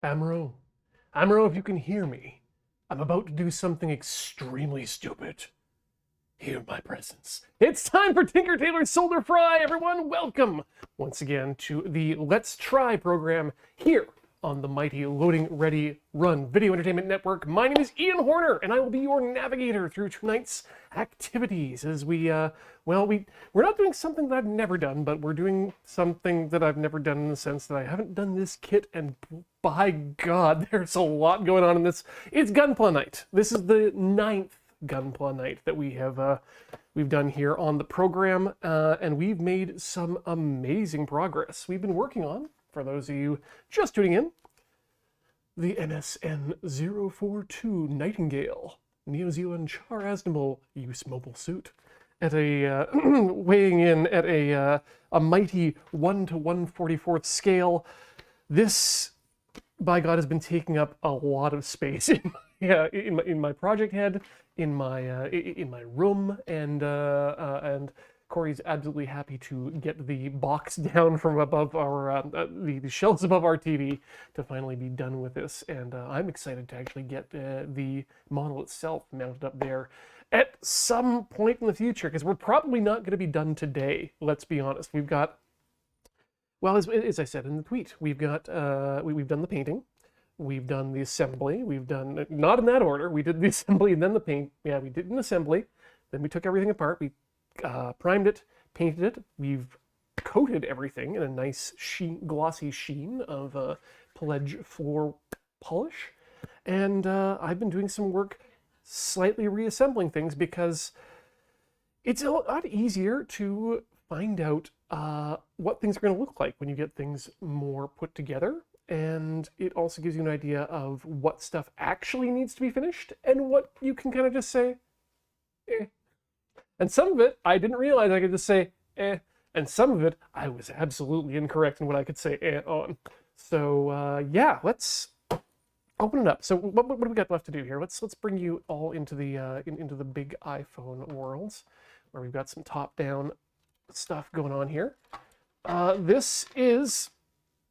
Amro, Amro, if you can hear me, I'm about to do something extremely stupid. Hear my presence. It's time for Tinker Tailor Soldier Fry, everyone. Welcome once again to the Let's Try program here on the mighty Loading Ready Run Video Entertainment Network. My name is Ian Horner, and I will be your navigator through tonight's activities as we're not doing something that I've never done, but we're doing something that I've never done in the sense that I haven't done this kit, and by God, there's a lot going on in this. It's Gunpla night. This is the 9th Gunpla night that we've done here on the program, and we've made some amazing progress. We've been working on, for those of you just tuning in, the MSN-042 Nightingale New Zealand Char-Aznable use mobile suit at a weighing in at a mighty 1 to 1/44 scale. This, by God, has been taking up a lot of space in my project head, in my room, and Corey's absolutely happy to get the box down from above our the shelves above our TV to finally be done with this, and I'm excited to actually get the model itself mounted up there at some point in the future, because we're probably not going to be done today. Let's be honest. We've got, well, as I said in the tweet, we've got we've done the painting. We've done the assembly. We've done, not in that order. We did the assembly and then the paint. Yeah, we did an assembly. Then we took everything apart. We primed it, painted it. We've coated everything in a nice glossy sheen of Pledge floor polish. And I've been doing some work slightly reassembling things because it's a lot easier to find out what things are going to look like when you get things more put together. And it also gives you an idea of what stuff actually needs to be finished and what you can kind of just say, eh. And some of it, I didn't realize I could just say, eh. And some of it, I was absolutely incorrect in what I could say eh on. So, yeah, let's open it up. So what do we got left to do here? Let's bring you all into the into the big iPhone worlds, where we've got some top-down stuff going on here. This is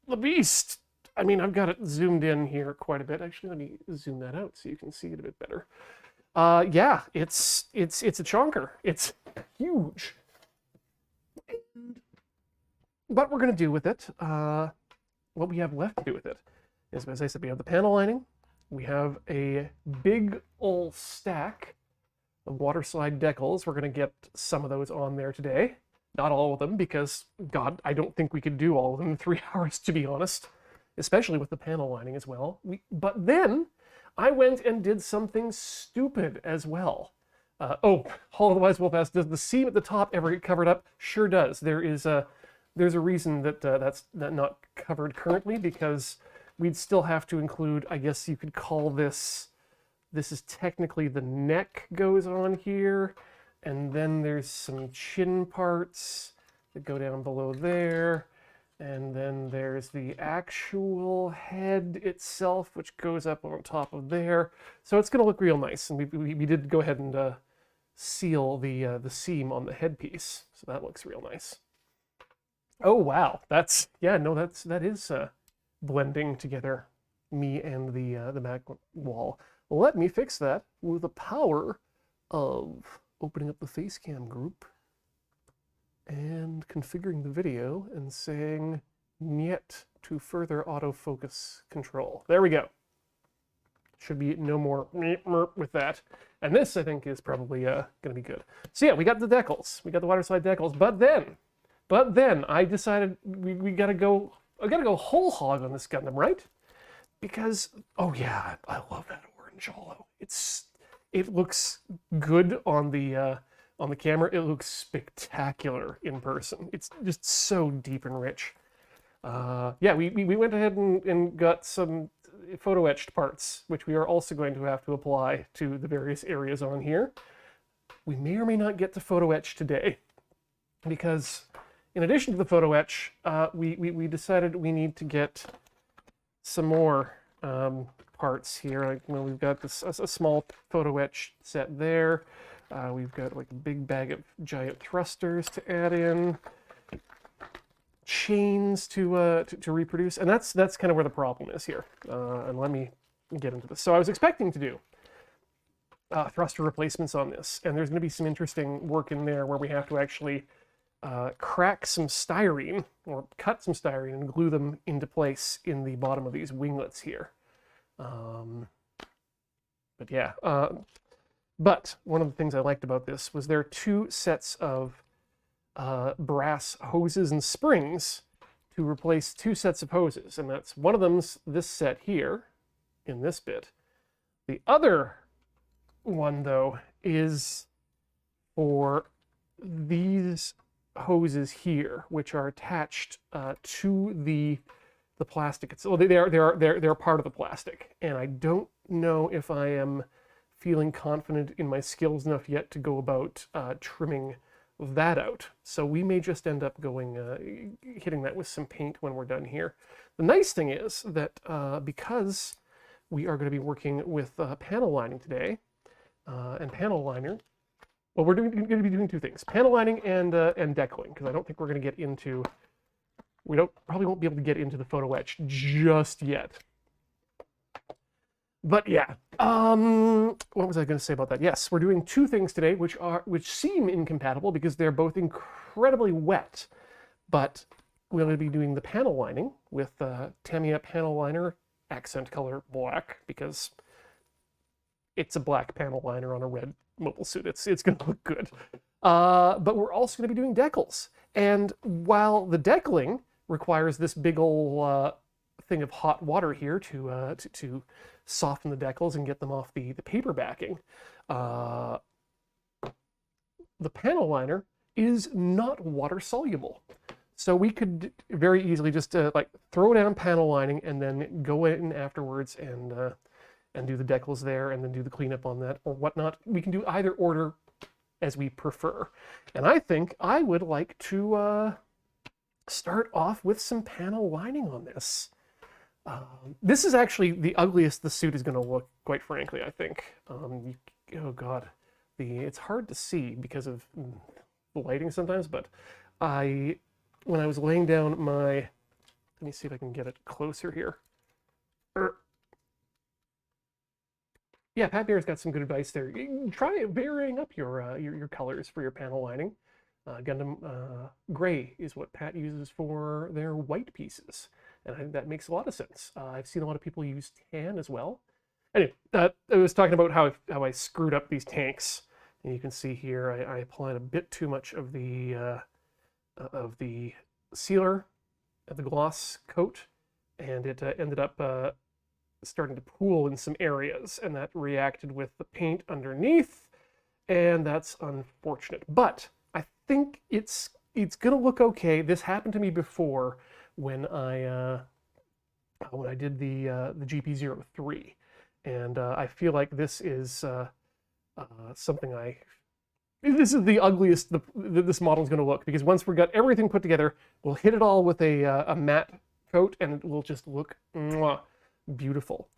the beast. I mean, I've got it zoomed in here quite a bit. Actually, let me zoom that out so you can see it a bit better. Yeah, it's a chonker. It's huge. And what we're gonna do with it, what we have left to do with it, is, as I said, we have the panel lining. We have a big old stack of water slide decals. We're gonna get some of those on there today. Not all of them, because, God, I don't think we could do all of them in 3 hours, to be honest. Especially with the panel lining as well. But then I went and did something stupid as well. Hall of the Wise Wolf asks, does the seam at the top ever get covered up? Sure does. There's a reason that that's not covered currently, because we'd still have to include, I guess you could call this is technically the neck goes on here, and then there's some chin parts that go down below there. And then there's the actual head itself, which goes up on top of there. So it's going to look real nice. And we did go ahead and seal the seam on the headpiece. So that looks real nice. Oh, wow. That is blending together me and the back wall. Let me fix that with the power of opening up the Facecam group and configuring the video and saying "niet" to further autofocus control. There we go. Should be no more with that. And this, I think, is probably going to be good. So yeah, we got the decals. We got the water slide decals. But then I decided we got to go. I got to go whole hog on this Gundam, right? Because, oh yeah, I love that orange holo. It looks good on the camera. It looks spectacular in person. It's just so deep and rich. Yeah, we went ahead and got some photo etched parts, which we are also going to have to apply to the various areas on here. We may or may not get to photo etch today, because in addition to the photo etch, we decided we need to get some more parts here. Like, you know, we've got a small photo etch set there. We've got like a big bag of giant thrusters to add in. chains to reproduce, and that's kind of where the problem is here. And let me get into this. So I was expecting to do thruster replacements on this, and there's going to be some interesting work in there where we have to actually crack some styrene, or cut some styrene and glue them into place in the bottom of these winglets here. But yeah, but one of the things I liked about this was there are two sets of brass hoses and springs to replace two sets of hoses, and that's one of them's this set here in this bit. The other one, though, is for these hoses here, which are attached to the plastic. So they're part of the plastic, and I don't know if I am feeling confident in my skills enough yet to go about trimming that out. So we may just end up going hitting that with some paint when we're done here. The nice thing is that because we are going to be working with panel lining today, and panel liner, well, we're going to be doing two things: panel lining and deckling, because I don't think we're going to get into, probably won't be able to get into the photo etch just yet. But yeah, what was I going to say about that? Yes, we're doing two things today, which seem incompatible because they're both incredibly wet. But we're going to be doing the panel lining with Tamiya panel liner, accent color black, because it's a black panel liner on a red mobile suit. It's going to look good. But we're also going to be doing decals. And while the deckling requires this big ol' thing of hot water here to soften the decals and get them off the paper backing, the panel liner is not water soluble. So we could very easily just like throw down panel lining and then go in afterwards and do the decals there and then do the cleanup on that or whatnot. We can do either order as we prefer. And I think I would like to start off with some panel lining on this. This is actually the ugliest the suit is going to look, quite frankly, I think. Oh God, it's hard to see because of the lighting sometimes, but when I was laying down my, let me see if I can get it closer here. Yeah, Pat Bear's got some good advice there. Try varying up your colors for your panel lining. Gundam gray is what Pat uses for their white pieces, and I think that makes a lot of sense. I've seen a lot of people use tan as well. Anyway, I was talking about how I screwed up these tanks, and you can see here I applied a bit too much of the sealer, the gloss coat, and it ended up starting to pool in some areas, and that reacted with the paint underneath, and that's unfortunate. But I think it's gonna look okay. This happened to me before when I did the GP03, and I feel like this is something this is the ugliest this model is going to look, because once we've got everything put together, we'll hit it all with a matte coat, and it will just look beautiful.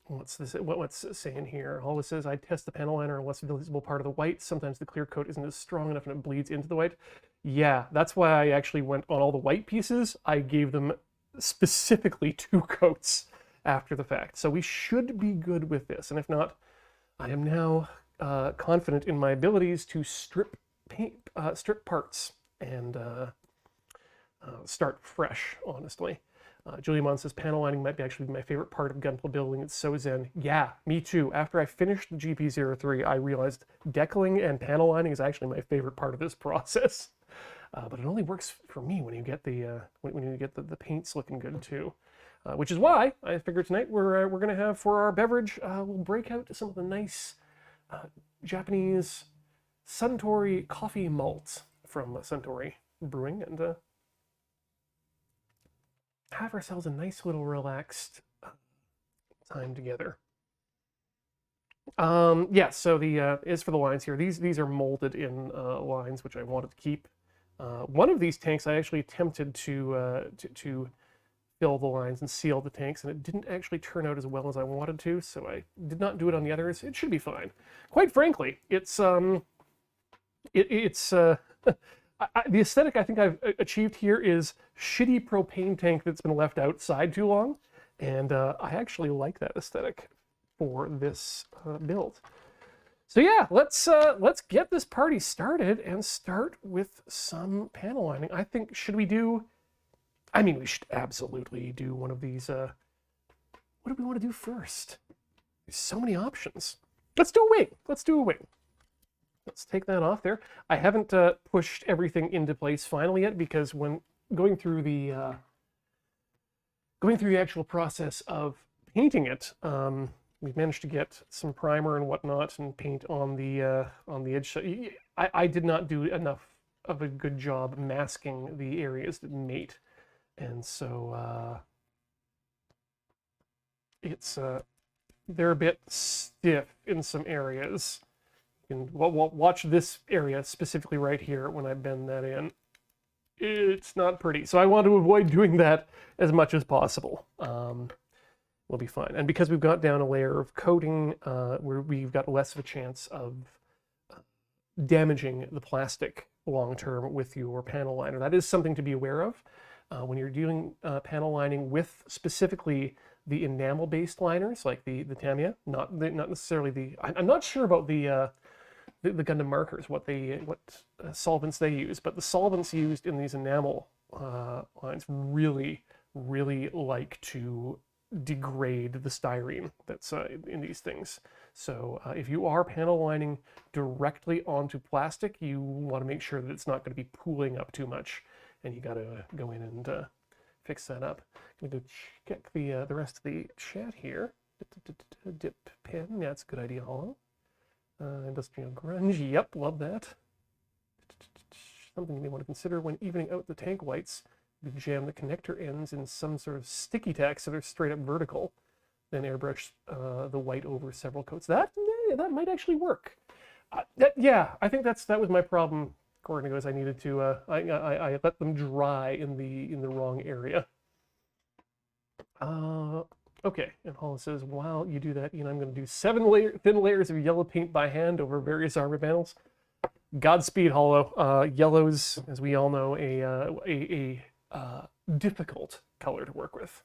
What's this? What's it saying here? All this says, I test the panel liner on less visible part of the white. Sometimes the clear coat isn't as strong enough and it bleeds into the white. Yeah, that's why I actually went on all the white pieces. I gave them specifically 2 coats after the fact. So we should be good with this. And if not, I am now confident in my abilities to strip parts and start fresh, honestly. Julia Mon says, panel lining might actually be my favorite part of Gunpla building. It's so zen. Yeah, me too. After I finished the GP03, I realized deckling and panel lining is actually my favorite part of this process. But it only works for me when you get the paints looking good too. Which is why I figured tonight we're gonna have for our beverage, we'll break out some of the nice Japanese Suntory coffee malt from Suntory Brewing, and have ourselves a nice little relaxed time together. Yeah, so as for the lines here, these are molded in lines which I wanted to keep. One of these tanks I actually attempted to fill the lines and seal the tanks, and it didn't actually turn out as well as I wanted to, so I did not do it on the others. It should be fine. Quite frankly, it's the aesthetic I think I've achieved here is shitty propane tank that's been left outside too long, and I actually like that aesthetic for this build. So yeah, let's get this party started and start with some panel lining. I think, should we do? I mean, we should absolutely do one of these. What do we want to do first? There's so many options. Let's do a wing. Let's do a wing. Let's take that off there. I haven't pushed everything into place finally yet, because when going through the actual process of painting it, we've managed to get some primer and whatnot and paint on the edge. So I did not do enough of a good job masking the areas that mate, and so it's they're a bit stiff in some areas. You can watch this area specifically right here when I bend that in. It's not pretty, so I want to avoid doing that as much as possible. We'll be fine. And because we've got down a layer of coating, we've got less of a chance of damaging the plastic long term with your panel liner. That is something to be aware of when you're doing panel lining with specifically the enamel-based liners like the Tamiya, not necessarily the. I'm not sure about the Gundam markers, what solvents they use, but the solvents used in these enamel lines really like to degrade the styrene that's in these things. So if you are panel lining directly onto plastic, you want to make sure that it's not going to be pooling up too much, and you got to go in and fix that up. I'm going to go check the rest of the chat here. Dip pen, yeah, that's a good idea, Hollow. Industrial grunge, yep, love that. Something you may want to consider when evening out the tank whites. You jam the connector ends in some sort of sticky tacks that are straight up vertical, then airbrush the white over several coats. That might actually work. Yeah, I think that was my problem. According to as I needed to, I let them dry in the wrong area. Okay, and Hollow says, while you do that, Ian, I'm going to do 7 thin layers of yellow paint by hand over various armor panels. Godspeed, Hollow. Yellow's, as we all know, a difficult color to work with.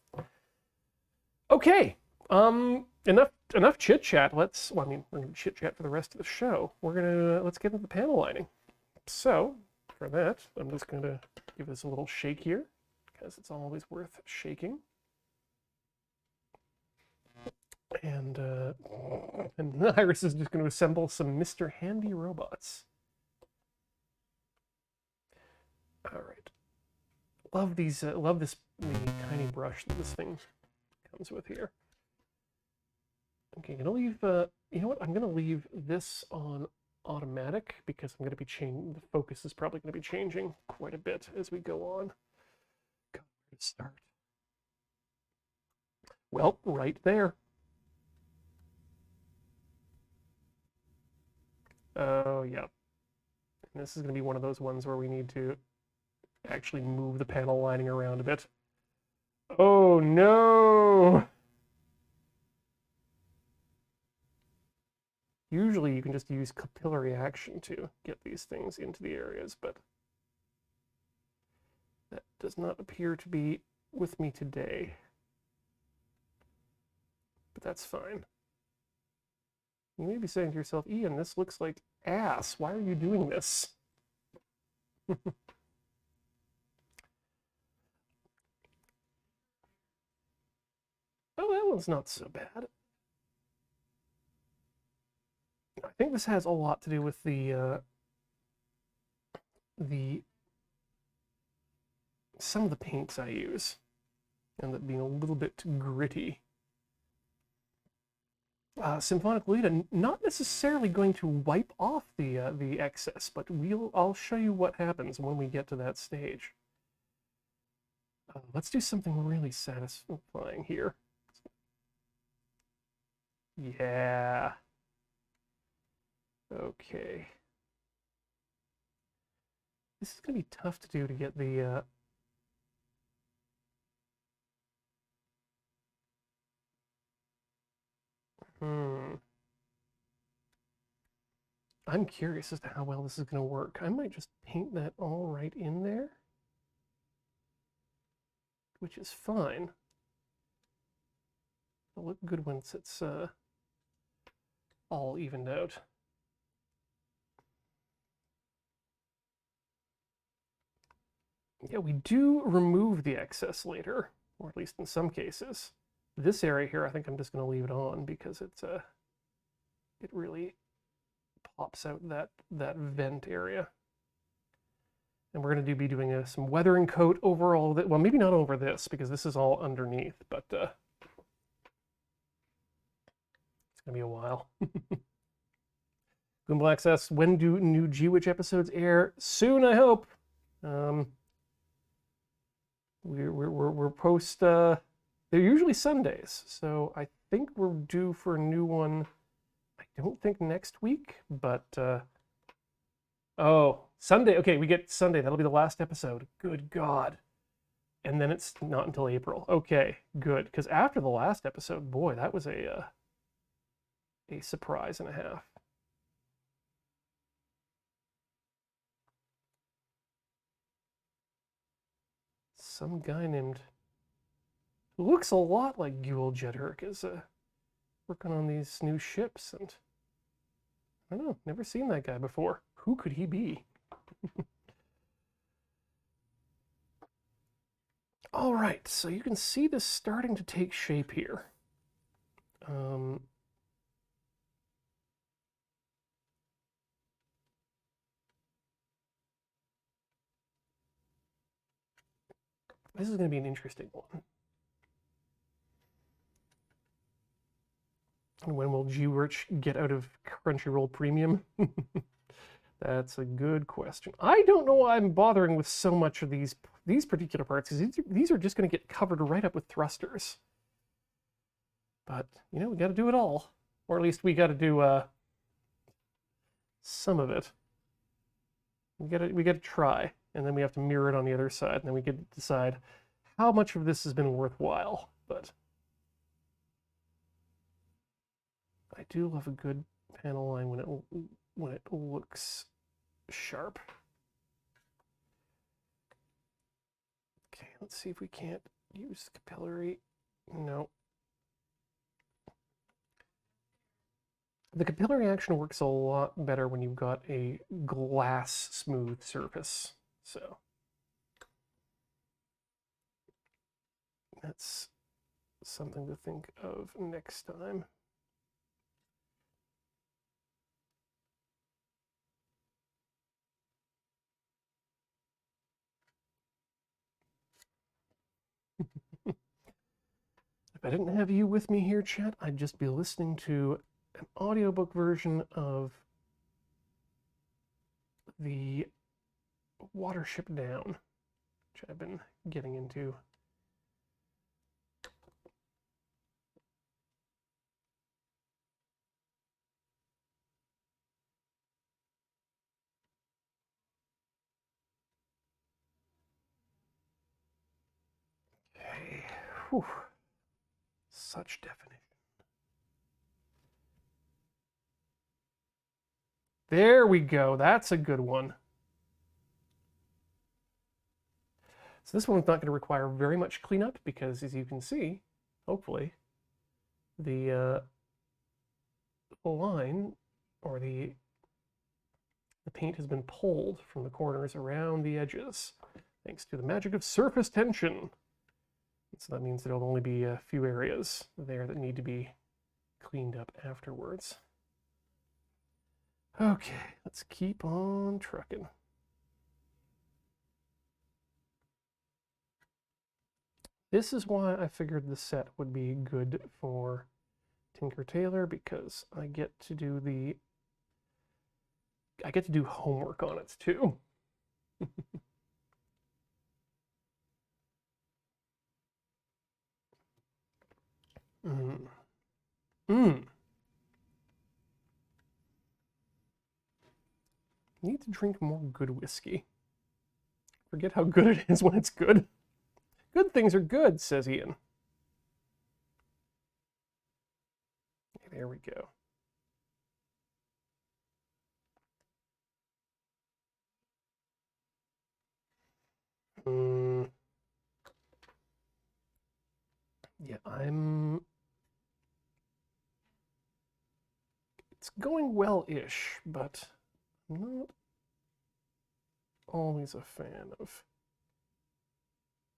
Okay, enough chit chat. We're going to chit chat for the rest of the show. Let's get into the panel lining. So for that, I'm just going to give this a little shake here, because it's always worth shaking. And Iris is just going to assemble some Mr. Handy robots. All right. Love these. Love this tiny brush that this thing comes with here. Okay, I'm gonna leave. You know what? I'm gonna leave this on automatic, because I'm gonna be changing. The focus is probably gonna be changing quite a bit as we go on. Go, where to start? Well, right there. Oh, yeah. And this is going to be one of those ones where we need to actually move the panel lining around a bit. Oh, no! Usually you can just use capillary action to get these things into the areas, but that does not appear to be with me today. But that's fine. You may be saying to yourself, Ian, this looks like ass. Why are you doing this? Oh, that one's not so bad. I think this has a lot to do with some of the paints I use end up being a little bit gritty. Symphonic Lolita, not necessarily going to wipe off the excess, but I'll show you what happens when we get to that stage. Let's do something really satisfying here. Yeah. Okay. This is going to be tough to do to get the... I'm curious as to how well this is going to work. I might just paint that all right in there, which is fine. It'll look good once it's all evened out. Yeah, we do remove the excess later, or at least in some cases. This area here, I think I'm just going to leave it on because it's it really pops out that vent area. And we're going to be doing some weathering coat over all of it. Well, maybe not over this because this is all underneath, but it's going to be a while. Gunpla asks, when do new G-Witch episodes air? Soon, I hope. We're post. They're usually Sundays, so I think we're due for a new one. I don't think next week, but oh, Sunday. Okay, we get Sunday. That'll be the last episode. Good God. And then it's not until April. Okay, good. Because after the last episode, boy, that was a surprise and a half. Some guy named, who looks a lot like Guel Jedhurk, is working on these new ships, and I don't know, never seen that guy before. Who could he be? All right, so you can see this starting to take shape here. This is going to be an interesting one. And when will G-Witch get out of Crunchyroll Premium? That's a good question. I don't know why I'm bothering with so much of these particular parts, because these are just going to get covered right up with thrusters. But, you know, we got to do it all. Or at least we got to do some of it. We got to try, and then we have to mirror it on the other side, and then we get to decide how much of this has been worthwhile. But I do love a good panel line when it looks sharp. Okay, let's see if we can't use capillary. No. The capillary action works a lot better when you've got a glass smooth surface. So that's something to think of next time. If I didn't have you with me here, chat, I'd just be listening to an audiobook version of the Watership Down, which I've been getting into. Okay. Whew. Such definition. There we go. That's a good one. So this one's not going to require very much cleanup because, as you can see, hopefully, the line or the paint has been pulled from the corners around the edges, thanks to the magic of surface tension. So that means there'll only be a few areas there that need to be cleaned up afterwards. Okay, let's keep on trucking. This is why I figured the set would be good for Tinker Tailor, because I get to do homework on it too. Need to drink more good whiskey. Forget how good it is when it's good. Good things are good, says Ian. There we go. Yeah, it's going well-ish, but I'm not always a fan of.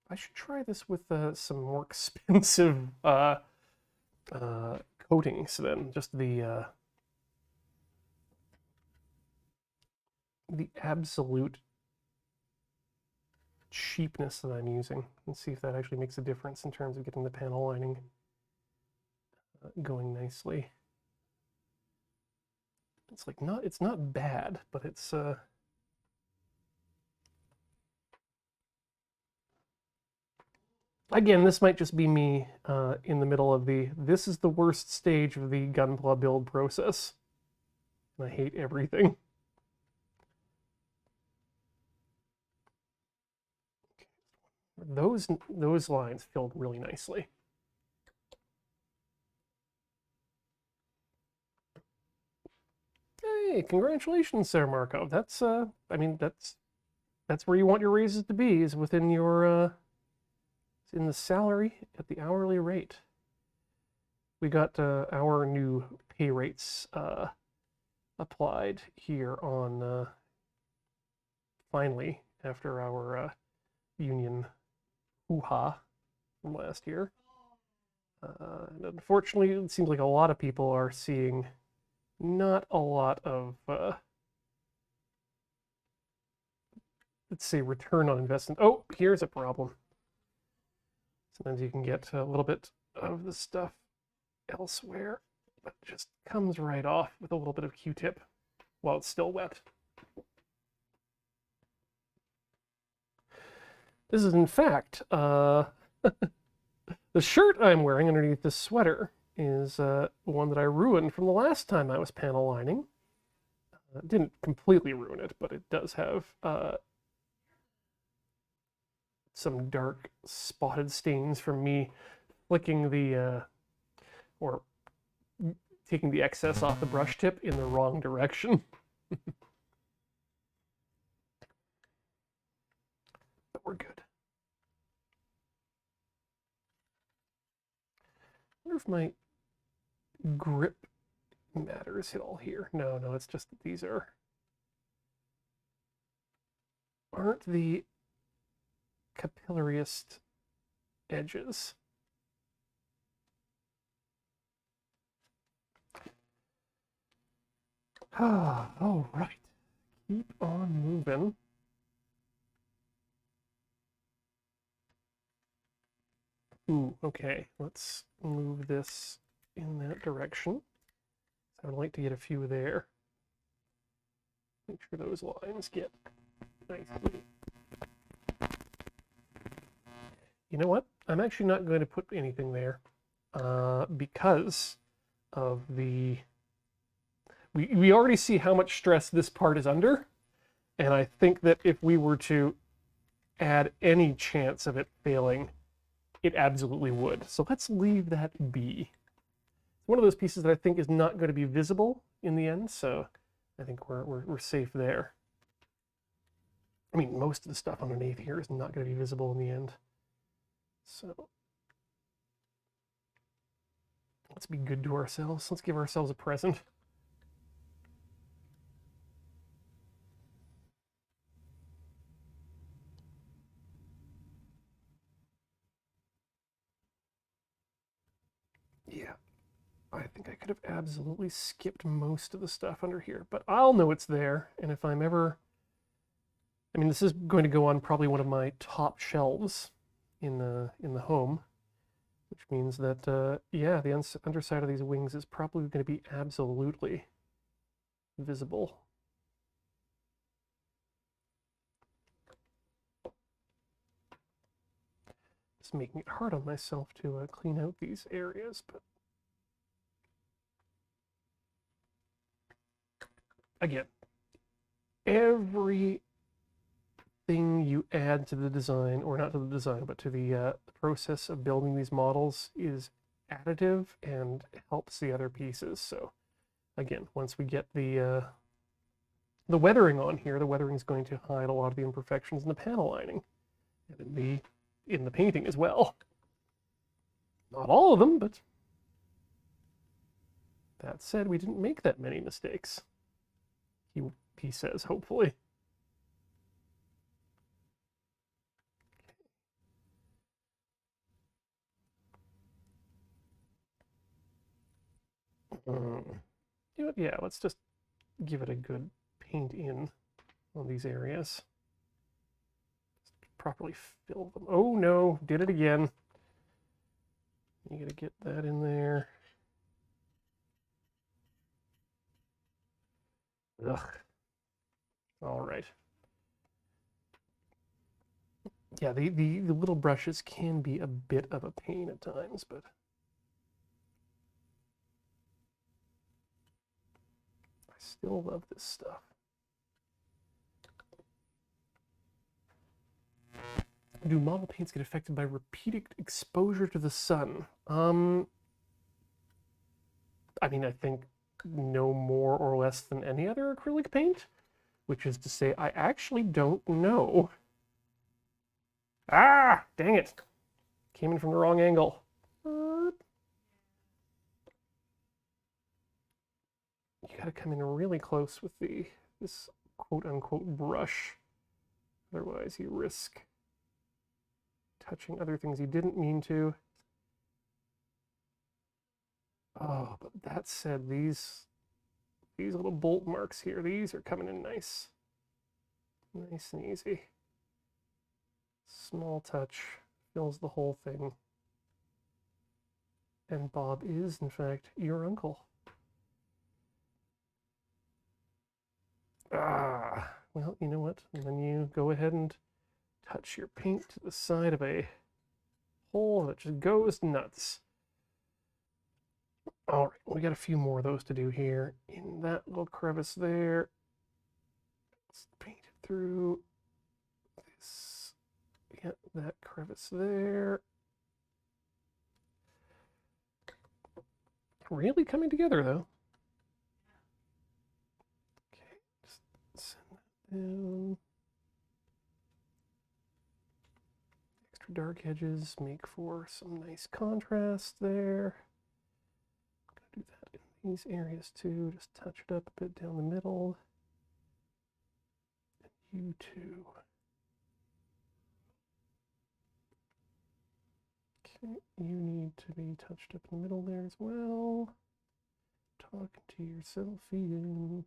I should try this with some more expensive coatings then. Just the absolute cheapness that I'm using, and see if that actually makes a difference in terms of getting the panel lining going nicely. It's like it's not bad, but it's again, this might just be me in the middle of this is the worst stage of the Gunpla build process, and I hate everything. Those lines filled really nicely. Hey, congratulations, Sir Marco. That's I mean that's where you want your raises to be, is within your in the salary at the hourly rate. We got our new pay rates applied here on finally after our union hoo-ha from last year. And unfortunately, it seems like a lot of people are seeing not a lot of let's say return on investment. Oh, here's a problem. Sometimes you can get a little bit of the stuff elsewhere, but it just comes right off with a little bit of Q-tip while it's still wet. This is in fact the shirt I'm wearing underneath this sweater is one that I ruined from the last time I was panel lining. Didn't completely ruin it, but it does have some dark spotted stains from me flicking the or taking the excess off the brush tip in the wrong direction. But we're good. I wonder if my grip matters at all here. No, it's just that these aren't the capillariest edges. All right. Keep on moving. Ooh, okay. Let's move this in that direction. So I'd like to get a few there. Make sure those lines get nicely. You know what? I'm actually not going to put anything there because of the... We already see how much stress this part is under, and I think that if we were to add any chance of it failing, it absolutely would. So let's leave that be. It's one of those pieces that I think is not going to be visible in the end, so I think we're safe there. I mean, most of the stuff underneath here is not going to be visible in the end. So let's be good to ourselves. Let's give ourselves a present. Yeah, I think I could have absolutely skipped most of the stuff under here, but I'll know it's there, and if I'm ever... I mean, this is going to go on probably one of my top shelves in the home, which means that, yeah, the underside of these wings is probably going to be absolutely visible. Just making it hard on myself to clean out these areas, but again, everything you add to the design, or not to the design, but to the process of building these models is additive and helps the other pieces. So again, once we get the weathering on here, the weathering is going to hide a lot of the imperfections in the panel lining and in the painting as well. Not all of them, but that said, we didn't make that many mistakes. He says, hopefully. You know what? Yeah, let's just give it a good paint in on these areas. Just properly fill them. Oh no, did it again. You gotta get that in there. Ugh. All right. Yeah, the little brushes can be a bit of a pain at times, but I still love this stuff. Do model paints get affected by repeated exposure to the sun? I mean, I think no more or less than any other acrylic paint, which is to say I actually don't know. Ah, dang it. Came in from the wrong angle. You gotta come in really close with this quote-unquote brush. Otherwise you risk touching other things you didn't mean to. Oh, but that said, these little bolt marks here, these are coming in nice. Nice and easy. Small touch fills the whole thing. And Bob is, in fact, your uncle. Ah, well, you know what? And then you go ahead and touch your paint to the side of a hole that just goes nuts. All right, we got a few more of those to do here. In that little crevice there, let's paint it through this. Yeah, that crevice there. Really coming together, though. Okay, just send that down. Extra dark edges make for some nice contrast there. I'm gonna do that in these areas too. Just touch it up a bit down the middle. And you too. Okay, you need to be touched up in the middle there as well. Talking to yourself again.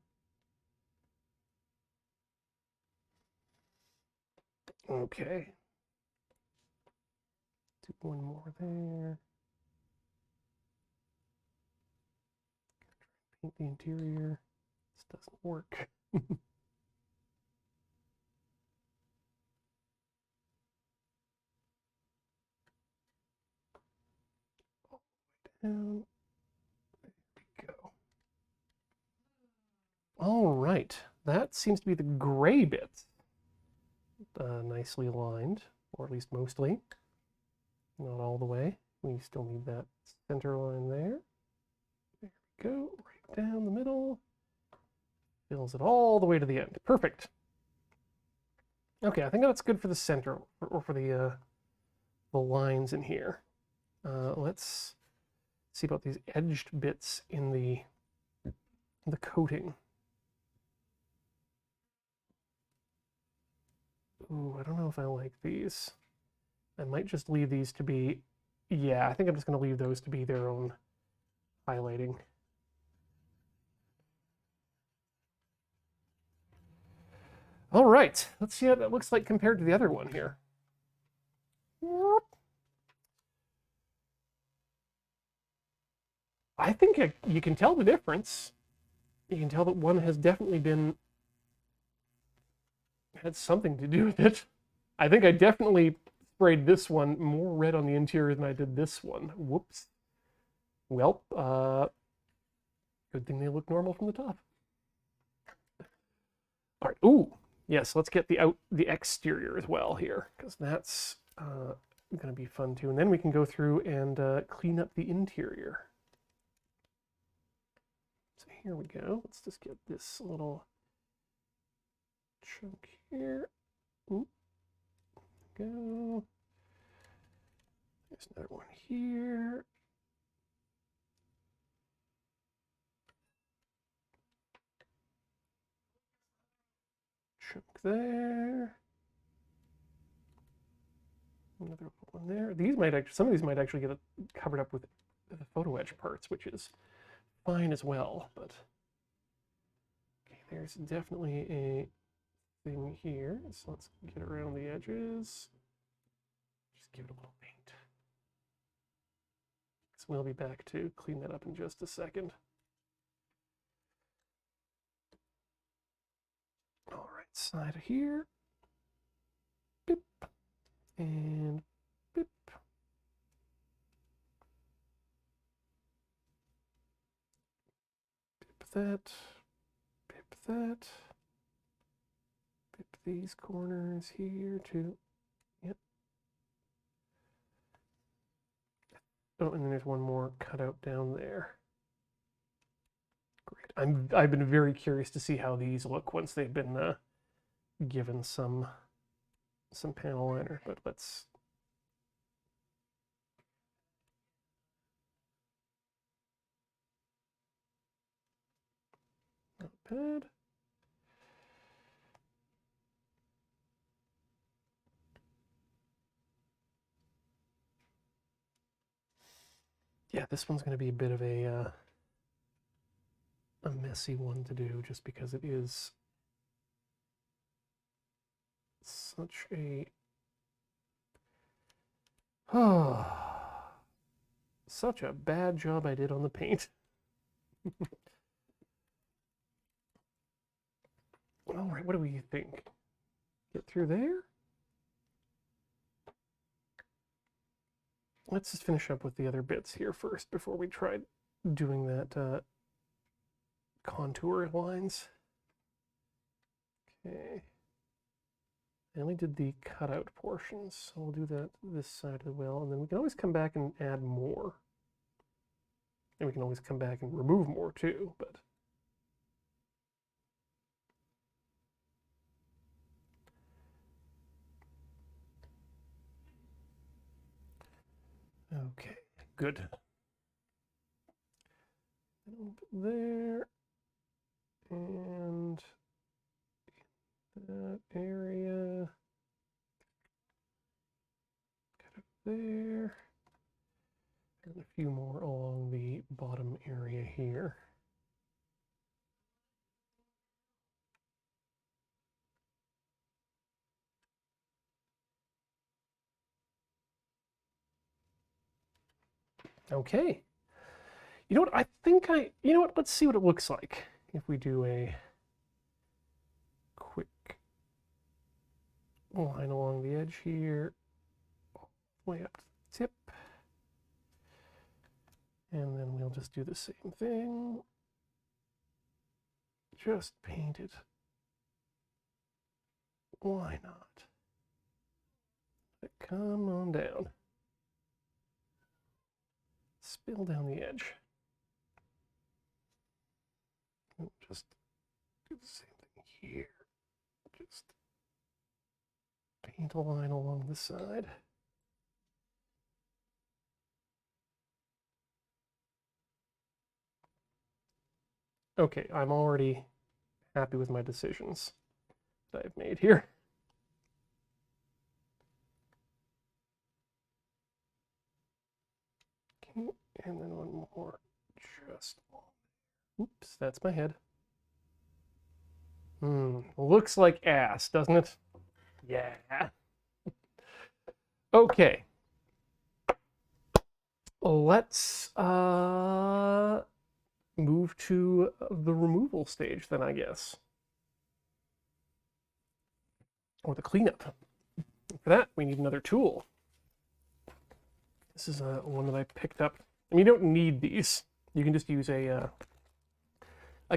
Okay. Do one more there. Paint the interior. This doesn't work. Down. There we go. All right. That seems to be the gray bit. Nicely aligned, or at least mostly. Not all the way. We still need that center line there. There we go. Right down the middle. Fills it all the way to the end. Perfect. Okay, I think that's good for the center, or for the lines in here. Let's see about these edged bits in the coating. Ooh, I don't know if I like these. I might just leave these to be, yeah, I think I'm just going to leave those to be their own highlighting. All right, let's see how that looks like compared to the other one here. I think you can tell the difference. You can tell that one has definitely had something to do with it. I think I definitely sprayed this one more red on the interior than I did this one. Whoops. Well, good thing they look normal from the top. All right. Ooh, yes. Let's get the exterior as well here, because that's going to be fun too. And then we can go through and clean up the interior. So here we go. Let's just get this little chunk here. Ooh. Go. There's another one here. Chunk there. Another one there. These might actually, some of these might actually get covered up with the photo etch parts, which is fine as well. But okay, there's definitely a thing here. So let's get around the edges. Just give it a little paint. So we'll be back to clean that up in just a second. All right, side here. Beep. And beep. Beep that. Beep that. Beep these corners here too. Yep. Oh, and then there's one more cutout down there. Great. I've been very curious to see how these look once they've been given some panel liner, but let's. Notepad. Yeah, this one's going to be a bit of a messy one to do, just because it is such a such a bad job I did on the paint. All right, what do we think? Get through there? Let's just finish up with the other bits here first before we try doing that contour lines. Okay. I only did the cutout portions, so we'll do that this side as well, and then we can always come back and add more. And we can always come back and remove more too, but okay, good. There, and that area, kind of there, and a few more along the bottom area here. Okay. You know what? I think you know what? Let's see what it looks like if we do a quick line along the edge here, all the way up to the tip. And then we'll just do the same thing. Just paint it. Why not? Come on down. Spill down the edge. And just do the same thing here. Just paint a line along the side. Okay, I'm already happy with my decisions that I've made here. Okay, and then one more, just, oops, that's my head. Looks like ass, doesn't it? Yeah. Okay. Let's move to the removal stage then, I guess. Or the cleanup. For that, we need another tool. This is one that I picked up. I mean, you don't need these. You can just use a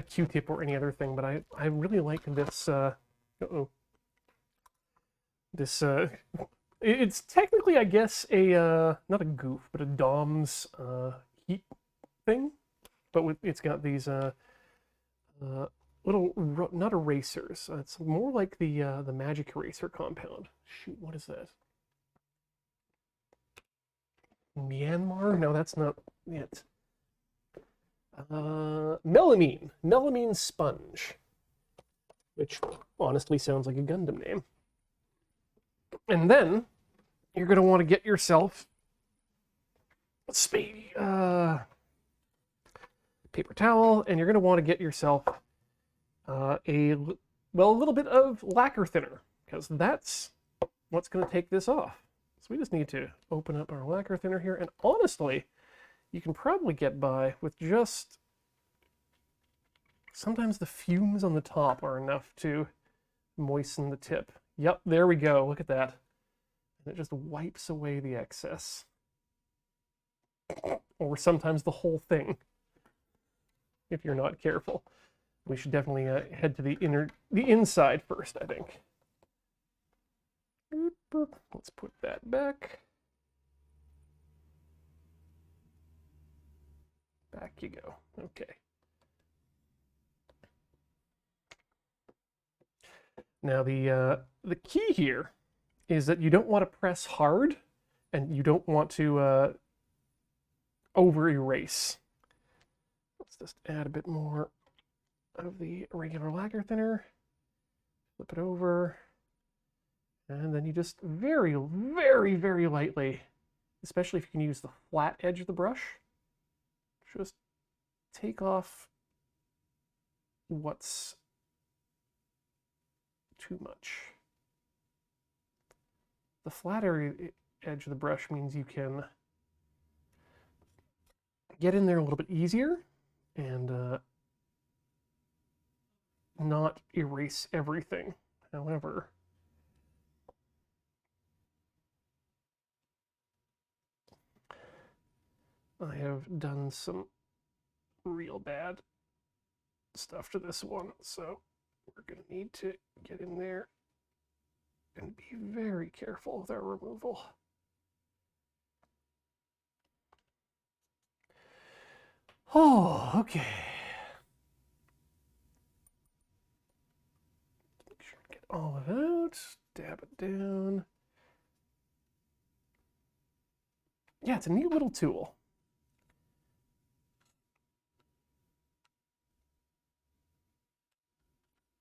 Q-tip or any other thing, but I really like this, this, it's technically, I guess, a, not a goof, but a DOMS heat thing. But it's got these little, not erasers. It's more like the magic eraser compound. Shoot, what is that? Myanmar? No, that's not it. Melamine sponge, which honestly sounds like a Gundam name. And then you're going to want to get yourself paper towel, and you're going to want to get yourself a little bit of lacquer thinner, because that's what's going to take this off. So we just need to open up our lacquer thinner here, and honestly, you can probably get by with just, sometimes the fumes on the top are enough to moisten the tip. Yep, there we go, look at that. And it just wipes away the excess. Or sometimes the whole thing, if you're not careful. We should definitely head to the inside first, I think. Let's put that back. Back you go. Okay. Now the key here is that you don't want to press hard, and you don't want to over erase. Let's just add a bit more of the regular lacquer thinner, flip it over, and then you just very, very, very lightly, especially if you can use the flat edge of the brush, just take off what's too much. The flatter edge of the brush means you can get in there a little bit easier and not erase everything. However, I have done some real bad stuff to this one, so we're going to need to get in there and be very careful with our removal. Oh, okay. Make sure to get all of it out, dab it down. Yeah, it's a neat little tool.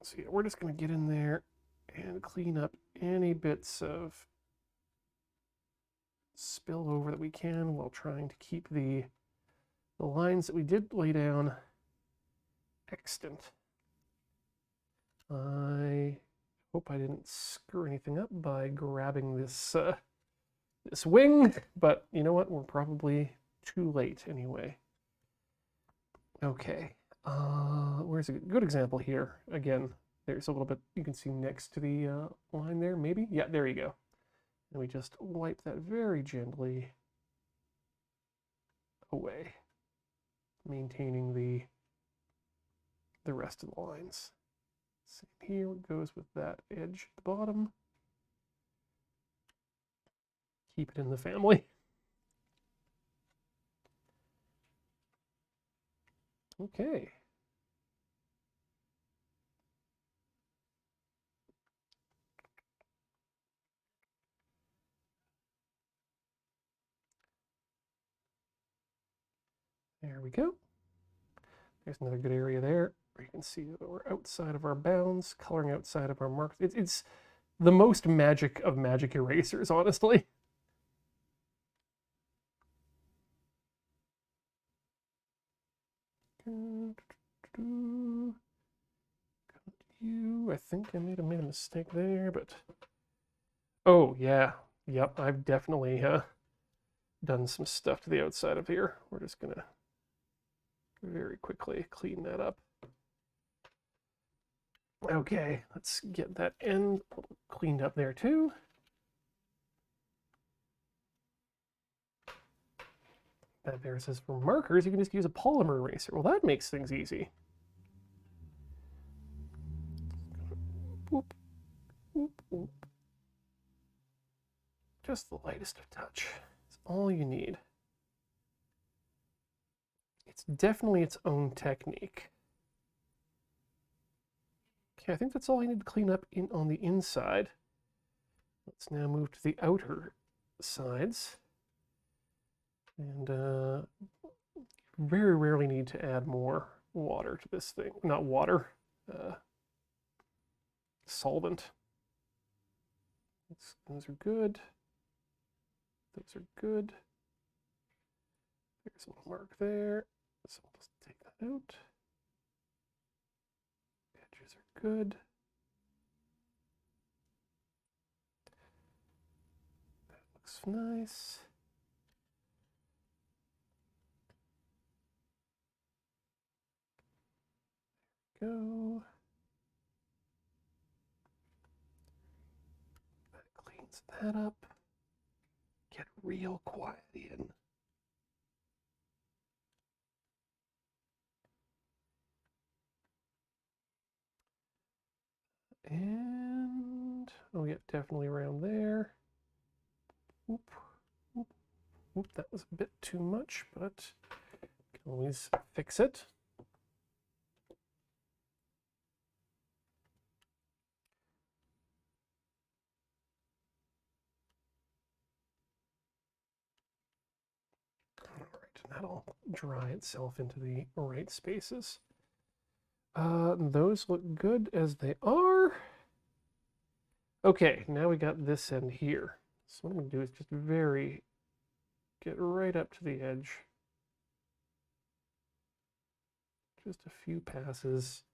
So yeah, we're just going to get in there and clean up any bits of spillover that we can while trying to keep the lines that we did lay down extant. I hope I didn't screw anything up by grabbing this this wing, but you know what? We're probably too late anyway. Okay, where's a good example here? Again, there's a little bit you can see next to the line there, maybe? Yeah, there you go. And we just wipe that very gently away, maintaining the rest of the lines. Same here, it goes with that edge at the bottom. Keep it in the family. Okay. There we go. There's another good area there where you can see that we're outside of our bounds, coloring outside of our marks. It's the most magic of magic erasers, honestly. I think I made a mistake there, but oh yeah, yep, I've definitely done some stuff to the outside of here. We're just gonna very quickly clean that up. Okay, let's get that end cleaned up there too. That there says for markers, you can just use a polymer eraser. Well, that makes things easy. Whoop, whoop, whoop. Just the lightest of touch. It's all you need. It's definitely its own technique. Okay, I think that's all I need to clean up on the inside. Let's now move to the outer sides. And very rarely need to add more water to this thing. Not water, solvent. Those are good. Those are good. There's a mark there. So we'll just take that out. Edges are good. That looks nice. Go. That cleans that up. Get real quiet in. And oh yeah, definitely around there. Oop, oop, oop, that was a bit too much, but can always fix it. All right, that'll dry itself into the right spaces. Those look good as they are. Okay, now we got this end here. So what I'm going to do is just get right up to the edge. Just a few passes.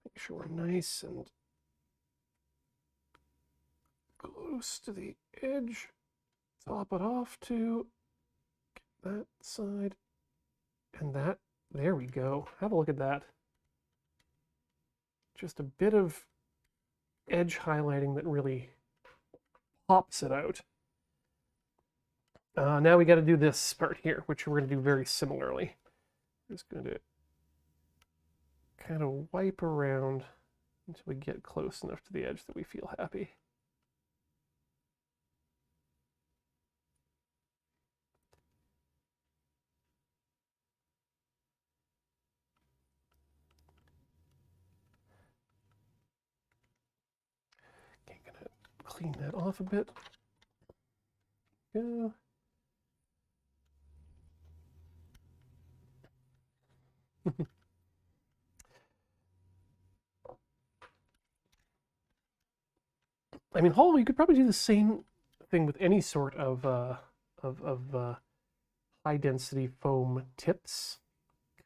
Make sure we're nice and close to the edge. Top it off to that side and that. There we go. Have a look at that. Just a bit of edge highlighting that really pops it out. Now we got to do this part here, which we're going to do very similarly. I'm just going to kind of wipe around until we get close enough to the edge that we feel happy. Okay, gonna clean that off a bit. Go. I mean, Hall, you could probably do the same thing with any sort of high density foam tips.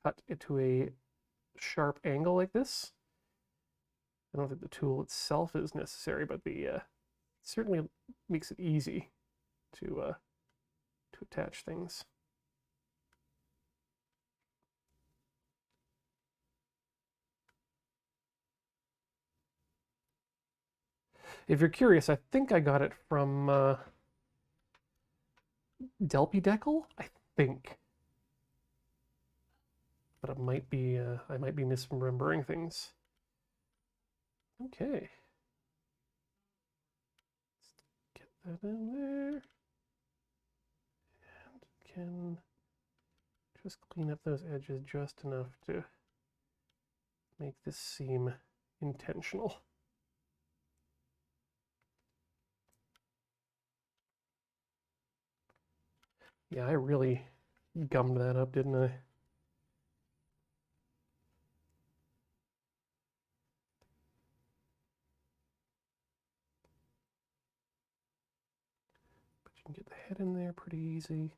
Cut it to a sharp angle like this. I don't think the tool itself is necessary, but the certainly makes it easy to attach things. If you're curious, I think I got it from Delpy I think, but I might be misremembering things. Okay, let's get that in there, and can just clean up those edges just enough to make this seem intentional. Yeah, I really gummed that up, didn't I? But you can get the head in there pretty easy.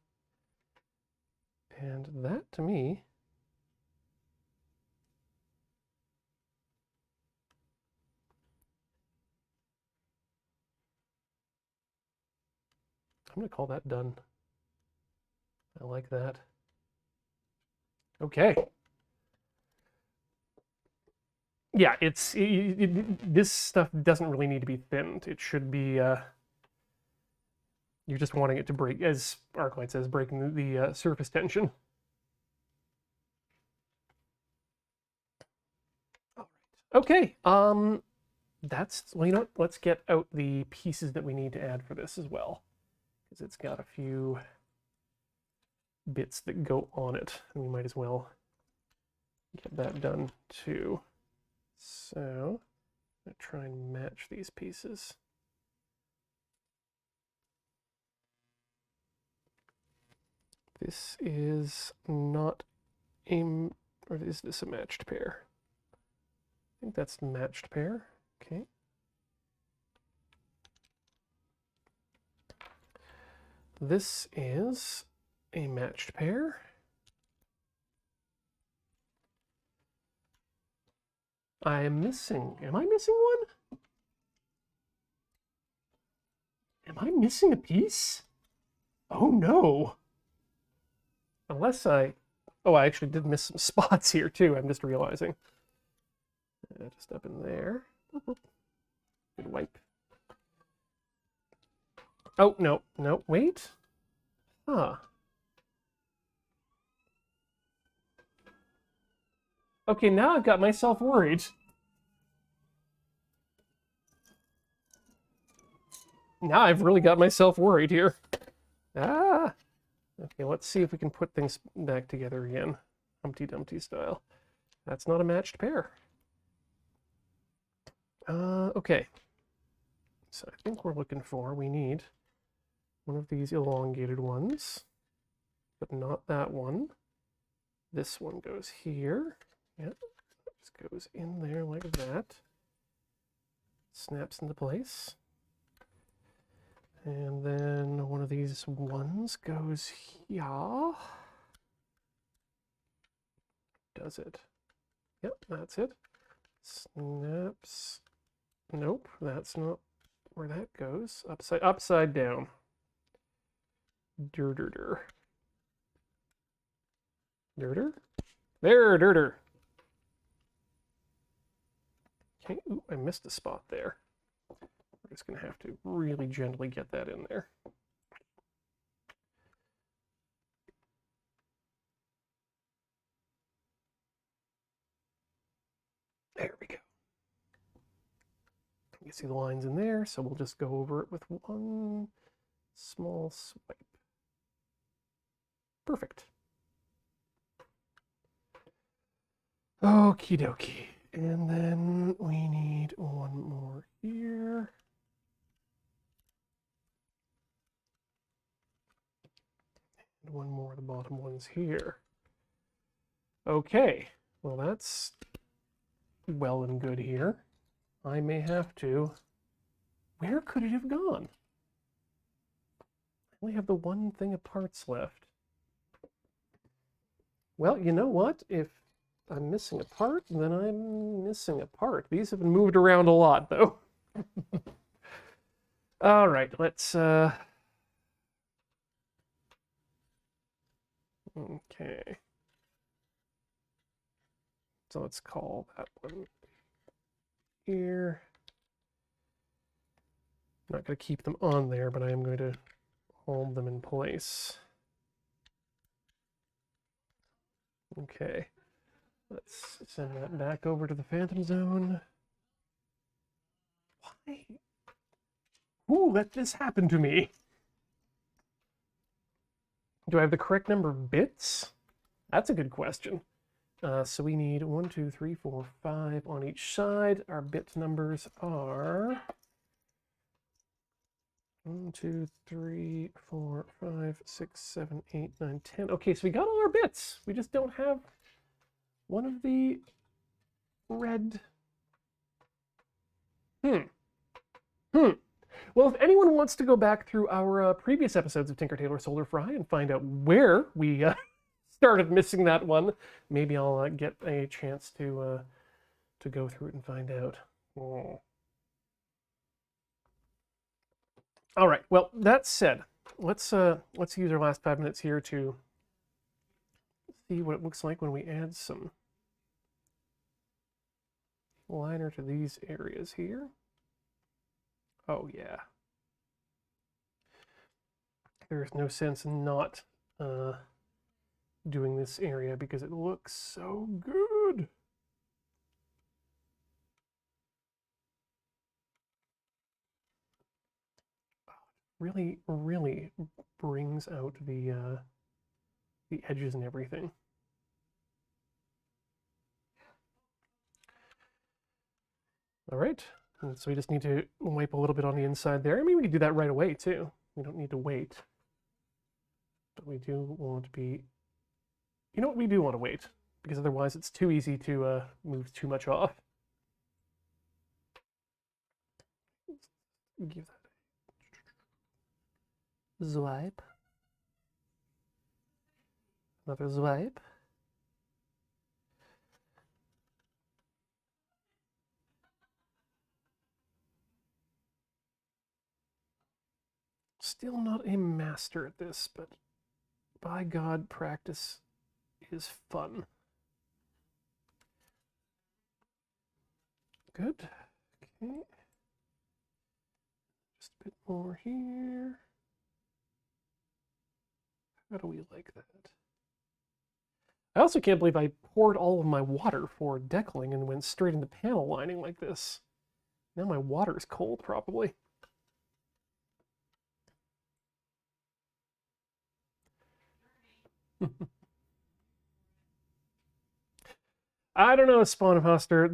And that, to me, I'm going to call that done. I like that. Okay. Yeah, this stuff doesn't really need to be thinned. It should be, you're just wanting it to break, as Arclight says, breaking the surface tension. All right. Okay, well, you know what? Let's get out the pieces that we need to add for this as well, because it's got a few bits that go on it, and we might as well get that done too. So I'm going to try and match these pieces. This is not a, or is this a matched pair? I think that's the matched pair. Okay. This is a matched pair. I am missing. Am I missing one? Am I missing a piece? Oh no. Unless I... Oh, I actually did miss some spots here too, I'm just realizing. Just up in there. Good wipe. Oh, no, no, wait. Huh. Okay, now I've got myself worried. Now I've really got myself worried here. Ah! Okay, let's see if we can put things back together again. Humpty Dumpty style. That's not a matched pair. Okay. So I think we're looking for, we need one of these elongated ones, but not that one. This one goes here. Yep, just goes in there like that. Snaps into place. And then one of these ones goes here. Does it? Yep, that's it. Snaps. Nope, that's not where that goes. Upside down. Dur. There, dur. Okay, ooh, I missed a spot there. We're just gonna have to really gently get that in there. There we go. You see the lines in there, so we'll just go over it with one small swipe. Perfect. Okie dokie. And then we need one more here. And one more of the bottom ones here. Okay, well that's well and good here. I may have to... Where could it have gone? I only have the one thing of parts left. Well, you know what? If I'm missing a part, then I'm missing a part. These have been moved around a lot, though. All right, let's... Okay. So let's call that one here. I'm not going to keep them on there, but I am going to hold them in place. Okay. Let's send that back over to the Phantom Zone. Why? Ooh, let this happen to me. Do I have the correct number of bits? That's a good question. So we need 1, 2, 3, 4, 5 on each side. Our bit numbers are 1, 2, 3, 4, 5, 6, 7, 8, 9, 10. Okay, so we got all our bits. We just don't have one of the red. Well, if anyone wants to go back through our previous episodes of Tinker, Tailor, Solder, Fry and find out where we started missing that one, maybe I'll get a chance to go through it and find out. Oh. All right. Well, that said, let's use our last 5 minutes here to see what it looks like when we add some liner to these areas here. Oh yeah. There's no sense in not doing this area because it looks so good. Really, really brings out the edges and everything. All right, and so we just need to wipe a little bit on the inside there. I mean, we could do that right away too. We don't need to wait. But we do want to be... You know what? We do want to wait, because otherwise it's too easy to move too much off. Give that a swipe. Another swipe. Still not a master at this, but by God, practice is fun. Good. Okay. Just a bit more here. How do we like that? I also can't believe I poured all of my water for deckling and went straight into panel lining like this. Now my water's cold, probably. I don't know, Spawn Imposter.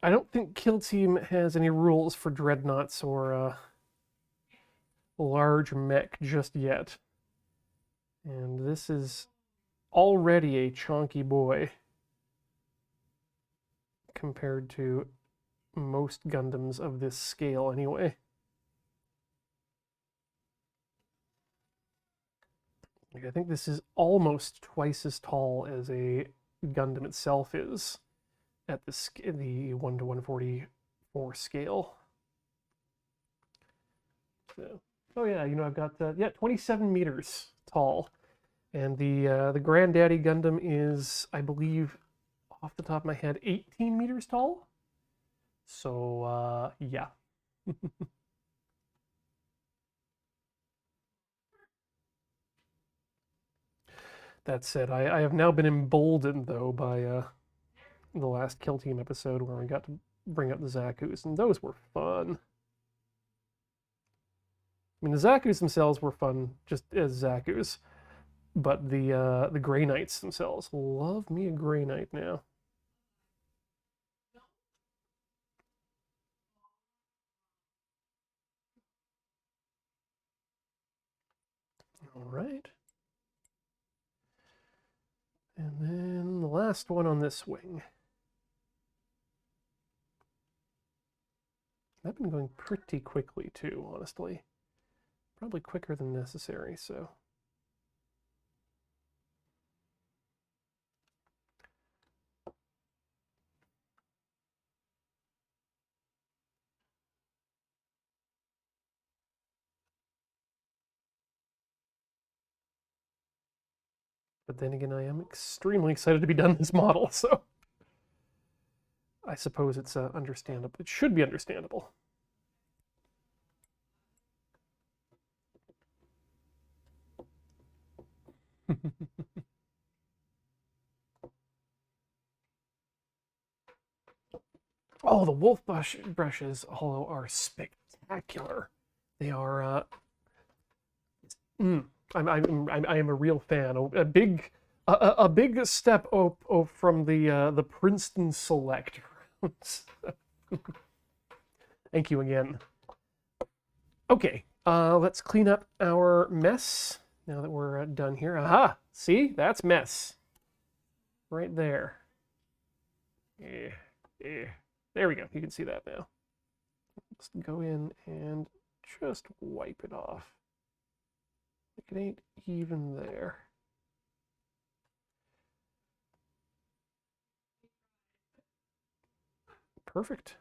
I don't think Kill Team has any rules for dreadnoughts or large mech just yet. And this is already a chonky boy compared to most Gundams of this scale anyway. I think this is almost twice as tall as a Gundam itself is at the 1 to 144 scale. So, oh yeah, you know, I've got 27 meters tall, and the Granddaddy Gundam is, I believe, off the top of my head, 18 meters tall. So yeah. That said, I have now been emboldened, though, by the last Kill Team episode where we got to bring up the Zaku's, and those were fun. I mean, the Zaku's themselves were fun just as Zaku's, but the Grey Knights themselves, love me a Grey Knight now. All right. And then the last one on this wing. I've been going pretty quickly too, honestly. Probably quicker than necessary, so. But then again, I am extremely excited to be done this model, so I suppose it's understandable. It should be understandable. Oh, the wolf brushes, although, are spectacular. They are. I am a real fan. A big step up from the Princeton Select. Thank you again. Okay, let's clean up our mess now that we're done here. Aha! See, that's mess right there. There we go. You can see that now. Let's go in and just wipe it off. It ain't even there. Perfect.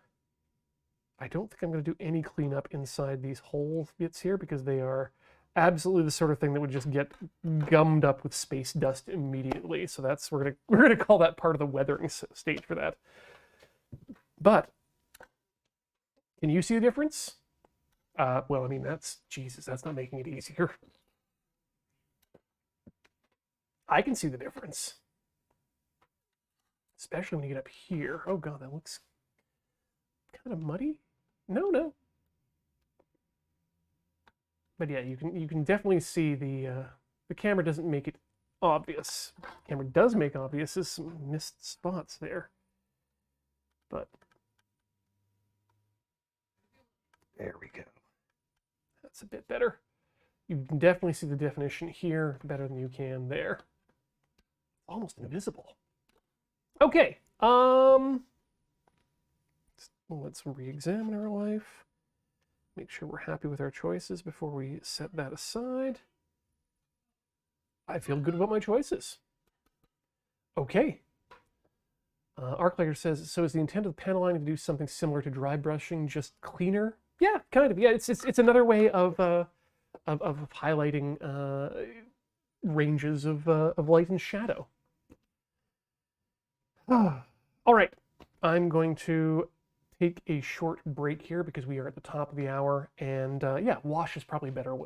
I don't think I'm going to do any cleanup inside these whole bits here because they are absolutely the sort of thing that would just get gummed up with space dust immediately. So that's we're gonna call that part of the weathering stage for that. But can you see the difference? Well, I mean, Jesus, that's not making it easier. I can see the difference. Especially when you get up here. Oh God, that looks kind of muddy. No. But yeah, you can definitely see the camera doesn't make it obvious. The camera does make obvious is some missed spots there. But there we go. That's a bit better. You can definitely see the definition here better than you can there. Almost invisible. Okay, let's re-examine our life. Make sure we're happy with our choices before we set that aside. I feel good about my choices. Okay. Arclighter says, so is the intent of the panel lining to do something similar to dry brushing, just cleaner? Yeah, kind of. Yeah, it's another way of highlighting ranges of light and shadow. All right, I'm going to take a short break here because we are at the top of the hour, and yeah, wash is probably better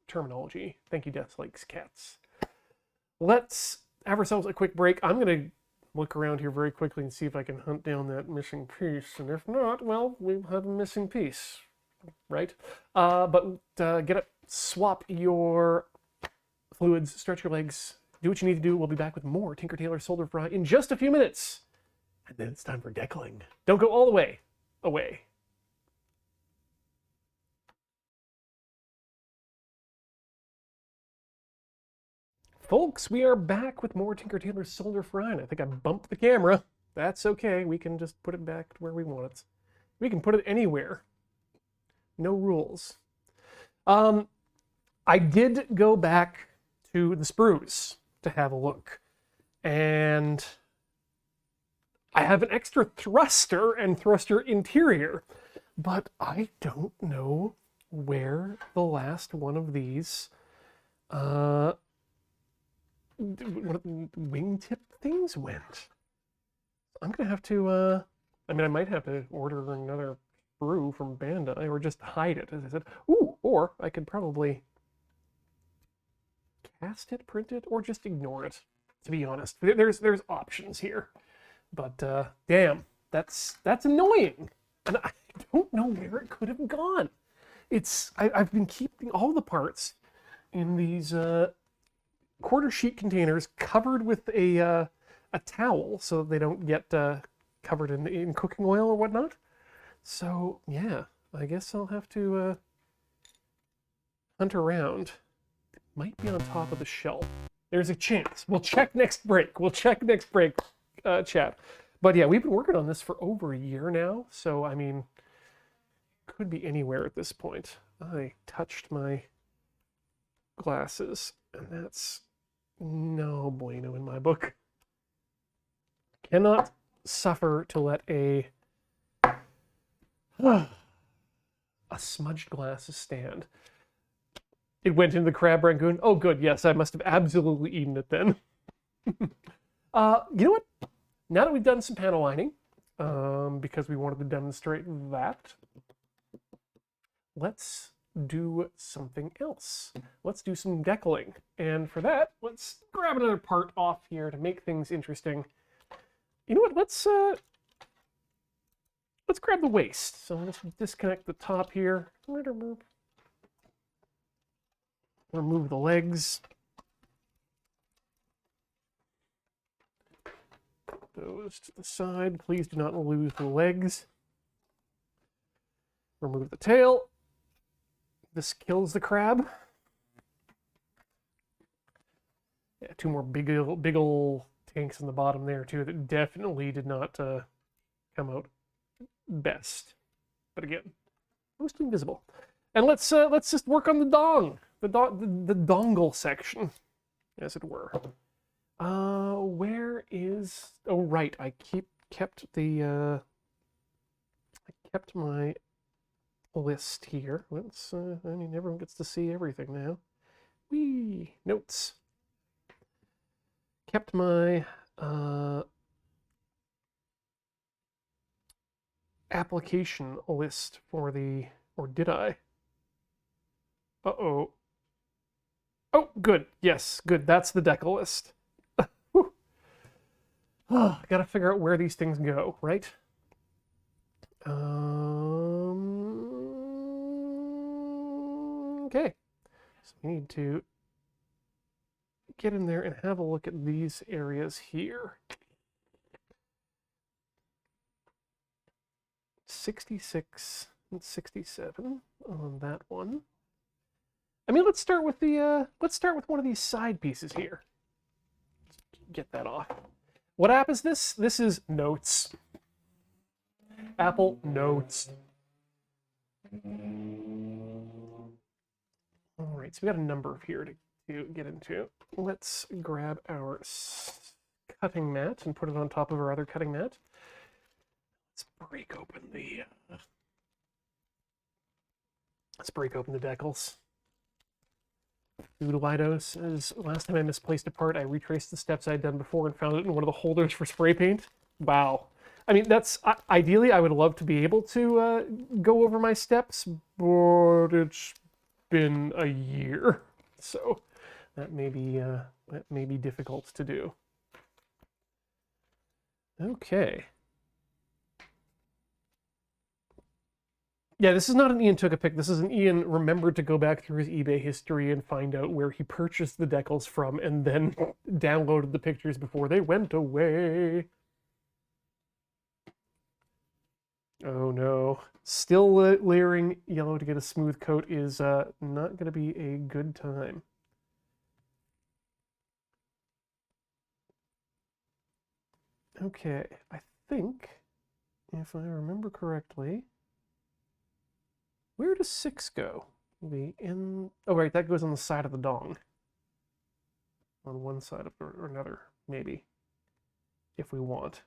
terminology. Thank you, Death Lakes Cats. Let's have ourselves a quick break. I'm going to look around here very quickly and see if I can hunt down that missing piece, and if not, well, we'll have a missing piece, right? But get up, swap your fluids, stretch your legs, do what you need to do. We'll be back with more Tinker Tailor Soldier Fry in just a few minutes. And then it's time for deckling. Don't go all the way away. Folks, we are back with more Tinker Tailor Soldier Fry. I think I bumped the camera. That's okay. We can just put it back to where we want it. We can put it anywhere. No rules. I did go back to the sprues to have a look. And I have an extra thruster and thruster interior, but I don't know where the last one of these wingtip things went. I'm gonna have to I mean, I might have to order another sprue from Bandai or just hide it, as I said. Ooh, or I could probably cast it, print it, or just ignore it, to be honest. There's options here. But damn, that's annoying. And I don't know where it could have gone. I've been keeping all the parts in these quarter sheet containers covered with a towel so that they don't get covered in cooking oil or whatnot. So yeah, I guess I'll have to hunt around. It might be on top of the shelf. There's a chance. We'll check next break. Chat. But yeah, we've been working on this for over a year now, so I mean, could be anywhere at this point. I touched my glasses, and that's no bueno in my book. Cannot suffer to let a smudged glass stand. It went into the crab rangoon. Oh, good. Yes, I must have absolutely eaten it then. You know what? Now that we've done some panel lining, because we wanted to demonstrate that, let's do something else. Let's do some deckling. And for that, let's grab another part off here to make things interesting. You know what? Let's grab the waist. So let's disconnect the top here. Remove the legs. Those to the side. Please do not lose the legs. Remove the tail. This kills the crab. Yeah, two more big ol' tanks in the bottom there too that definitely did not come out best. But again, mostly invisible. And let's just work on the dong, the dongle section, as it were. Where is? Oh, right. I kept my list here. Let's. I mean, everyone gets to see everything now. Whee! Notes. Kept my application list for the. Or did I? Uh-oh. Oh, good. Yes, good. That's the decal list. I gotta figure out where these things go, right? Okay. So we need to get in there and have a look at these areas here. 66 and 67 on that one. I mean, let's start with one of these side pieces here. Let's get that off. What app is this? This is Notes. Apple Notes. All right, so we got a number here to get into. Let's grab our cutting mat and put it on top of our other cutting mat. Let's break open the decals. Foodlido says, last time I misplaced a part, I retraced the steps I'd done before and found it in one of the holders for spray paint. Wow. I mean, that's ideally I would love to be able to go over my steps, but it's been a year, so that may be difficult to do. Okay. Yeah, this is not an Ian took a pic. This is an Ian remembered to go back through his eBay history and find out where he purchased the decals from and then downloaded the pictures before they went away. Oh no. Still layering yellow to get a smooth coat is not going to be a good time. Okay, I think, if I remember correctly, where does 6 go? Oh right, that goes on the side of the dong. On one side of or another, maybe, if we want.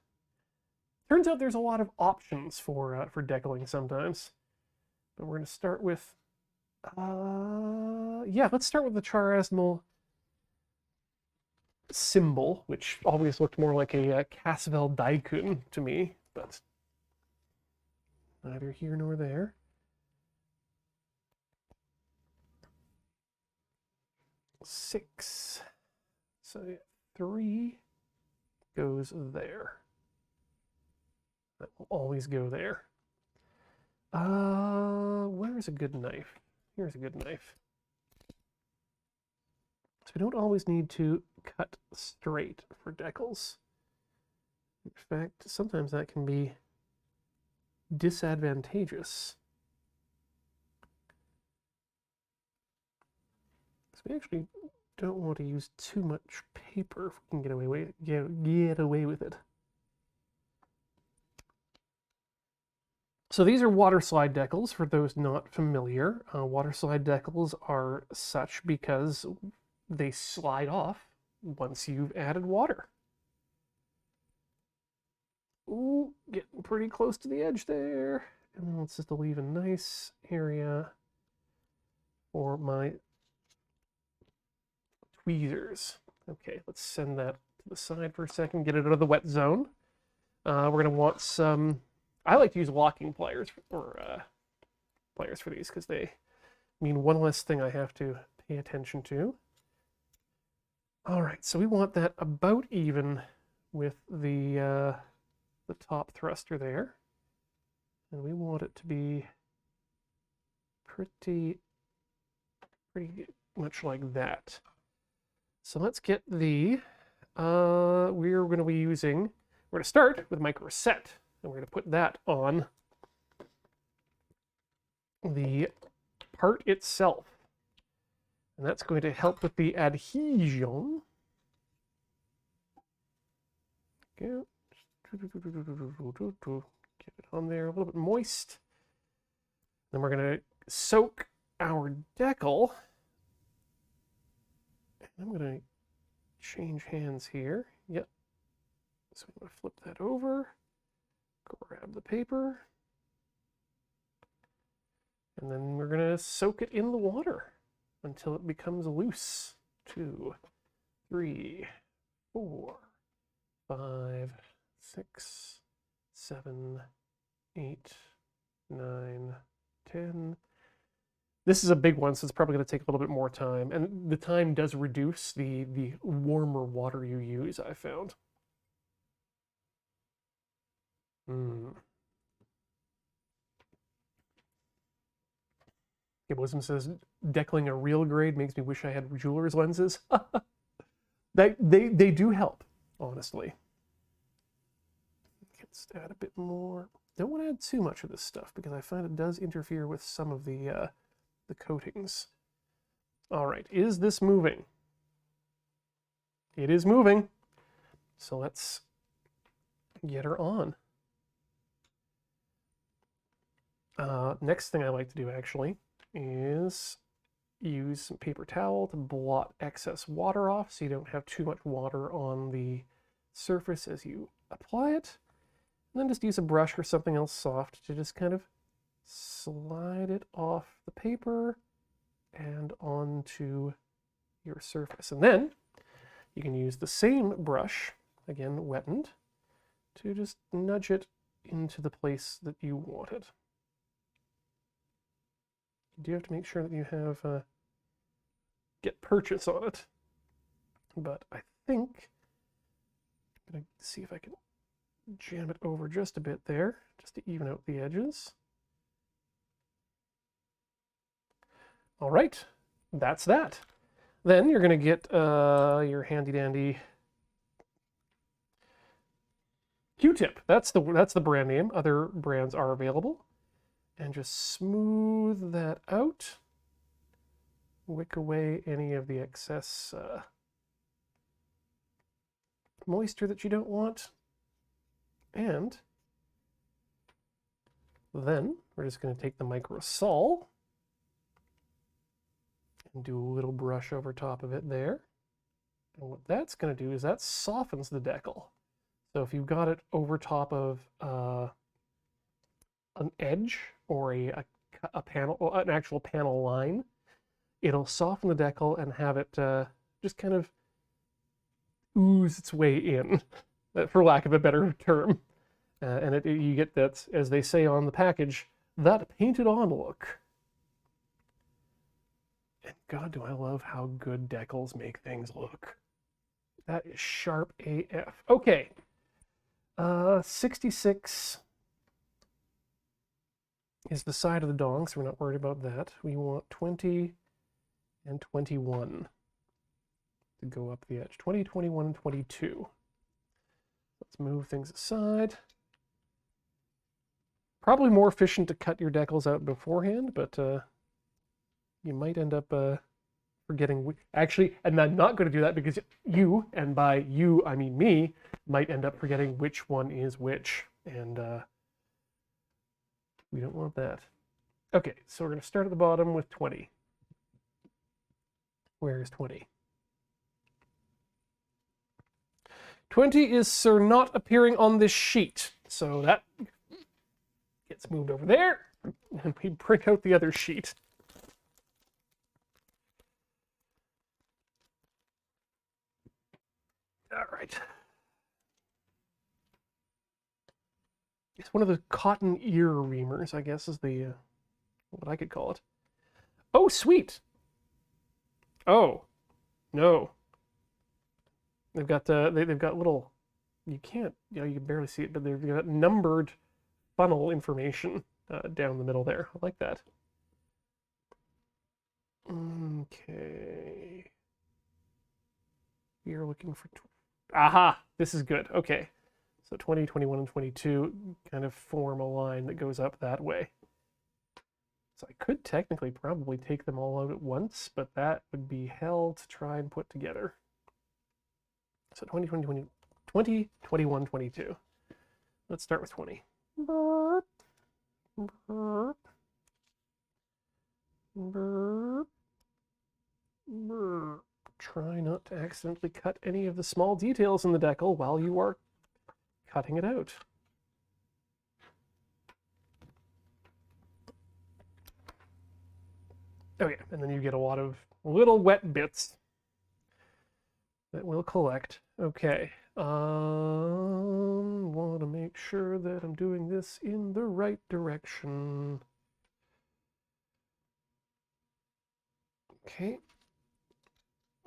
Turns out there's a lot of options for decaling sometimes. But we're going to start with, yeah, let's start with the Char-Aznable symbol, which always looked more like a Casvel Daikun to me, but neither here nor there. Six. So 3 goes there. That will always go there. Where's a good knife? Here's a good knife. So we don't always need to cut straight for decals. In fact, sometimes that can be disadvantageous. So we actually don't want to use too much paper if we can get away with it. So these are water slide decals, for those not familiar. Water slide decals are such because they slide off once you've added water. Ooh, getting pretty close to the edge there. And then let's just leave a nice area for my tweezers. Okay, let's send that to the side for a second, get it out of the wet zone. We're going to want some... I like to use locking pliers for these because they mean one less thing I have to pay attention to. All right, so we want that about even with the top thruster there, and we want it to be pretty much like that. So let's get the we're going to be using. We're going to start with micro set. And we're going to put that on the part itself. And that's going to help with the adhesion. Okay. Get it on there a little bit moist. Then we're going to soak our decal. And I'm going to change hands here. Yep. So I'm going to flip that over. Grab the paper, and then we're going to soak it in the water until it becomes loose. 2, 3, 4, 5, 6, 7, 8, 9, 10. This is a big one, so it's probably going to take a little bit more time, and the time does reduce the warmer water you use, I found. Wisdom says, decaling a real grade makes me wish I had jeweler's lenses. They do help, honestly. Let's add a bit more. Don't want to add too much of this stuff because I find it does interfere with some of the coatings. All right, is this moving? It is moving. So let's get her on. Next thing I like to do actually is use some paper towel to blot excess water off so you don't have too much water on the surface as you apply it. And then just use a brush or something else soft to just kind of slide it off the paper and onto your surface. And then you can use the same brush, again wettened, to just nudge it into the place that you want it. You do have to make sure that you have get purchase on it, but I think I'm going to see if I can jam it over just a bit there, just to even out the edges. All right, that's that. Then you're going to get your handy-dandy Q-tip. That's the brand name. Other brands are available. And just smooth that out. Wick away any of the excess moisture that you don't want. And then we're just going to take the microsol and do a little brush over top of it there. And what that's going to do is that softens the decal. So if you've got it over top of an edge or a panel, or an actual panel line, it'll soften the decal and have it just kind of ooze its way in, for lack of a better term. And you get that, as they say on the package, that painted on look. And God, do I love how good decals make things look. That is sharp AF. Okay. 66 is the side of the dong, so we're not worried about that. We want 20 and 21 to go up the edge. 20, 21, and 22. Let's move things aside. Probably more efficient to cut your decals out beforehand, but you might end up forgetting. Actually, and I'm not going to do that because you, and by you I mean me, might end up forgetting which one is which, and we don't want that. Okay, so we're going to start at the bottom with 20. Where is 20? 20 is Sir not appearing on this sheet, so that gets moved over there, and we bring out the other sheet. All right. It's one of the cotton ear reamers, I guess, is the what I could call it. Oh, sweet. Oh, no. They've got they've got little. You can't, you know, you can barely see it, but they've got numbered funnel information down the middle there. I like that. Okay. We are looking for. Aha! This is good. Okay. So 20, 21, and 22 kind of form a line that goes up that way. So I could technically probably take them all out at once, but that would be hell to try and put together. So 20, 20, 20, 20, 21, 22. Let's start with 20. Burp, burp, burp, burp. Try not to accidentally cut any of the small details in the decal while you are cutting it out. Okay, and then you get a lot of little wet bits that will collect. Okay, want to make sure that I'm doing this in the right direction. Okay,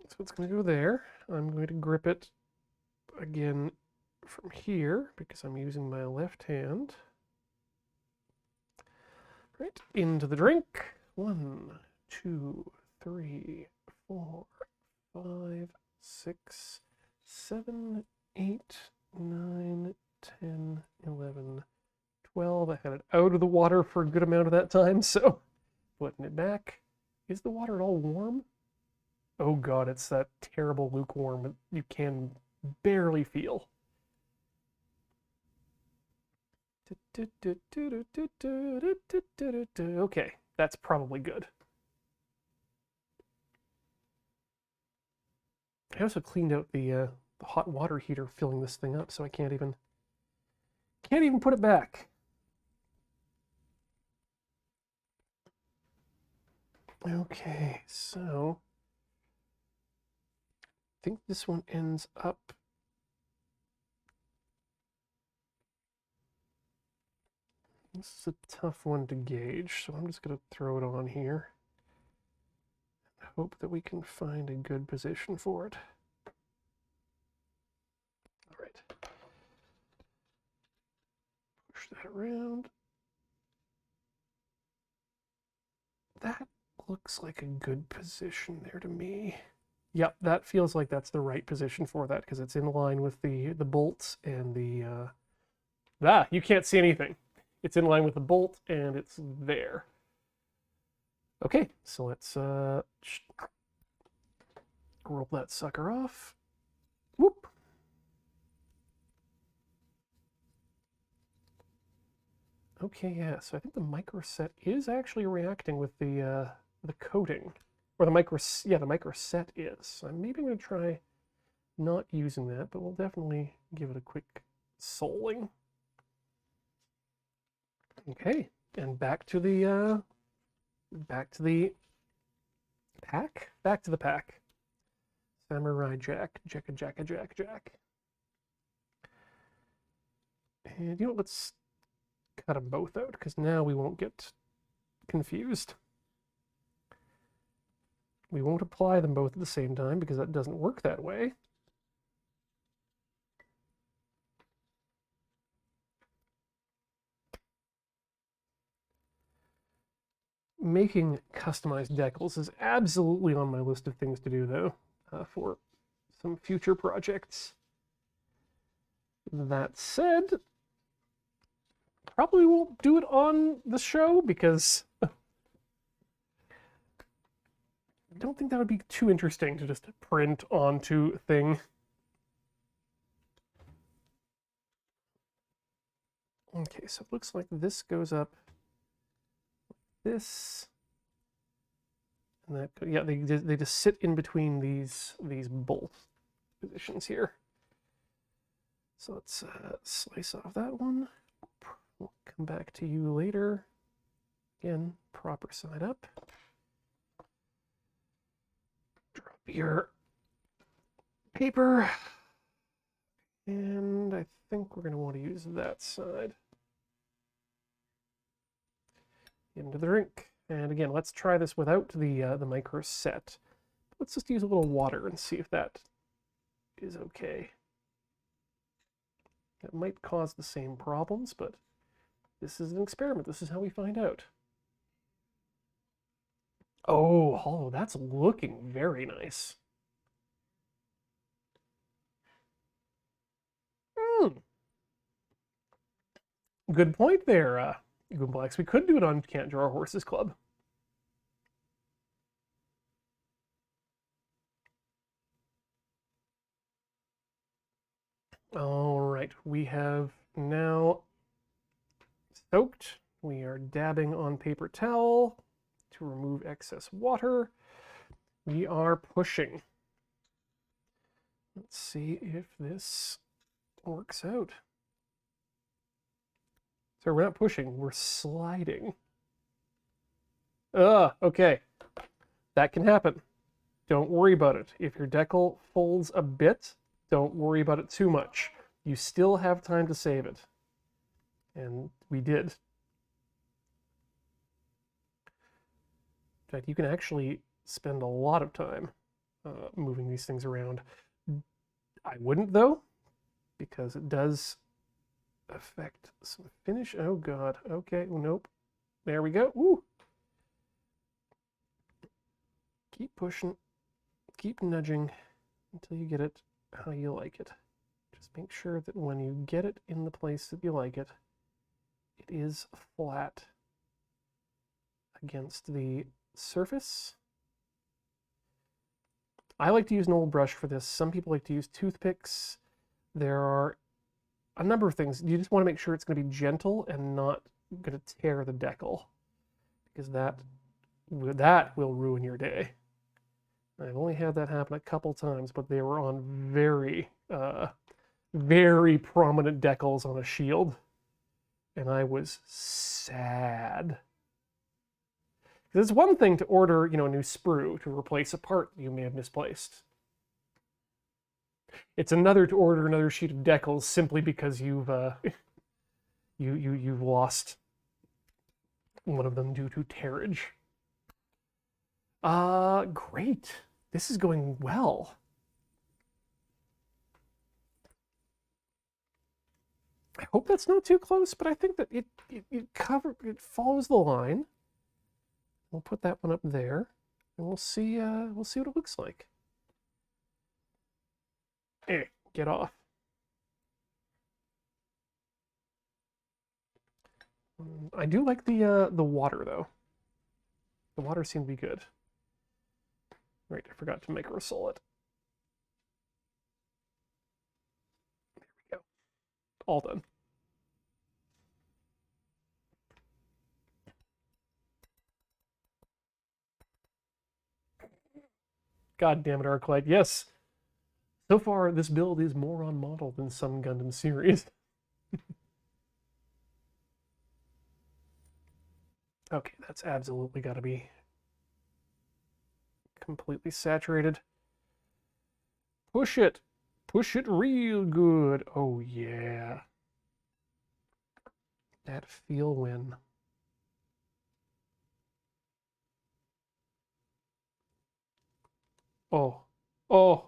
so it's going to go there. I'm going to grip it again from here because I'm using my left hand. Right, into the drink. 1, 2, 3, 4, 5, 6, 7, 8, 9, 10, 11, 12. I had it out of the water for a good amount of that time, so putting it back. Is the water at all warm? Oh god, it's that terrible lukewarm that you can barely feel. Okay, that's probably good. I also cleaned out the hot water heater filling this thing up, so I can't even put it back. Okay, so I think this one ends up. This is a tough one to gauge, so I'm just going to throw it on here. Hope that we can find a good position for it. All right. Push that around. That looks like a good position there to me. Yep, that feels like that's the right position for that because it's in line with the bolts and the you can't see anything. It's in line with the bolt and it's there. Okay, so let's roll that sucker off. Whoop. Okay, yeah, so I think the microset is actually reacting with the coating. Or the microset is. So maybe I'm going to try not using that, but we'll definitely give it a quick soling. Okay, and back to the pack. Back to the pack. Samurai Jack, Jacka Jacka Jack Jack. And you know what, let's cut them both out, because now we won't get confused. We won't apply them both at the same time, because that doesn't work that way. Making customized decals is absolutely on my list of things to do, though, for some future projects. That said, probably won't do it on the show because I don't think that would be too interesting to just print onto a thing. Okay, so it looks like this goes up like this. And that, yeah, they just sit in between these bolt positions here. So let's slice off that one. We'll come back to you later. Again, proper side up. Drop your paper. And I think we're going to want to use that side. Into the drink. And again, let's try this without the micro set. Let's just use a little water and see if that is okay. That might cause the same problems, but this is an experiment. This is how we find out. Oh, that's looking very nice. Good point there, Gunpla. We could do it on Can't Draw Horses Club. All right, we have now soaked. We are dabbing on paper towel to remove excess water. We are pushing. Let's see if this works out. So we're not pushing, we're sliding. Okay. That can happen. Don't worry about it. If your decal folds a bit, don't worry about it too much. You still have time to save it. And we did. In fact, you can actually spend a lot of time moving these things around. I wouldn't, though, because it does affect some finish. Oh, God. Okay, nope. There we go. Woo! Keep pushing. Keep nudging until you get it how you like it. Just make sure that when you get it in the place that you like it, it is flat against the surface. I like to use an old brush for this. Some people like to use toothpicks. There are a number of things. You just want to make sure it's going to be gentle and not going to tear the decal, because that will ruin your day. I've only had that happen a couple times, but they were on very, very prominent decals on a shield, and I was sad. Because it's one thing to order, a new sprue to replace a part you may have misplaced. It's another to order another sheet of decals simply because you've you've lost one of them due to tearage. Great. This is going well. I hope that's not too close, but I think that it follows the line. We'll put that one up there, and we'll see what it looks like. Get off. I do like the water though. The water seemed to be good. Right, I forgot to microsol it. There we go. All done. God damn it, Arclight. Yes. So far, this build is more on model than some Gundam series. Okay, that's absolutely got to be completely saturated. Push it. Push it real good. Oh, yeah. That feel win. Oh. Oh.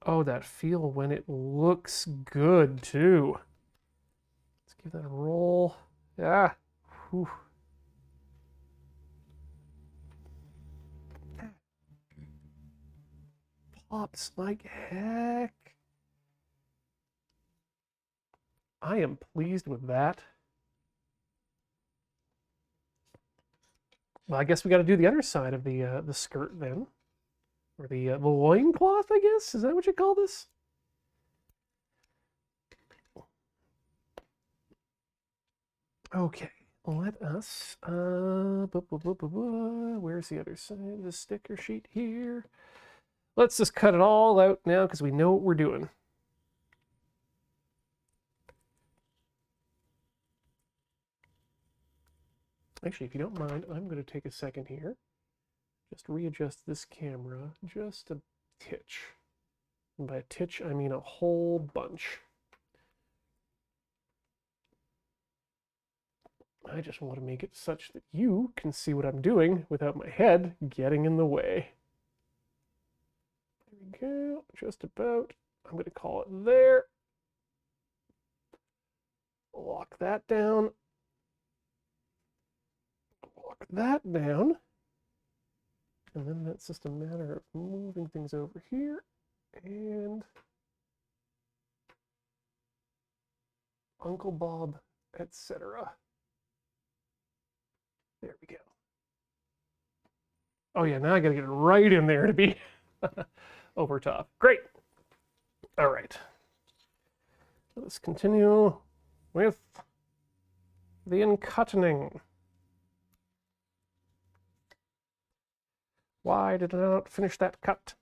Oh, that feel when it looks good, too. Let's give that a roll. Yeah. Whew. Pops like heck. I am pleased with that. Well, I guess we got to do the other side of the skirt then, or the loincloth, I guess. Is that what you call this? Okay, let us. Where's the other side of the sticker sheet here? Let's just cut it all out now because we know what we're doing. Actually, if you don't mind, I'm going to take a second here. Just readjust this camera just a titch. And by a titch, I mean a whole bunch. I just want to make it such that you can see what I'm doing without my head getting in the way. There we go, just about. I'm going to call it there. Lock that down. Lock that down. And then that's just a matter of moving things over here and Uncle Bob, etc. There we go. Oh yeah, now I gotta get it right in there to be over top. Great. All right. Let's continue with the uncutting. Why did I not finish that cut?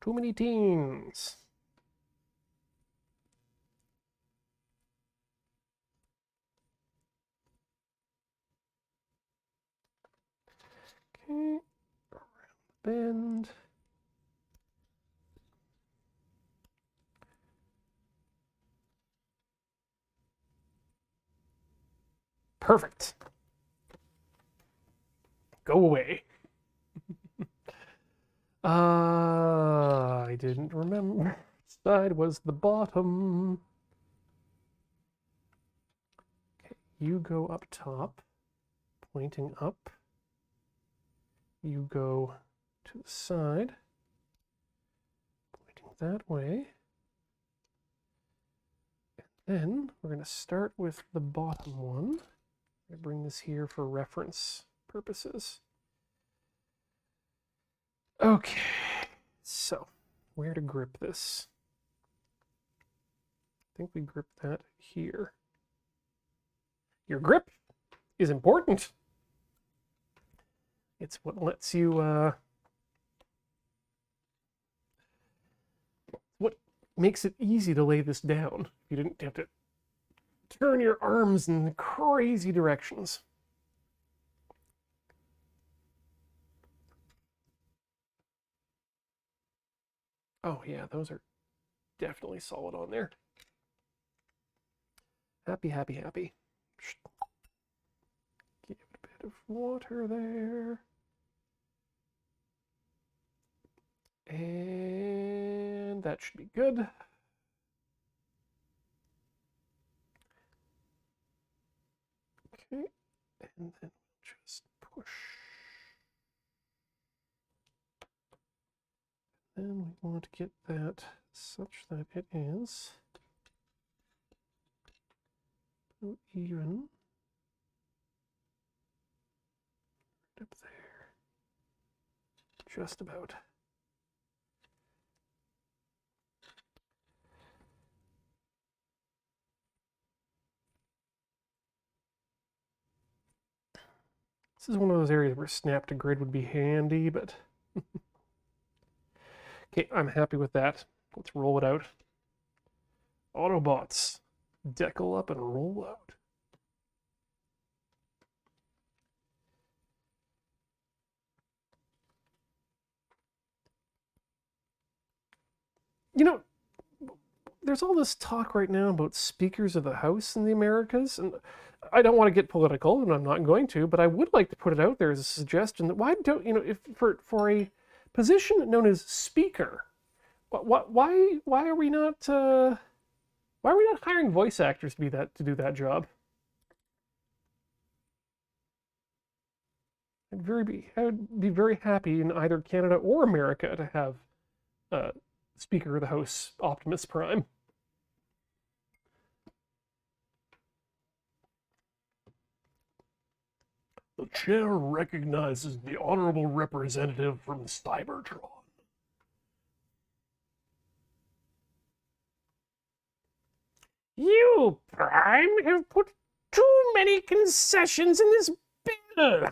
Too many teens. Okay, around the bend. Perfect. Go away. I didn't remember which side was the bottom. Okay, you go up top, pointing up. You go to the side, pointing that way. And then we're going to start with the bottom one. I bring this here for reference purposes. Okay, so where to grip this? I think we grip that here. Your grip is important. It's what lets you, what makes it easy to lay this down. You didn't have to turn your arms in crazy directions. Oh yeah, those are definitely solid on there. Happy, happy, happy. Give it a bit of water there. And that should be good. Okay, and then just push. Then we want to get that such that it is even up there. Just about. This is one of those areas where snap to grid would be handy, but okay, I'm happy with that. Let's roll it out. Autobots, decal up and roll out. You know, there's all this talk right now about speakers of the House in the Americas, and I don't want to get political, and I'm not going to, but I would like to put it out there as a suggestion that why don't, you know, if for a position known as speaker, why are we not hiring voice actors to do that job? I would be very happy in either Canada or America to have Speaker of the House Optimus Prime. The chair recognizes the honorable representative from Cybertron. You, Prime, have put too many concessions in this bill.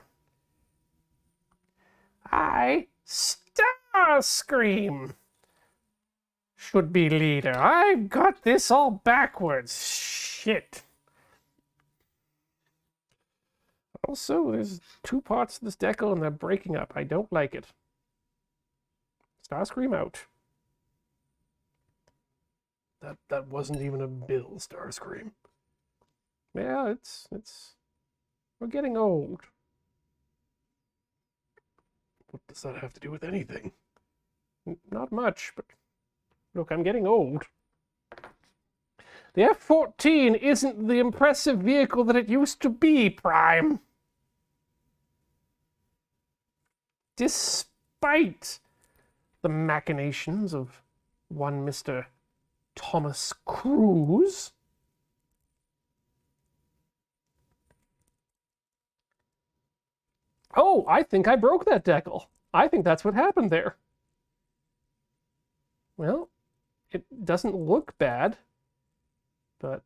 I, Starscream, should be leader. I've got this all backwards. Shit. Also, there's two parts of this decal and they're breaking up. I don't like it. Starscream out. That wasn't even a bill, Starscream. Yeah, it's we're getting old. What does that have to do with anything? Not much, but look, I'm getting old. The F-14 isn't the impressive vehicle that it used to be, Prime. Despite the machinations of one Mr. Thomas Cruise. Oh, I think I broke that decal. I think that's what happened there. Well, it doesn't look bad, but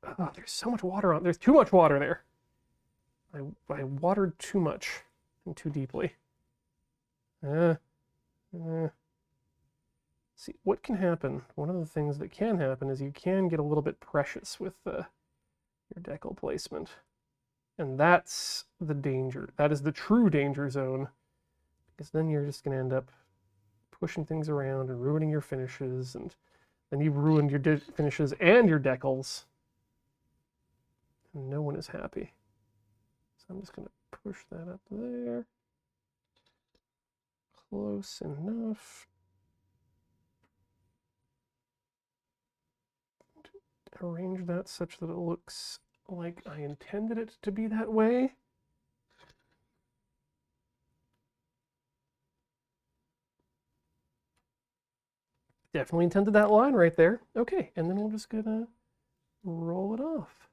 oh, there's so much water on. There's too much water there. I watered too much and too deeply. See, what can happen? One of the things that can happen is you can get a little bit precious with your decal placement. And that's the danger. That is the true danger zone. Because then you're just going to end up pushing things around and ruining your finishes. And then you've ruined your finishes and your decals. And no one is happy. So I'm just going to push that up there. Close enough. Arrange that such that it looks like I intended it to be that way. Definitely intended that line right there. Okay, and then we're just gonna roll it off.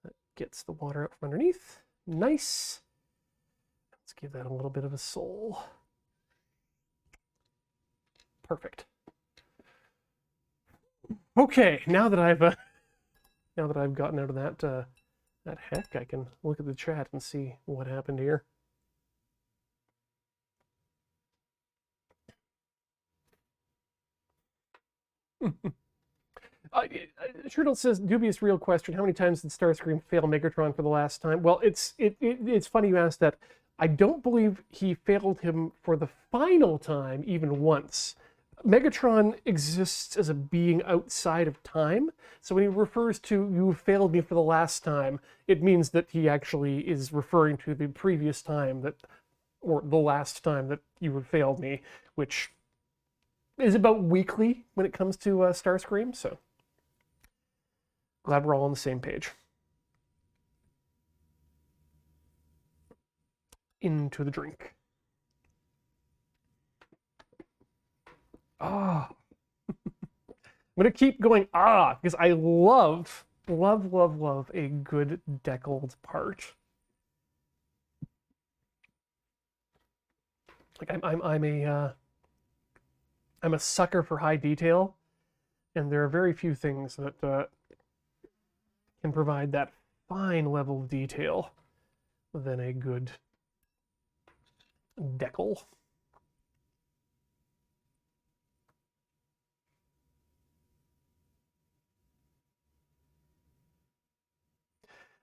That gets the water out from underneath. Nice. Let's give that a little bit of a soul. Perfect. Okay, now that I've gotten out of that heck, I can look at the chat and see what happened here. Shriddle says, dubious real question. How many times did Starscream fail Megatron for the last time? Well, it's funny you asked that. I don't believe he failed him for the final time even once. Megatron exists as a being outside of time. So when he refers to "you failed me for the last time," it means that he actually is referring to the previous time that, or the last time that you have failed me, which is about weekly when it comes to Starscream. So glad we're all on the same page. Into the drink. Ah. I'm going to keep going because I love a good deckled part. Like I'm a sucker for high detail, and there are very few things that can provide that fine level of detail than a good decal.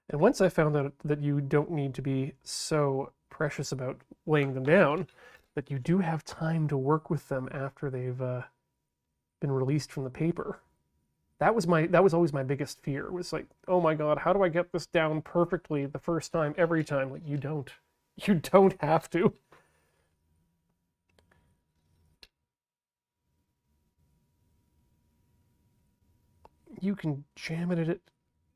And once I found out that you don't need to be so precious about laying them down, that you do have time to work with them after they've been released from the paper. That was always my biggest fear, was like, oh my god, how do I get this down perfectly the first time, every time? Like, you don't have to. You can jam it at it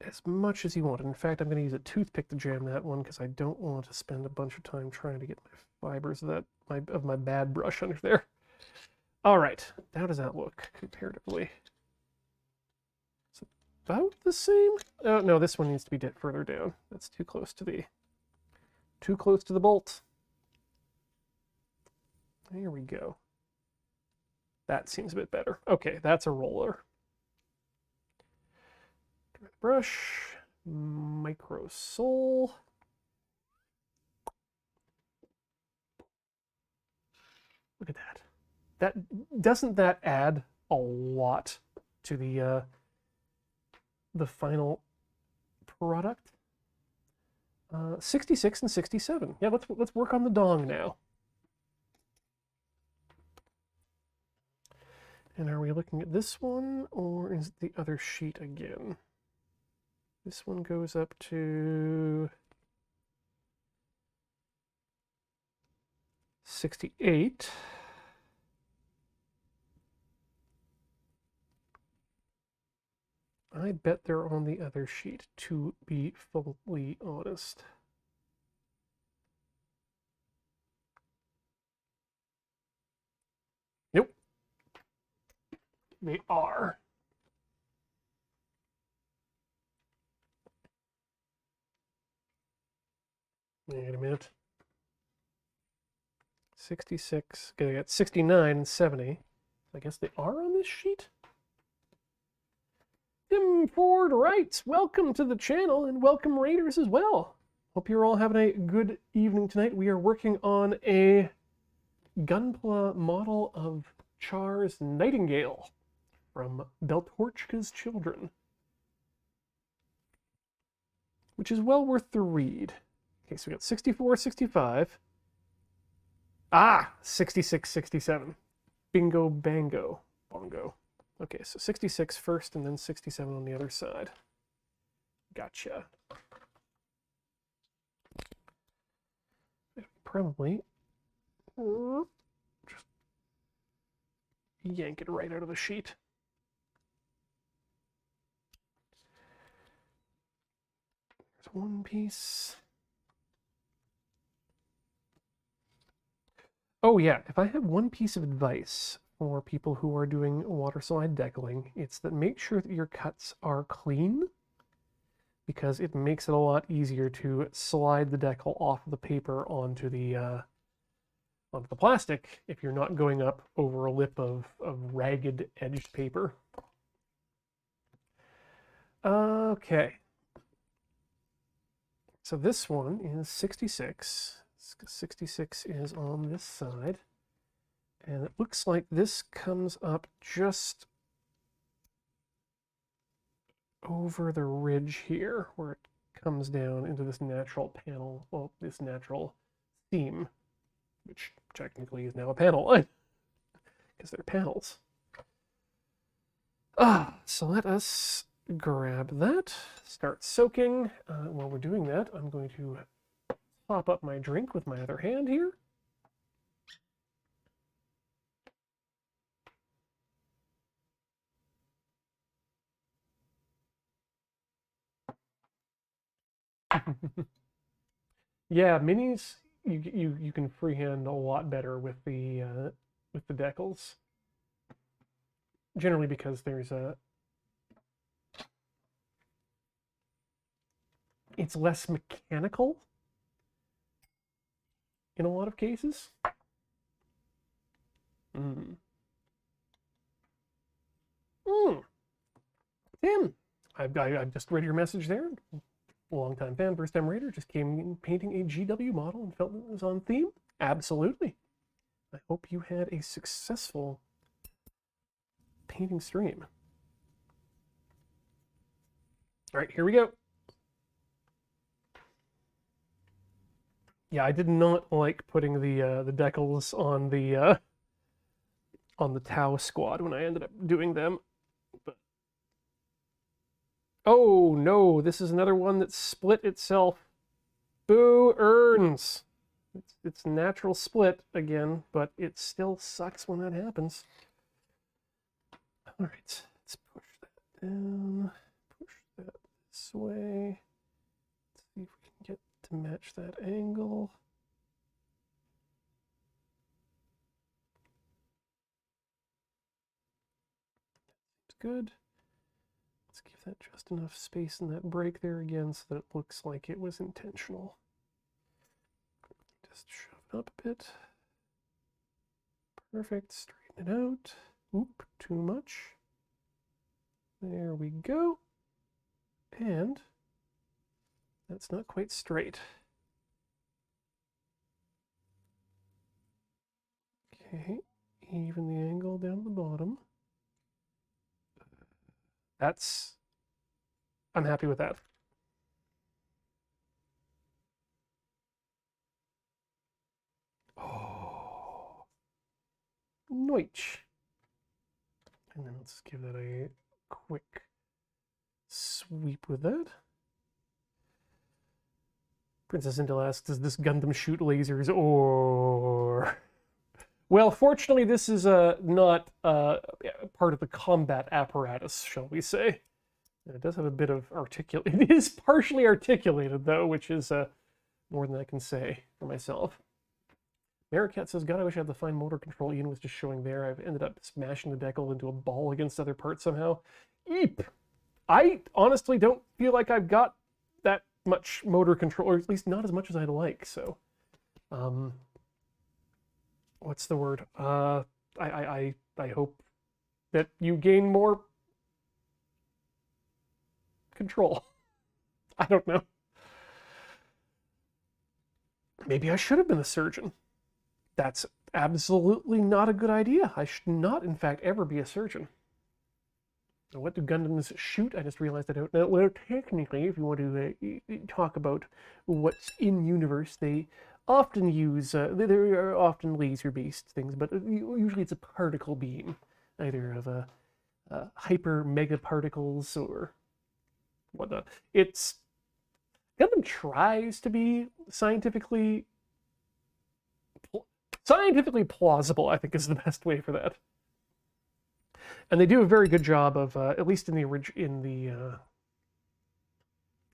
as much as you want. In fact, I'm going to use a toothpick to jam that one because I don't want to spend a bunch of time trying to get my fibers of my bad brush under there. All right, how does that look comparatively? It's about the same. Oh no, this one needs to be further down. That's too close to the bolt. There we go. That seems a bit better. Okay, that's a roller. Brush, micro sole. Look at that. Doesn't that add a lot to the final product? 66 and 67. Yeah, let's work on the dong now. And are we looking at this one, or is it the other sheet again? This one goes up to 68. I bet they're on the other sheet, to be fully honest. Nope. They are. Wait a minute. 66. Okay, I got 69 and 70. I guess they are on this sheet? Tim Ford writes, welcome to the channel, and welcome Raiders as well. Hope you're all having a good evening tonight. We are working on a Gunpla model of Char's Nightingale from Beltorchka's Children, which is well worth the read. Okay, so we got 64, 65. 66, 67. Bingo, bango, bongo. Okay, so 66 first and then 67 on the other side. Gotcha. Probably just yank it right out of the sheet. There's one piece. Oh yeah, if I have one piece of advice for people who are doing water slide decaling, it's that make sure that your cuts are clean, because it makes it a lot easier to slide the decal off of the paper onto the plastic if you're not going up over a lip of ragged edged paper. Okay. So this one is 66. 66 is on this side. And it looks like this comes up just over the ridge here, where it comes down into this natural panel, well, this natural seam, which technically is now a panel line, because they're panels. So let us grab that, start soaking. While we're doing that, I'm going to pop up my drink with my other hand here. Yeah, minis you can freehand a lot better with the decals. Generally because it's less mechanical in a lot of cases. Tim, I've just read your message there. Long-time fan, first-time raider, just came in painting a GW model and felt it was on theme. Absolutely. I hope you had a successful painting stream. All right, here we go. Yeah, I did not like putting the decals on the Tau squad when I ended up doing them. But oh no, this is another one that split itself. Boo earns. It's natural split again, but it still sucks when that happens. All right, let's push that down, push that this way. Let's see if we can get to match that angle. That's good. Let's give that just enough space in that break there again so that it looks like it was intentional. Just shove it up a bit. Perfect, straighten it out. Oop, too much. There we go. And that's not quite straight. Okay, even the angle down the bottom. I'm happy with that. Oh, noich. And then let's give that a quick sweep with that. Princess Intel asks, does this Gundam shoot lasers or... Well, fortunately, this is not part of the combat apparatus, shall we say. It does have a bit of it is partially articulated, though, which is more than I can say for myself. Maricat says, God, I wish I had the fine motor control Ian was just showing there. I've ended up smashing the decal into a ball against other parts somehow. Eep! I honestly don't feel like I've got that much motor control, or at least not as much as I'd like, so... what's the word? I hope that you gain more control. I don't know. Maybe I should have been a surgeon. That's absolutely not a good idea. I should not, in fact, ever be a surgeon. Now, what do Gundams shoot? I just realized I don't know. Well, technically, if you want to talk about what's in universe, they often use, there are often laser-based things, but usually it's a particle beam, either of hyper megaparticles or whatnot. Gundam tries to be scientifically plausible, I think is the best way for that. And they do a very good job of, at least in the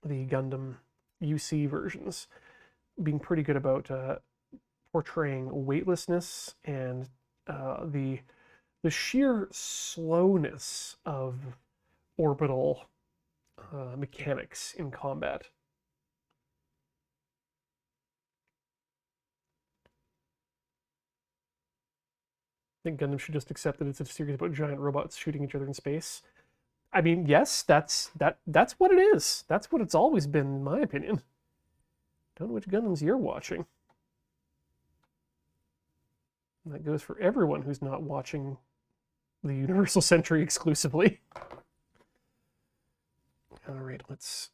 Gundam UC versions, being pretty good about portraying weightlessness and the sheer slowness of orbital mechanics in combat. I think Gundam should just accept that it's a series about giant robots shooting each other in space. I mean, yes, that's what it is. That's what it's always been, in my opinion. Don't know which Gundams you're watching. And that goes for everyone who's not watching the Universal Century exclusively. All right, let's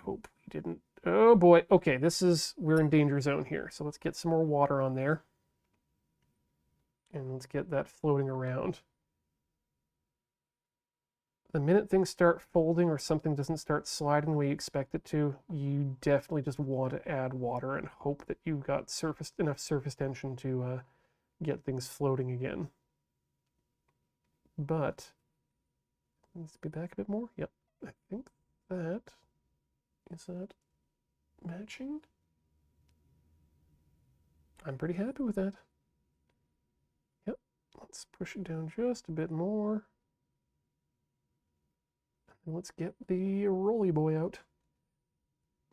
hope we didn't. Oh boy. Okay, we're in danger zone here. So let's get some more water on there. And let's get that floating around. The minute things start folding or something doesn't start sliding the way you expect it to, you definitely just want to add water and hope that you've got enough surface tension to get things floating again. But let's be back a bit more. Yep, I think that is that matching. I'm pretty happy with that. Yep, let's push it down just a bit more. And let's get the roly boy out.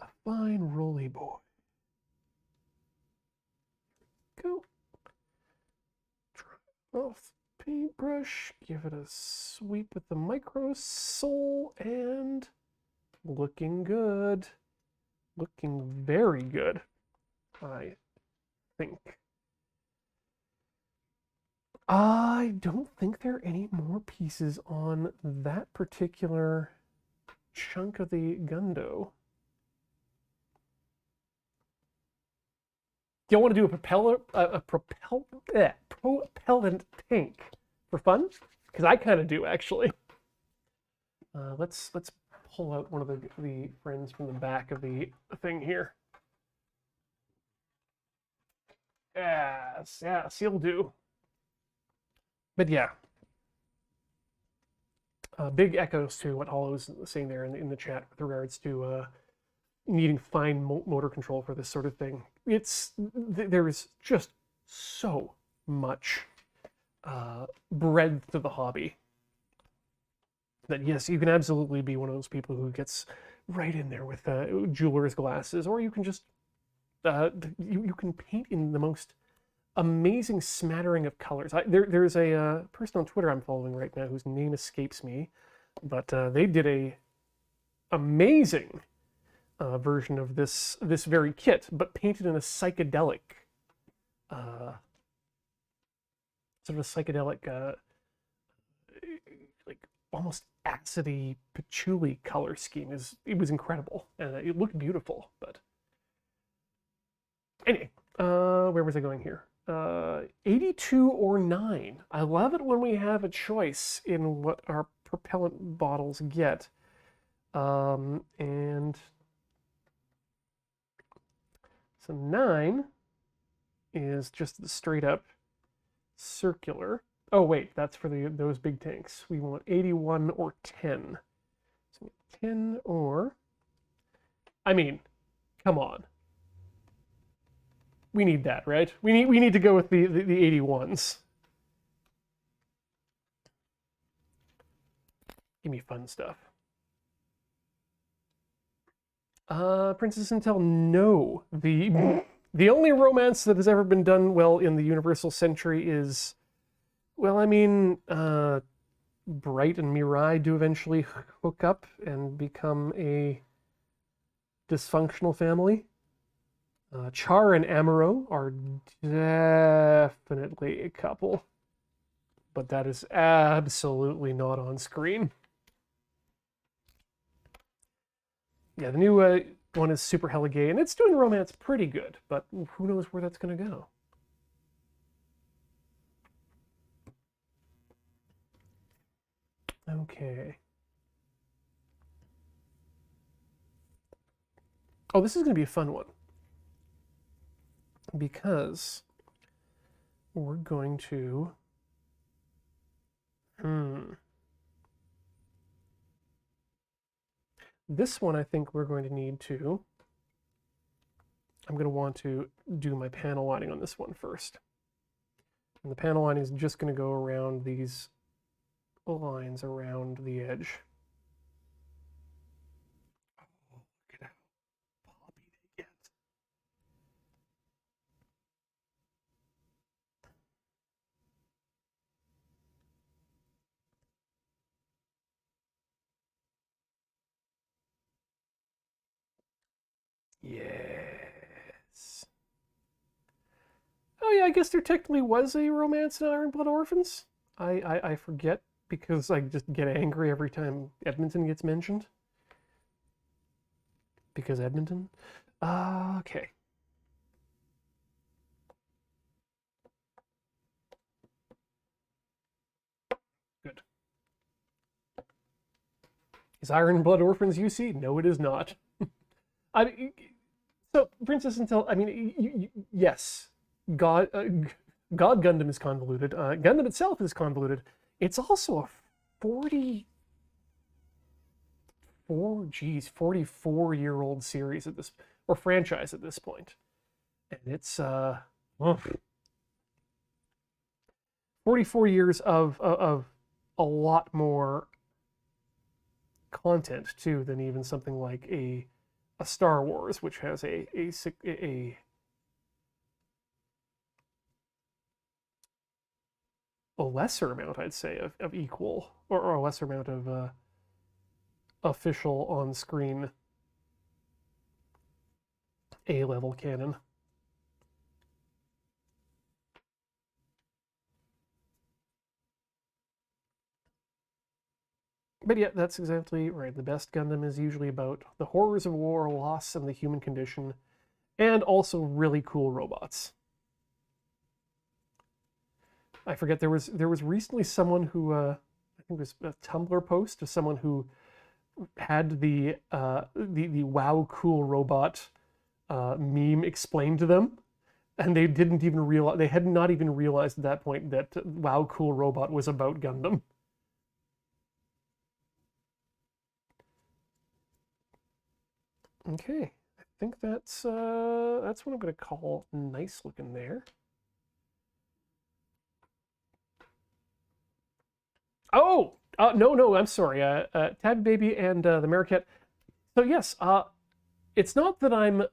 A fine roly boy. Go. Try off the paintbrush. Give it a sweep with the micro sole, and looking good. Looking very good, I think. I don't think there are any more pieces on that particular chunk of the Gundo. Do you want to do a propellant tank for fun? Because I kind of do, actually. Let's pull out one of the friends from the back of the thing here. Yes, he'll do. But yeah, big echoes to what Hollow was saying there in the chat with regards to needing fine motor control for this sort of thing. There is just so much breadth to the hobby that yes, you can absolutely be one of those people who gets right in there with jeweler's glasses, or you can just you can paint in the most amazing smattering of colors. There's a person on Twitter I'm following right now whose name escapes me, but they did a amazing version of this very kit, but painted in a psychedelic, sort of a psychedelic, like almost acidy patchouli color scheme. It was incredible, and it looked beautiful. But anyway, where was I going here? 82 or 9. I love it when we have a choice in what our propellant bottles get. And so 9 is just the straight up circular. Oh wait, that's for those big tanks. We want 81 or 10. So 10 or, I mean, come on. We need that, right? We need to go with the 81s. Give me fun stuff. Princess Intel, no. The only romance that has ever been done well in the Universal Century is, well, I mean, Bright and Mirai do eventually hook up and become a dysfunctional family. Char and Amuro are definitely a couple, but that is absolutely not on screen. Yeah, the new one is super hella gay, and it's doing romance pretty good, but who knows where that's going to go. Okay. Oh, this is going to be a fun one, because we're going to this one I think we're going to need to, I'm going to want to do my panel lining on this one first. And the panel lining is just going to go around these lines around the edge. Yes. Oh yeah, I guess there technically was a romance in Iron Blood Orphans. I forget because I just get angry every time Edmonton gets mentioned. Because Edmonton? Okay. Good. Is Iron Blood Orphans UC? No, it is not. I so Princess Until I mean, yes, God, God Gundam is convoluted. Gundam itself is convoluted. It's also a 44-year-old series at this or franchise at this point, and it's 44 years of a lot more content too than even something like a Star Wars, which has a lesser amount, I'd say, of equal or a lesser amount of official on-screen A-level canon. But yeah, that's exactly right. The best Gundam is usually about the horrors of war, loss, and the human condition, and also really cool robots. I forget there was recently someone who I think it was a Tumblr post of someone who had the wow cool robot meme explained to them, and they didn't even realize, they had not even realized at that point that wow cool robot was about Gundam. Okay, I think that's what I'm gonna call nice looking there. Oh, no, I'm sorry. Tab Baby and the Marquette. So yes, it's not that I'm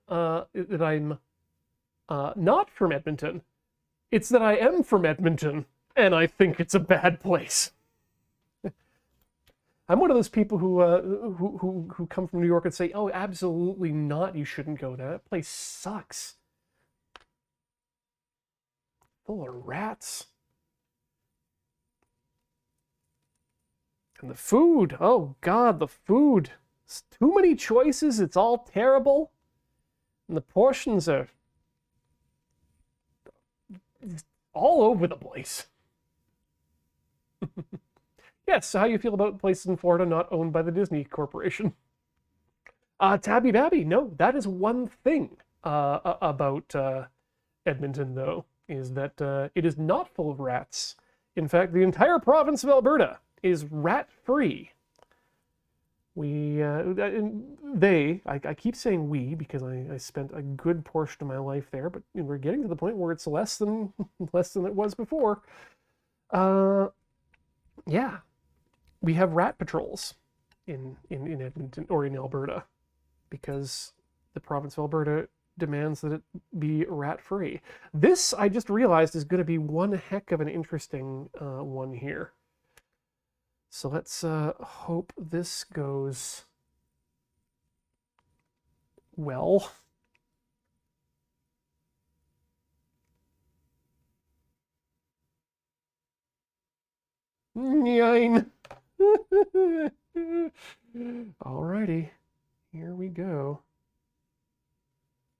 not from Edmonton. It's that I am from Edmonton, and I think it's a bad place. I'm one of those people who come from New York and say, "Oh, absolutely not! You shouldn't go there. That place sucks, full of rats." And the food, oh God, the food. It's too many choices. It's all terrible, and the portions are all over the place. Yes, so how you feel about places in Florida not owned by the Disney Corporation? Tabby Babby, no, that is one thing about Edmonton, though, is that it is not full of rats. In fact, the entire province of Alberta is rat-free. I keep saying we because I spent a good portion of my life there, but we're getting to the point where it's less than it was before. Yeah, we have rat patrols in Edmonton or in Alberta because the province of Alberta demands that it be rat-free. This, I just realized, is going to be one heck of an interesting one here. So let's hope this goes well. Nine. Alrighty, here we go.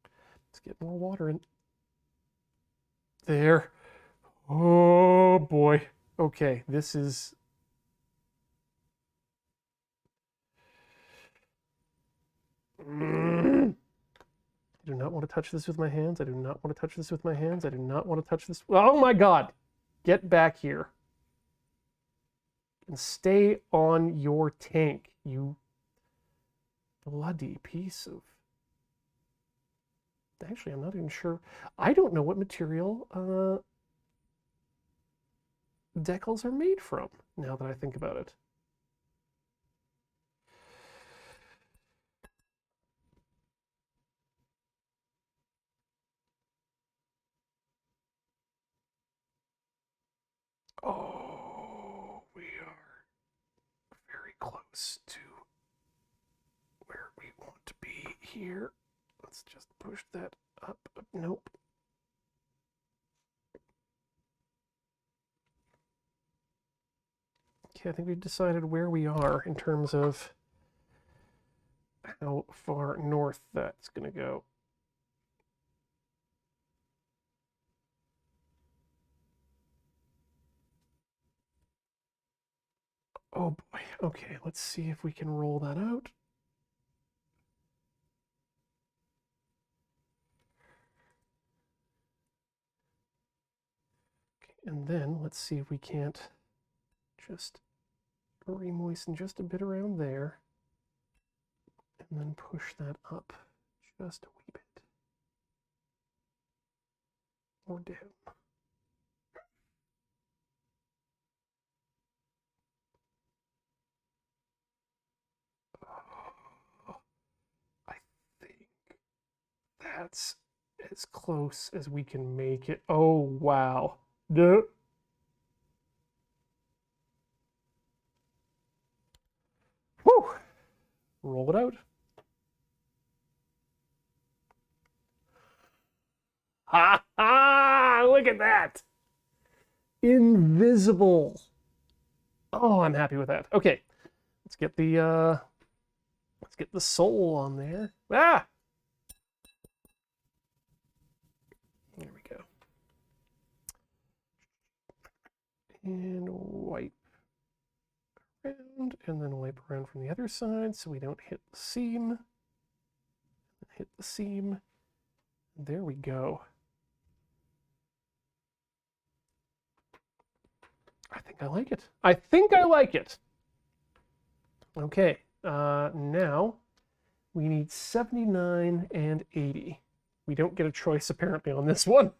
Let's get more water in. There. Oh boy. Okay, this is... I do not want to touch this with my hands. I do not want to touch this with my hands. I do not want to touch this. Oh my God. Get back here. And stay on your tank, you bloody piece of... Actually, I'm not even sure. I don't know what material decals are made from, now that I think about it. Oh, we are very close to where we want to be here. let's just push that up. Nope. Okay, I think we've decided where we are in terms of how far north that's going to go. Oh boy. Okay, let's see if we can roll that out. Okay, and then let's see if we can't just re-moisten just a bit around there. And then push that up just a wee bit. Or down. I think that's as close as we can make it. Oh, wow. No. Whew. Roll it out. Ha ha! Look at that. Invisible. Oh, I'm happy with that. Okay. Let's get the soul on there. Ah! There we go. And wipe around, and then wipe around from the other side so we don't hit the seam. Hit the seam. There we go. I think I like it. I think I like it. Okay, now we need 79 and 80. We don't get a choice apparently on this one.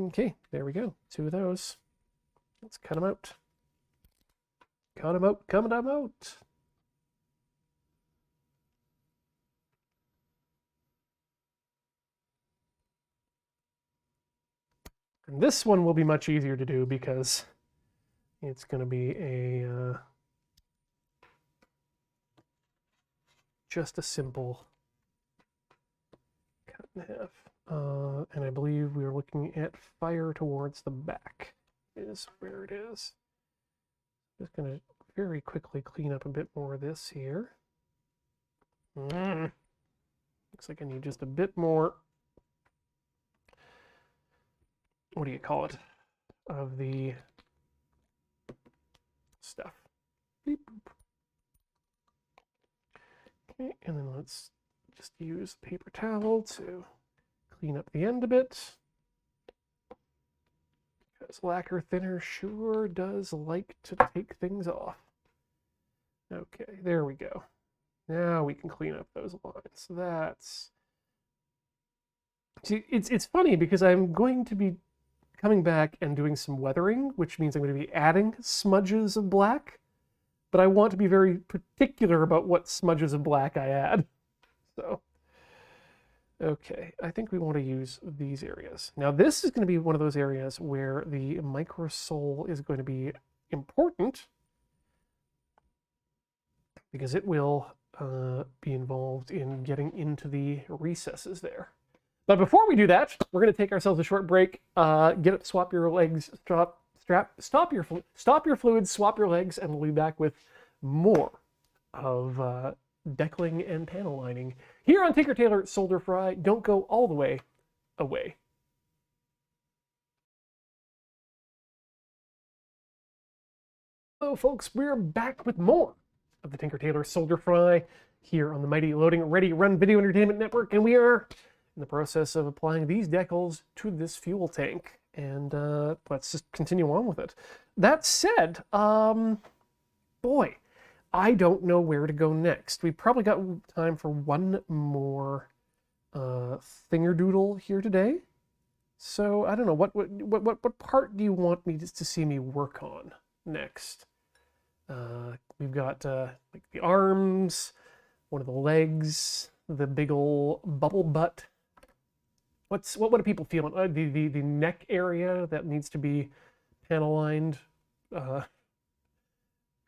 Okay, there we go. 2 of those. Let's cut them out. Cut them out, cut them out. And this one will be much easier to do because it's going to be a just a simple cut in half. And I believe we are looking at fire towards the back is where it is. Just going to very quickly clean up a bit more of this here. Looks like I need just a bit more, what do you call it, of the stuff. Beep, boop. Okay, and then let's just use a paper towel to clean up the end a bit. Because lacquer thinner sure does like to take things off. Okay, there we go. Now we can clean up those lines. That's... See, it's funny because I'm going to be coming back and doing some weathering, which means I'm going to be adding smudges of black, but I want to be very particular about what smudges of black I add. So, okay, I think we want to use these areas. Now this is going to be one of those areas where the microsole is going to be important because it will be involved in getting into the recesses there. But before we do that, we're going to take ourselves a short break, get up, swap your legs, stop your fluids, swap your legs, and we'll be back with more of deckling and panel lining here on Tinker Tailor Solder Fry. Don't go all the way away. Hello folks, we're back with more of the Tinker Tailor Solder Fry here on the mighty Loading Ready Run Video Entertainment Network, and we are in the process of applying these decals to this fuel tank, and let's just continue on with it. That said, boy, I don't know where to go next. We've probably got time for one more thingerdoodle here today. So I don't know, what part do you want me to see me work on next? We've got like the arms, one of the legs, the big ol' bubble butt. What are people feeling? The neck area that needs to be panel lined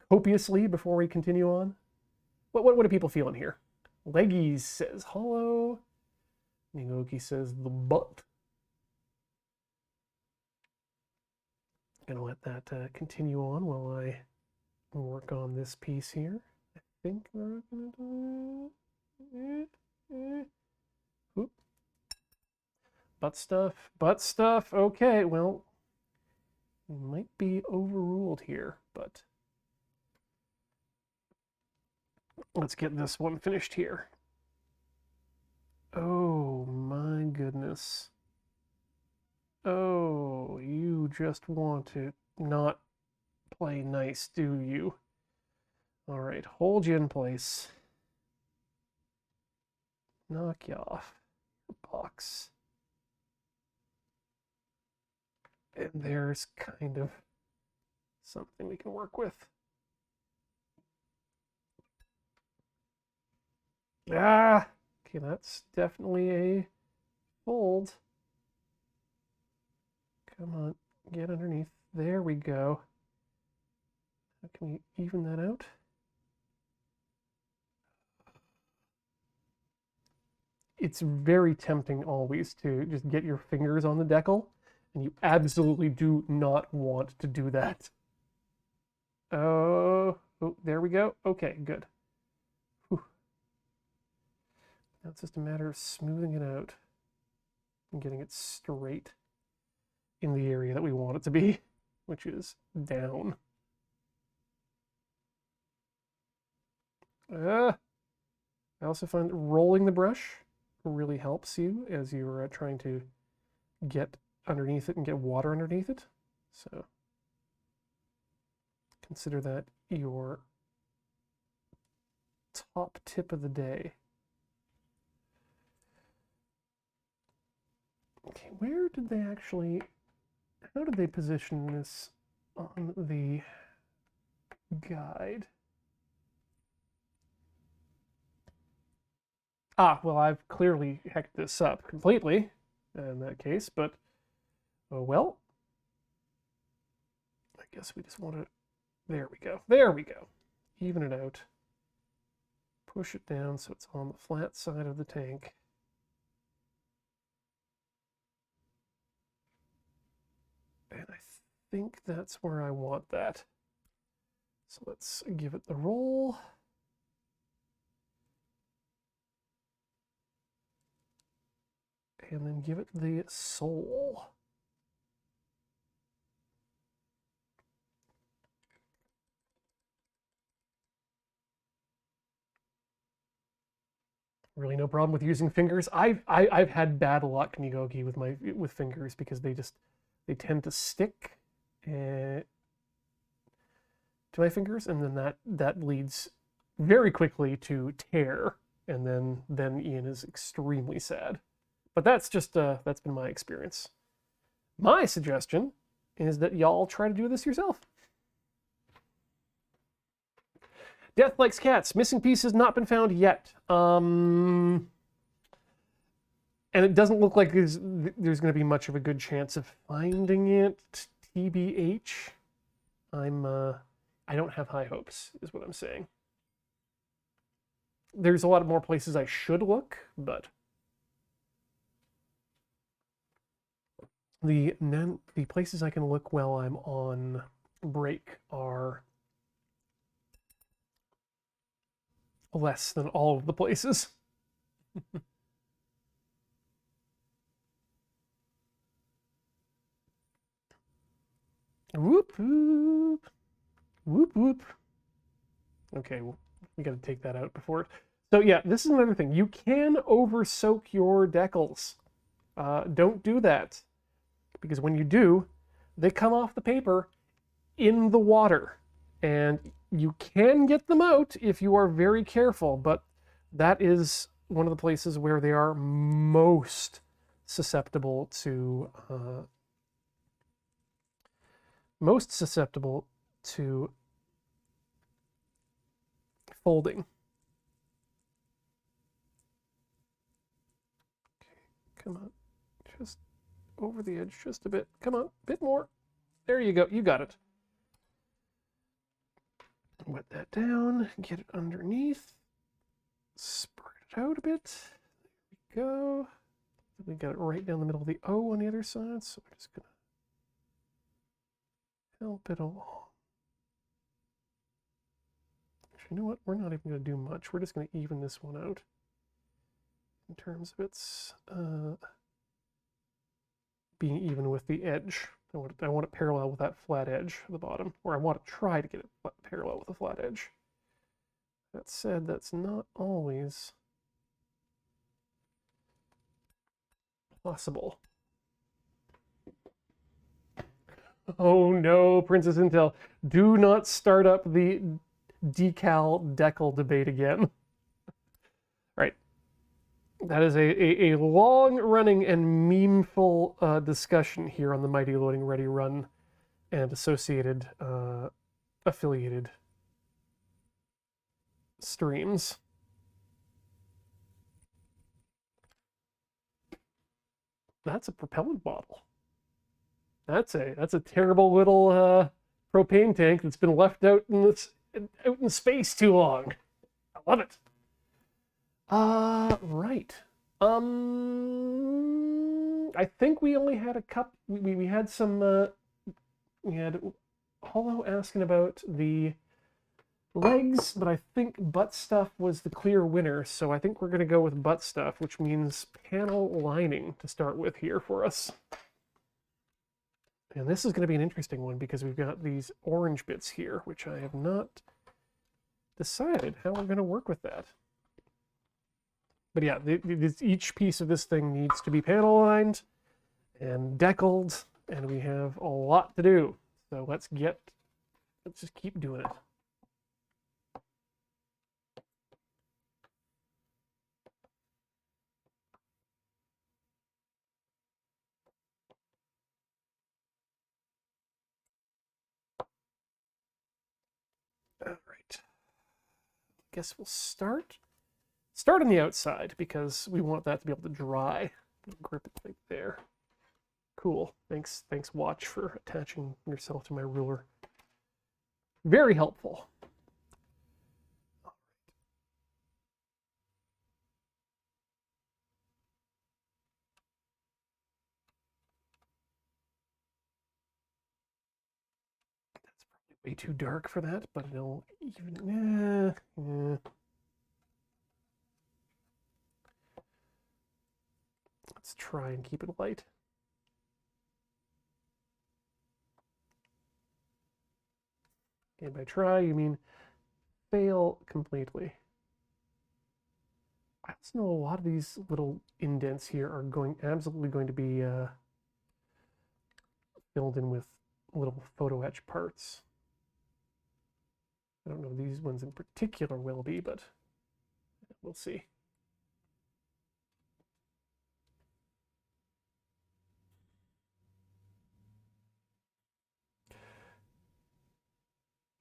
copiously before we continue on. What are people feeling here? Leggies says hollow. Ningoki says the butt. Gonna let that continue on while I work on this piece here. I think we're gonna do it. Oop. Butt stuff. Okay, well, we might be overruled here, but let's get this one finished here. Oh my goodness. Oh, you just want to not play nice, do you? All right, hold you in place. Knock you off. Box. And there's kind of something we can work with. Ah! Okay, that's definitely a fold. Come on, get underneath. There we go. Can we even that out? It's very tempting always to just get your fingers on the decal, and you absolutely do not want to do that. Oh, there we go. Okay, good. Whew. Now it's just a matter of smoothing it out and getting it straight in the area that we want it to be, which is down. I also find rolling the brush really helps you as you're trying to get underneath it and get water underneath it. So consider that your top tip of the day. Okay, where did they actually, how did they position this on the guide? Ah, well, I've clearly hecked this up completely in that case, but oh well. I guess we just want to, there we go. There we go. Even it out. Push it down so it's on the flat side of the tank. And I think that's where I want that. So let's give it the roll. And then give it the soul. Really no problem with using fingers. I've had bad luck, Nigoki, with fingers because they tend to stick to my fingers, and then that leads very quickly to tear, and then Ian is extremely sad. But that's just that's been my experience. My suggestion is that y'all try to do this yourself. Death likes cats. Missing piece has not been found yet. And it doesn't look like there's going to be much of a good chance of finding it. TBH. I don't have high hopes, is what I'm saying. There's a lot more places I should look, but the places I can look while I'm on break are less than all of the places. Whoop whoop. Whoop whoop. Okay, well, we gotta take that out before it. So yeah, this is another thing. You can over soak your decals. Don't do that. Because when you do, they come off the paper in the water. And you can get them out if you are very careful, but that is one of the places where they are most susceptible to folding. Okay, come on, just over the edge just a bit. Come on, a bit more. There you go, you got it. Wet that down, get it underneath. spread it out a bit. There we go. We got it right down the middle of the O on the other side, so we're just gonna help it along. Actually, you know what? We're not even gonna do much. We're just gonna even this one out in terms of its being even with the edge. I want it parallel with that flat edge at the bottom, or I want to try to get it parallel with the flat edge. That said, that's not always possible. Oh no, Princess Intel, do not start up the decal debate again. Right. That is a long-running and memeful discussion here on the Mighty Loading Ready Run and associated affiliated streams. That's a propellant bottle. That's a terrible little propane tank that's been left out in space too long. I love it. Right. I think we only had a cup. We had some. We had Hollow asking about the legs, but I think butt stuff was the clear winner. So I think we're gonna go with butt stuff, which means panel lining to start with here for us. And this is going to be an interesting one because we've got these orange bits here, which I have not decided how we're going to work with that. But yeah, each piece of this thing needs to be panel lined and deckled, and we have a lot to do. So let's just keep doing it. All right. I guess we'll start on the outside because we want that to be able to dry. Grip it like there. Cool. Thanks, Watch, for attaching yourself to my ruler. Very helpful. That's probably way too dark for that, but it'll even. Let's try and keep it light. And by try, you mean fail completely. I also know a lot of these little indents here are absolutely going to be filled in with little photo etch parts. I don't know if these ones in particular will be, but we'll see.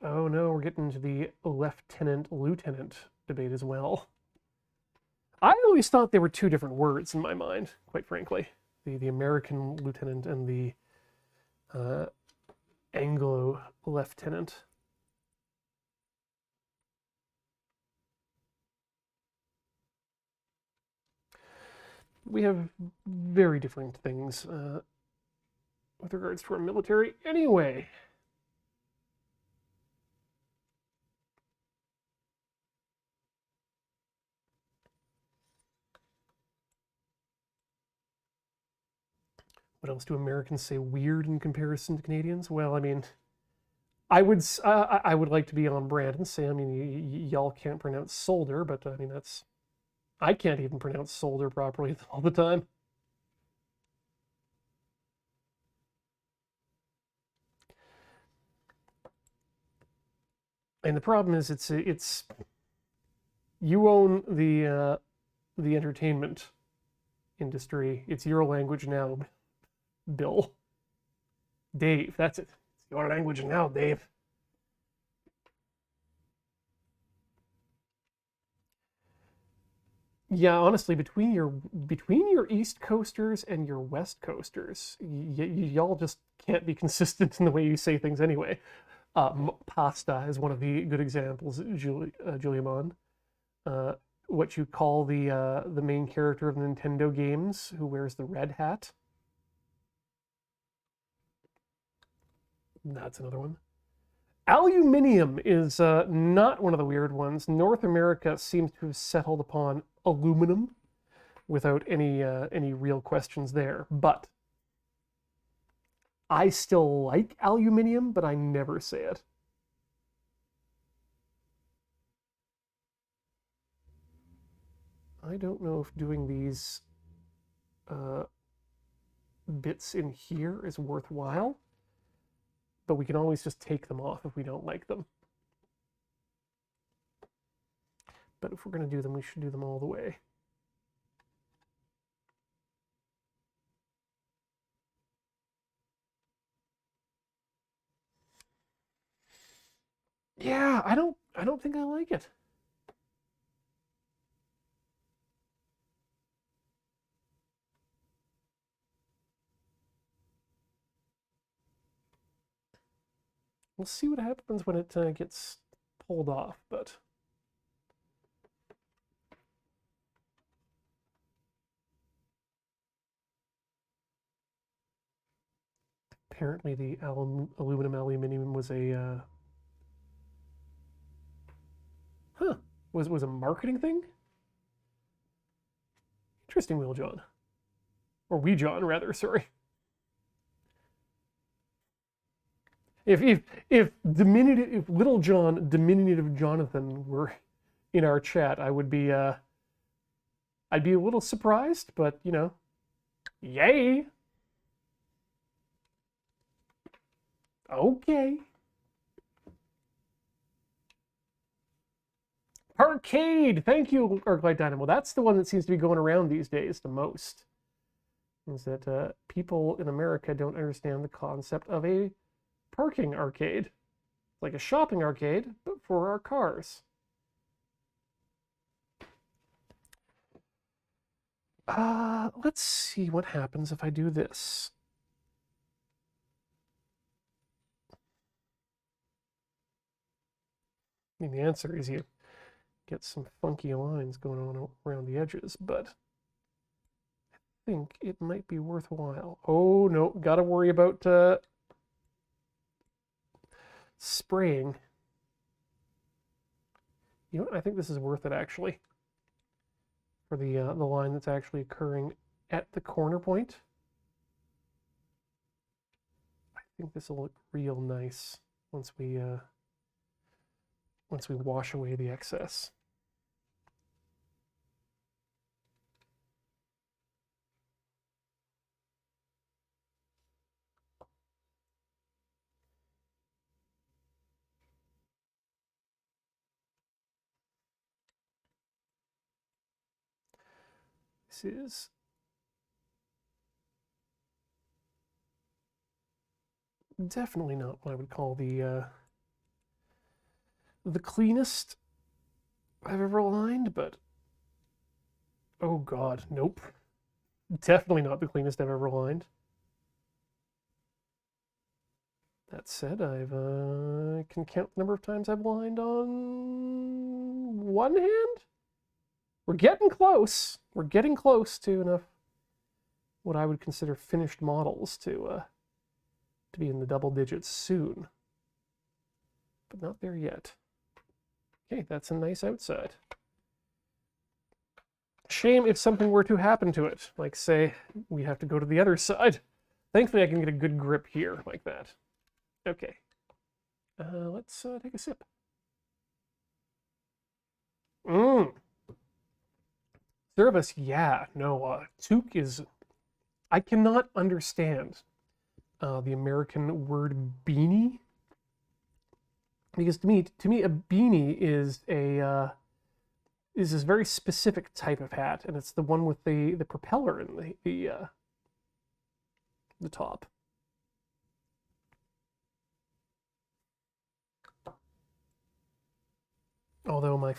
Oh no, we're getting into the lieutenant debate as well. I always thought they were two different words in my mind, quite frankly. The American lieutenant and the Anglo lieutenant. We have very different things with regards to our military anyway. What else do Americans say weird in comparison to Canadians? Well, I mean, I would like to be on brand and say, I mean, y'all can't pronounce solder, but I mean, I can't even pronounce solder properly all the time. And the problem is, it's you own the entertainment industry. It's your language now, Bill. Dave, that's it. It's your language now, Dave. Yeah, honestly, between your East Coasters and your West Coasters, y'all just can't be consistent in the way you say things anyway. Pasta is one of the good examples, Juliamon. what you call the main character of Nintendo games who wears the red hat. That's another one. Aluminium is not one of the weird ones. North America seems to have settled upon aluminum without any real questions there. But I still like aluminium, but I never say it. I don't know if doing these bits in here is worthwhile, but we can always just take them off if we don't like them. But if we're going to do them, we should do them all the way. Yeah, I don't think I like it. We'll see what happens when it gets pulled off, but apparently the aluminium was a was a marketing thing. Interesting, Will John, or Wee John rather. Sorry. If Little John, diminutive Jonathan, were in our chat, I would be I'd be a little surprised, but you know, yay. Okay. Arcade! Thank you, Arclight Dynamo. That's the one that seems to be going around these days the most. Is that people in America don't understand the concept of a parking arcade. Like a shopping arcade, but for our cars. Let's see what happens if I do this. I mean, the answer is you get some funky lines going on around the edges, but I think it might be worthwhile. Oh, no, gotta worry about spraying. You know what? I think this is worth it, actually, for the line that's actually occurring at the corner point. I think this will look real nice once we wash away the excess. This is definitely not what I would call the cleanest I've ever lined, but oh god, nope. Definitely not the cleanest I've ever lined. That said, I've can count the number of times I've lined on one hand. We're getting close. We're getting close to enough what I would consider finished models to be in the double digits soon, but not there yet. Okay, that's a nice outside. Shame if something were to happen to it, like say we have to go to the other side. Thankfully, I can get a good grip here like that. Okay, let's take a sip. Service, yeah, no, toque is, I cannot understand the American word beanie, because to me a beanie is this very specific type of hat, and it's the one with the propeller in the top. Although my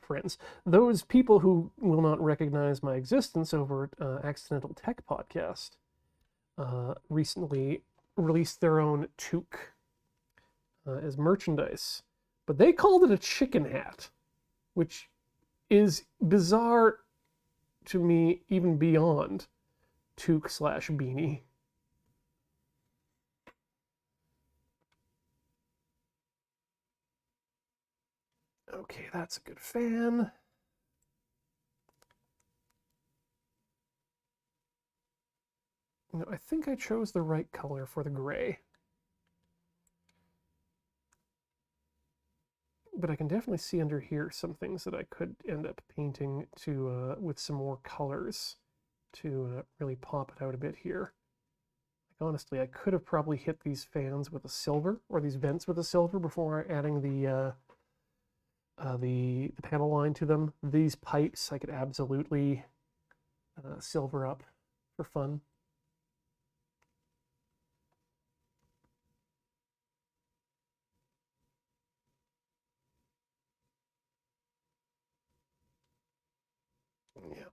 friends, those people who will not recognize my existence over at Accidental Tech Podcast, recently released their own toque as merchandise, but they called it a chicken hat, which is bizarre to me even beyond toque/beanie. Okay, that's a good fan. No, I think I chose the right color for the gray. But I can definitely see under here some things that I could end up painting to with some more colors to really pop it out a bit here. Like, honestly, I could have probably hit these fans with a silver, or these vents with a silver, before adding the panel line to them. These pipes I could absolutely silver up for fun. Yeah.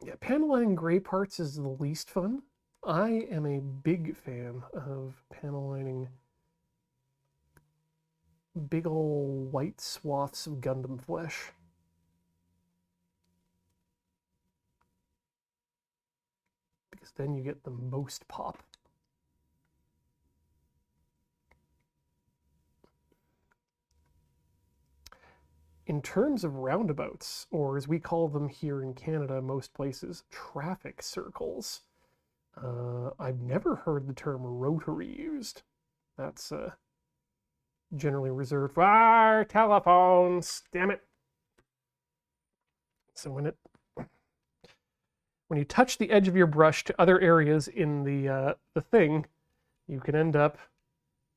Yeah, panel lining gray parts is the least fun. I am a big fan of panel lining big ol' white swaths of Gundam flesh. Because then you get the most pop. In terms of roundabouts, or as we call them here in Canada, most places, traffic circles, I've never heard the term rotary used. That's generally reserved for our telephones. Damn it. So when you touch the edge of your brush to other areas in the thing, you can end up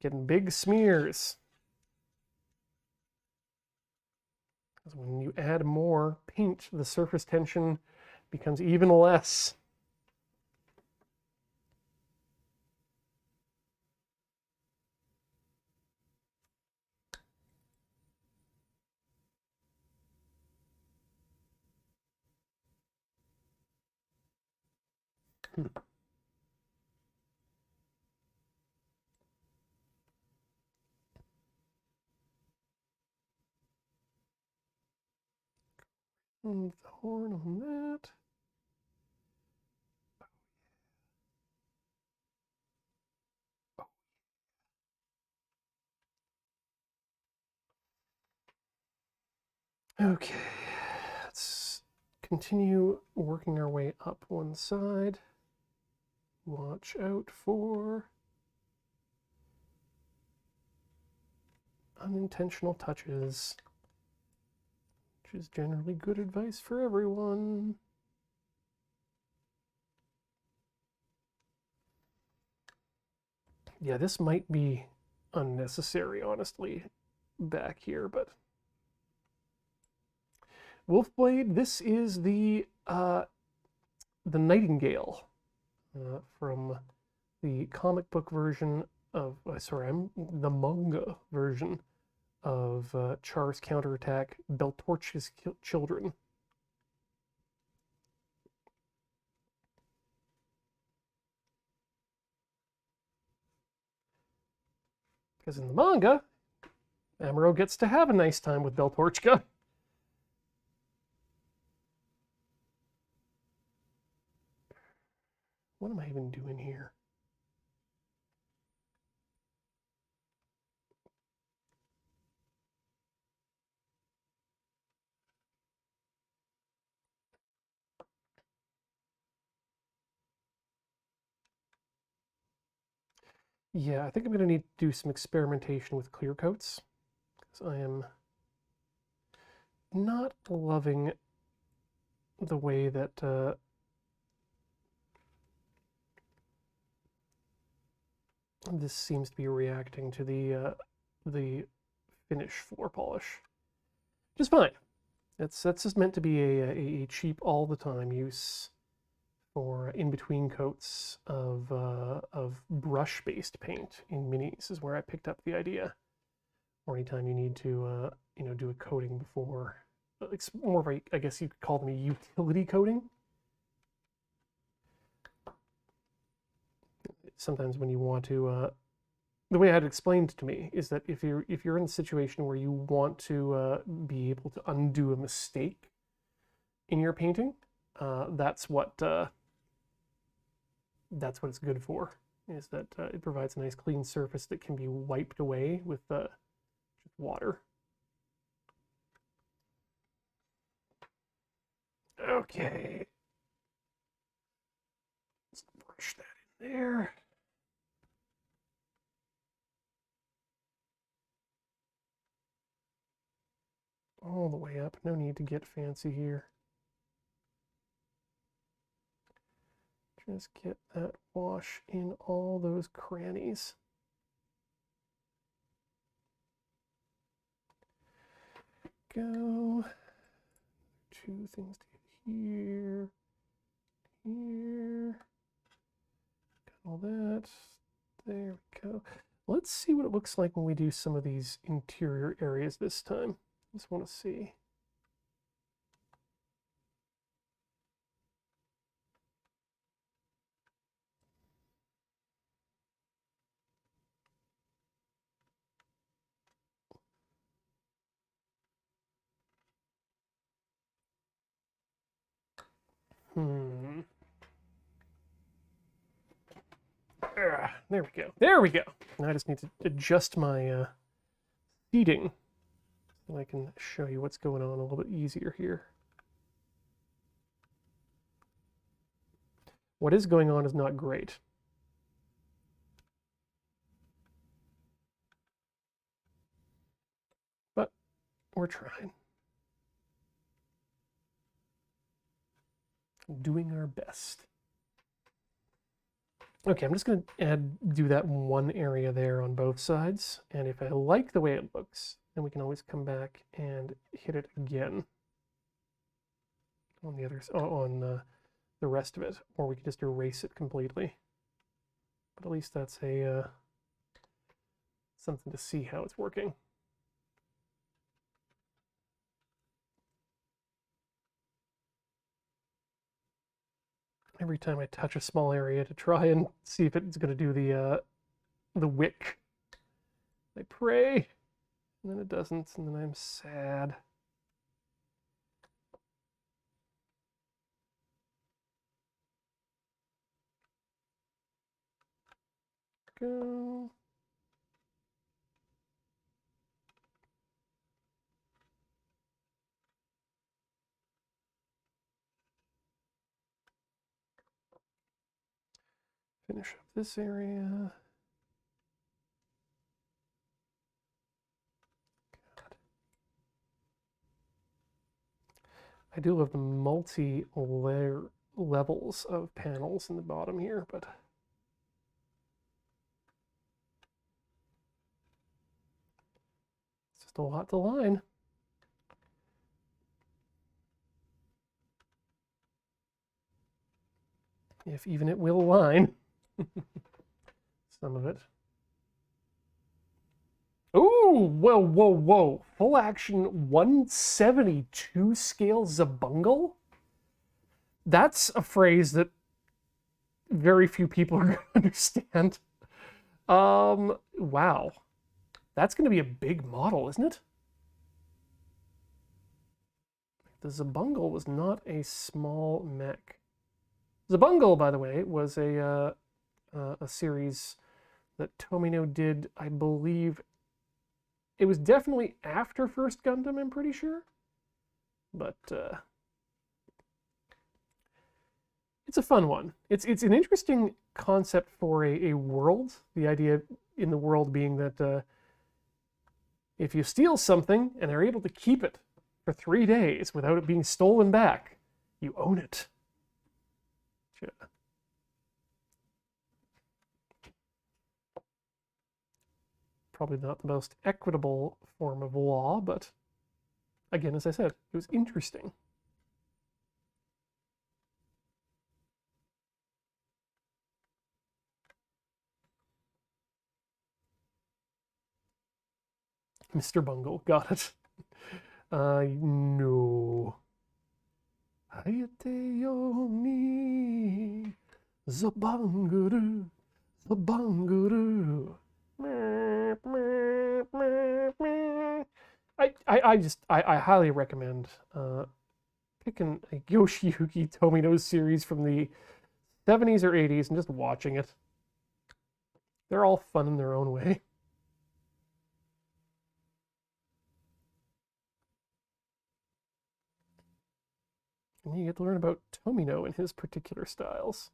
getting big smears. Because when you add more paint, the surface tension becomes even less. And the horn on that. Okay, let's continue working our way up one side. Watch out for unintentional touches, which is generally good advice for everyone. Yeah, this might be unnecessary, honestly, back here, but Wolfblade, this is the Nightingale from the comic book version of, the manga version of Char's Counterattack, Beltorch's Children. Because in the manga, Amuro gets to have a nice time with Beltorchka. What am I even doing here? Yeah, I think I'm going to need to do some experimentation with clear coats, because I am not loving the way that this seems to be reacting to the finish floor polish. Which is fine. That's just meant to be a cheap all the time use for in-between coats of brush-based paint in minis is where I picked up the idea. Or anytime you need to do a coating before, it's more of a, I guess you could call them a utility coating. Sometimes when you want to the way I had it explained to me is that if you're in a situation where you want to be able to undo a mistake in your painting, that's what it's good for. Is that it provides a nice clean surface that can be wiped away with just water. Okay, let's brush that in there. All the way up. No need to get fancy here. Just get that wash in all those crannies. Go. 2 things to get here. Here. Got all that. There we go. Let's see what it looks like when we do some of these interior areas this time. Just want to see. There we go. There we go. Now I just need to adjust my seating so I can show you what's going on a little bit easier here. What is going on is not great. But we're trying. Doing our best. Okay, I'm just going to do that one area there on both sides. And if I like the way it looks, then we can always come back and hit it again on the others, on the rest of it, or we can just erase it completely. But at least that's a something to see how it's working. Every time I touch a small area to try and see if it's going to do the wick, I pray, and then it doesn't, and then I'm sad. Go. Finish up this area. God. I do love the multi-layer levels of panels in the bottom here, but it's just a lot to line. If even it will line. Some of it. Ooh, whoa, whoa, whoa. Full action 172 scale Zabungle? That's a phrase that very few people are going to understand. Wow. That's going to be a big model, isn't it? The Zabungle was not a small mech. Zabungle, by the way, was a series that Tomino did, I believe. It was definitely after First Gundam, I'm pretty sure. But it's a fun one. It's an interesting concept for a world. The idea in the world being that if you steal something and are able to keep it for 3 days without it being stolen back, you own it. Yeah. Probably not the most equitable form of law, but again, as I said, it was interesting. Mr. Bungle, got it. No. Hayate yo ni Zabanguru, Zabanguru. I highly recommend picking a Yoshiyuki Tomino series from the 70s or 80s and just watching it. They're all fun in their own way. And you get to learn about Tomino and his particular styles.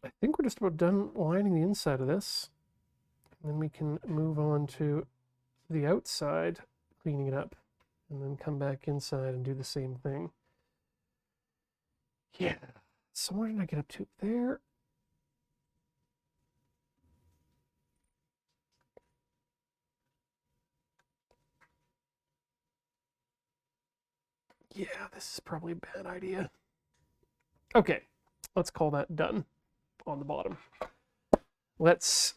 I think we're just about done lining the inside of this. And then we can move on to the outside, cleaning it up, and then come back inside and do the same thing. Yeah. So where did I get up to? There. Yeah, this is probably a bad idea. Okay, let's call that done on the bottom. Let's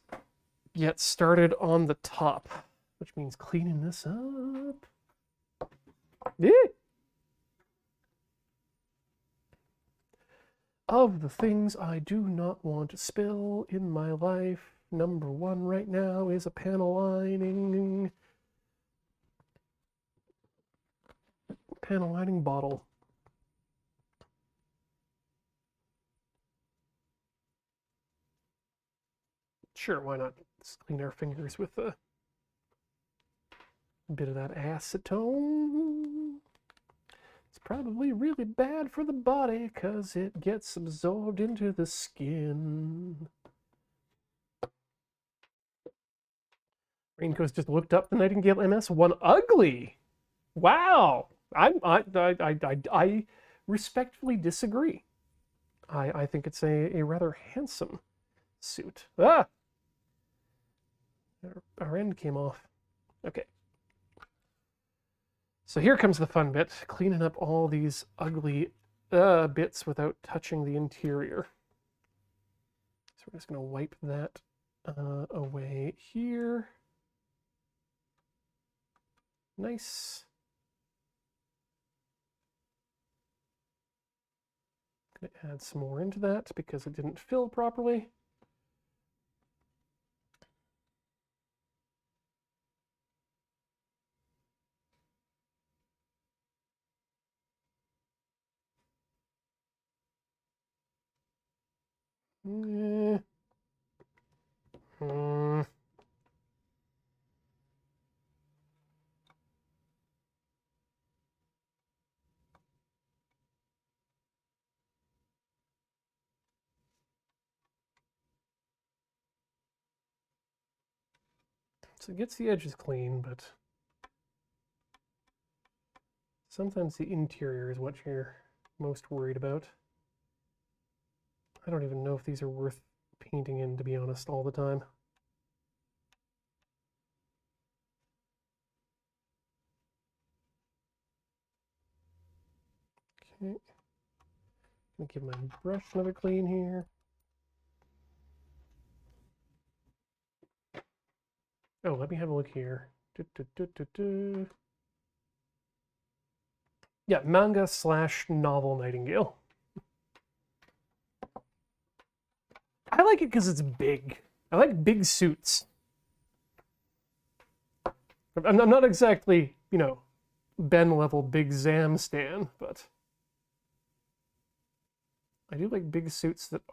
get started on the top, which means cleaning this up. Yeah. Of the things I do not want to spill in my life, number one right now is a panel lining. Panel lining bottle. Sure, why not? Let's clean our fingers with a bit of that acetone. It's probably really bad for the body because it gets absorbed into the skin. Raincoast just looked up the Nightingale MS1 ugly. Wow. I respectfully disagree. I think it's a rather handsome suit. Ah! Our end came off. Okay. So here comes the fun bit, cleaning up all these ugly bits without touching the interior. So we're just going to wipe that away here. Nice. Going to add some more into that because it didn't fill properly. So it gets the edges clean, but sometimes the interior is what you're most worried about. I don't even know if these are worth painting in, to be honest, all the time. Okay. I'm gonna give my brush another clean here. Oh, let me have a look here. Yeah, manga/novel Nightingale. I like it because it's big. I like big suits. I'm not exactly, you know, Ben level Big Zam stan, but I do like big suits that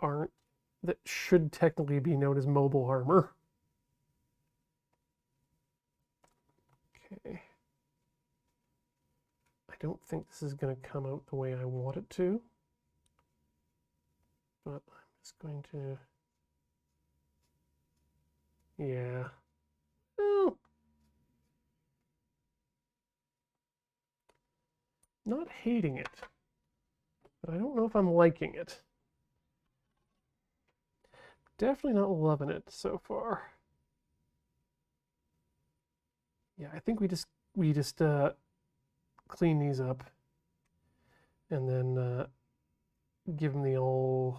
should technically be known as mobile armor. Okay. I don't think this is going to come out the way I want it to, but I'm just going to, yeah. Well, not hating it, but I don't know if I'm liking it. Definitely not loving it so far. Yeah, I think we just clean these up and then give them the old,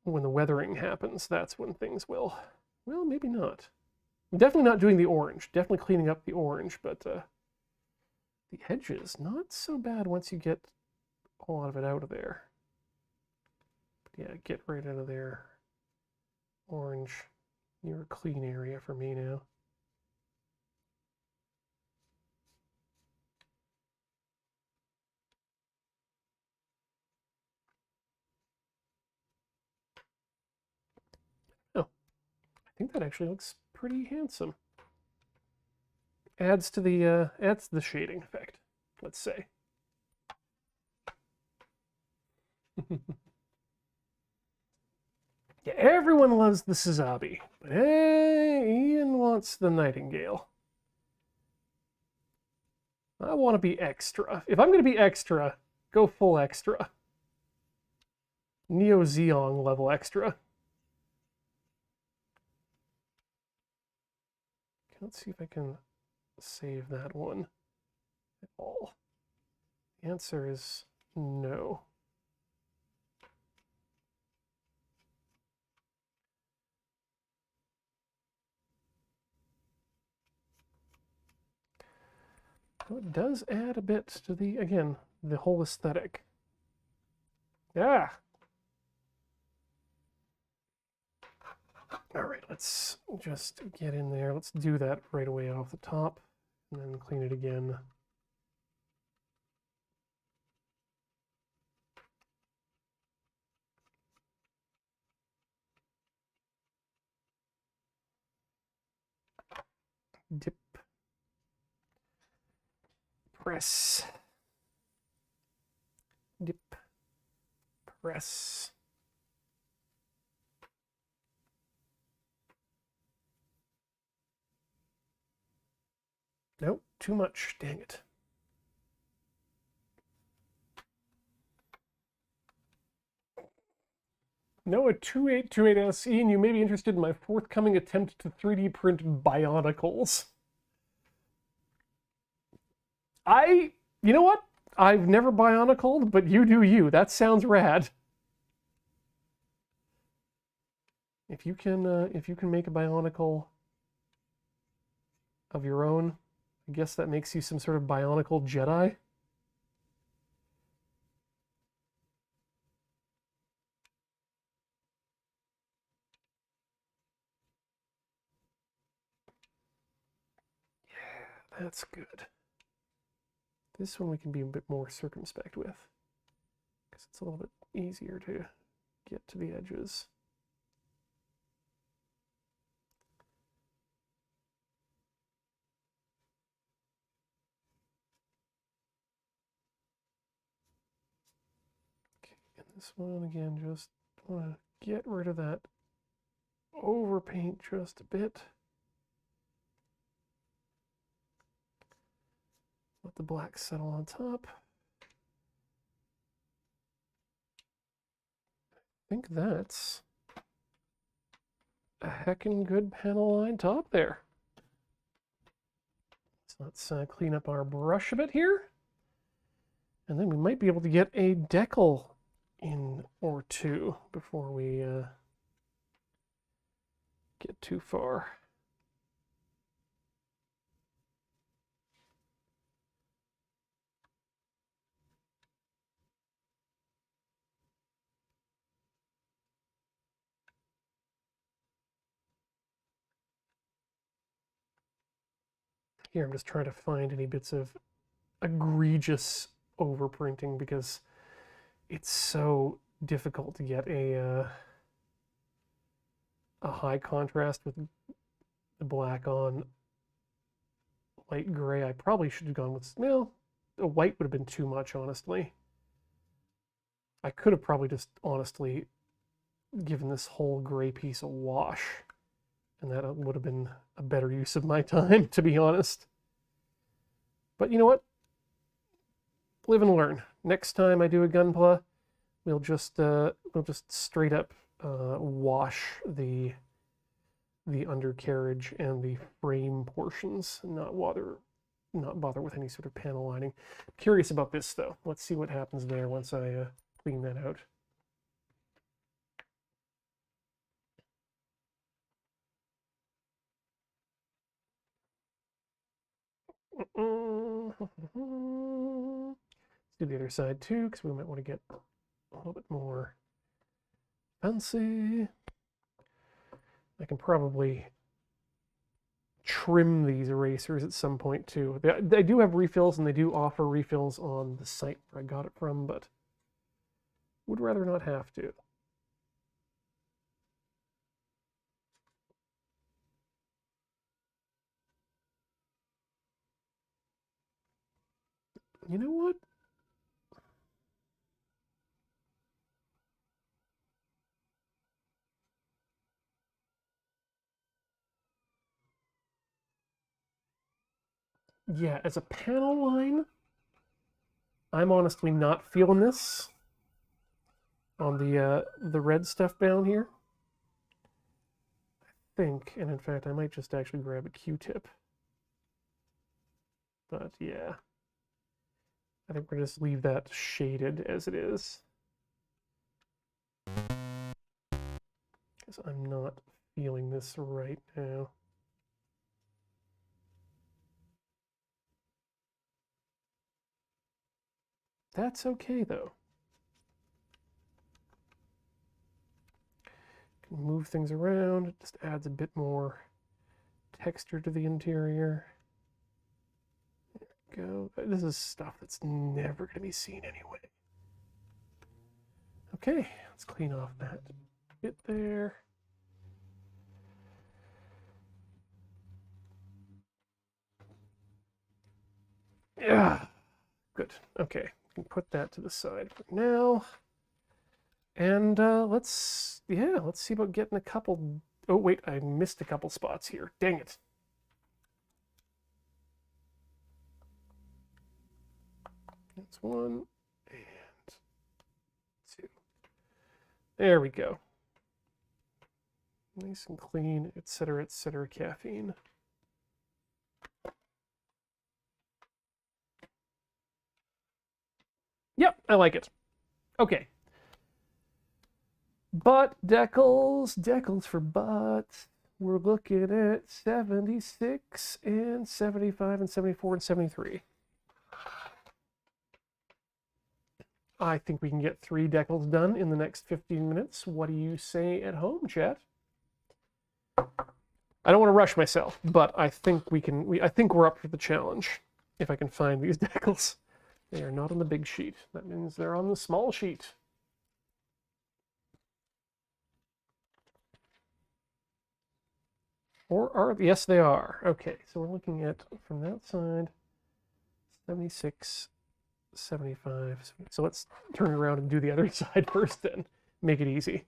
when the weathering happens, that's when things will, well, maybe not. I'm definitely not doing the orange, definitely cleaning up the orange, but the edges, not so bad once you get a lot of it out of there. Yeah, get right out of there. Orange, you're a clean area for me now. Oh, I think that actually looks pretty handsome. Adds to the shading effect, let's say. Yeah, everyone loves the Sazabi, but hey, Ian wants the Nightingale. I want to be extra. If I'm going to be extra, go full extra. Neo Zeong level extra. Let's see if I can save that one at all. The answer is no. So it does add a bit to the, again, the whole aesthetic. Yeah. All right, let's just get in there. Let's do that right away off the top and then clean it again. Dip. Press. Dip. Press. Nope, too much. Dang it. Noah 2828 Ian, you may be interested in my forthcoming attempt to 3D print Bionicles. You know what? I've never Bionicled, but you do you. That sounds rad. If you can make a Bionicle of your own, I guess that makes you some sort of Bionicle Jedi. Yeah, that's good. This one we can be a bit more circumspect with, because it's a little bit easier to get to the edges. Okay, and this one again, just want to get rid of that overpaint just a bit. Let the black settle on top. I think that's a heckin' good panel line top there. So let's clean up our brush a bit here. And then we might be able to get a decal in or two before we get too far. Here, I'm just trying to find any bits of egregious overprinting because it's so difficult to get a high contrast with the black on light gray. I probably should have gone with, well, a white would have been too much, honestly. I could have probably just honestly given this whole gray piece a wash, and that would have been a better use of my time, to be honest. But you know what? Live and learn. Next time I do a Gunpla, we'll just straight up wash the undercarriage and the frame portions, and not bother with any sort of panel lining. Curious about this though. Let's see what happens there once I clean that out. Let's do the other side too, because we might want to get a little bit more Fancy. I can probably trim these erasers at some point too. They do have refills, and they do offer refills on the site where I got it from, but would rather not have to. You know what? Yeah, as a panel line, I'm honestly not feeling this on the red stuff down here. I think, and in fact, I might just actually grab a Q-tip. But yeah, I think we're going to just leave that shaded as it is. Because I'm not feeling this right now. That's okay, though. Can move things around. It just adds a bit more texture to the interior. There we go. This is stuff that's never going to be seen anyway. Okay, let's clean off that bit there. Yeah, good. Okay, we can put that to the side for now. And let's see about getting a couple. Oh wait, I missed a couple spots here. Dang it. That's one and two. There we go. Nice and clean, etc., caffeine. Yep, I like it. Okay. Butt decals for butts. We're looking at 76 and 75 and 74 and 73. I think we can get 3 decals done in the next 15 minutes. What do you say at home, chat? I don't want to rush myself, but I think we can. I think we're up for the challenge. If I can find these decals. They are not on the big sheet. That means they're on the small sheet. Or are, yes, they are. Okay, so we're looking at, from that side, 76, 75. So let's turn around and do the other side first then. Make it easy.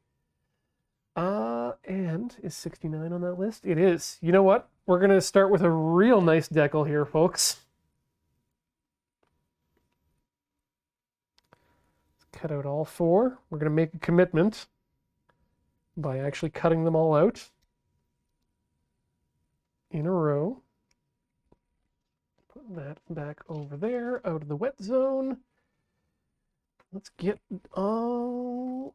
And is 69 on that list? It is. You know what? We're going to start with a real nice decal here, folks. Let's cut out all 4. We're going to make a commitment by actually cutting them all out in a row. Put that back over there, out of the wet zone. Let's get all...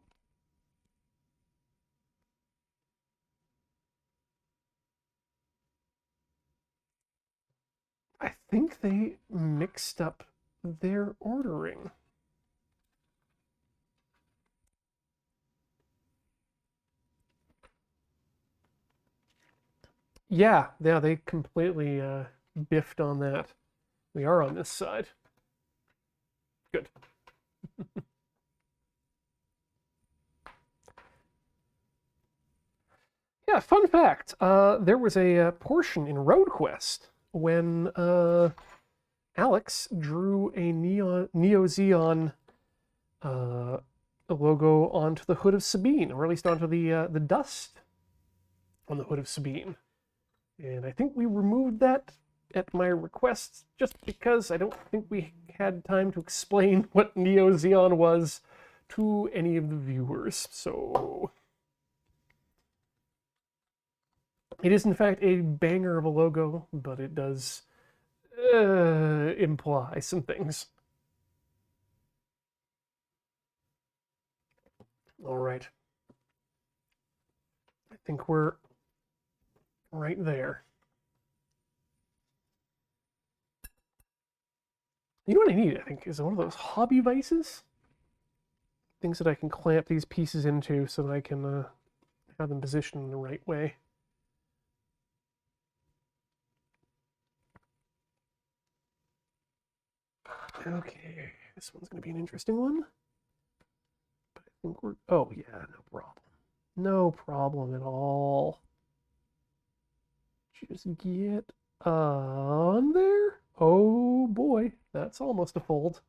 I think they mixed up their ordering. Yeah, they completely biffed on that. We are on this side. Good. Yeah, fun fact. There was a portion in Road Quest when Alex drew a Neo Zeon logo onto the hood of Sabine, or at least onto the dust on the hood of Sabine. And I think we removed that at my request just because I don't think we had time to explain what Neo Zeon was to any of the viewers. So it is in fact a banger of a logo, but it does imply some things. All right. I think we're right there. You know what I need, I think, is one of those hobby vices. things that I can clamp these pieces into so that I can have them positioned in the right way. Okay, this one's going to be an interesting one. But I think we're... Oh, yeah, no problem. No problem at all. Just get on there. Oh, boy. That's almost a fold.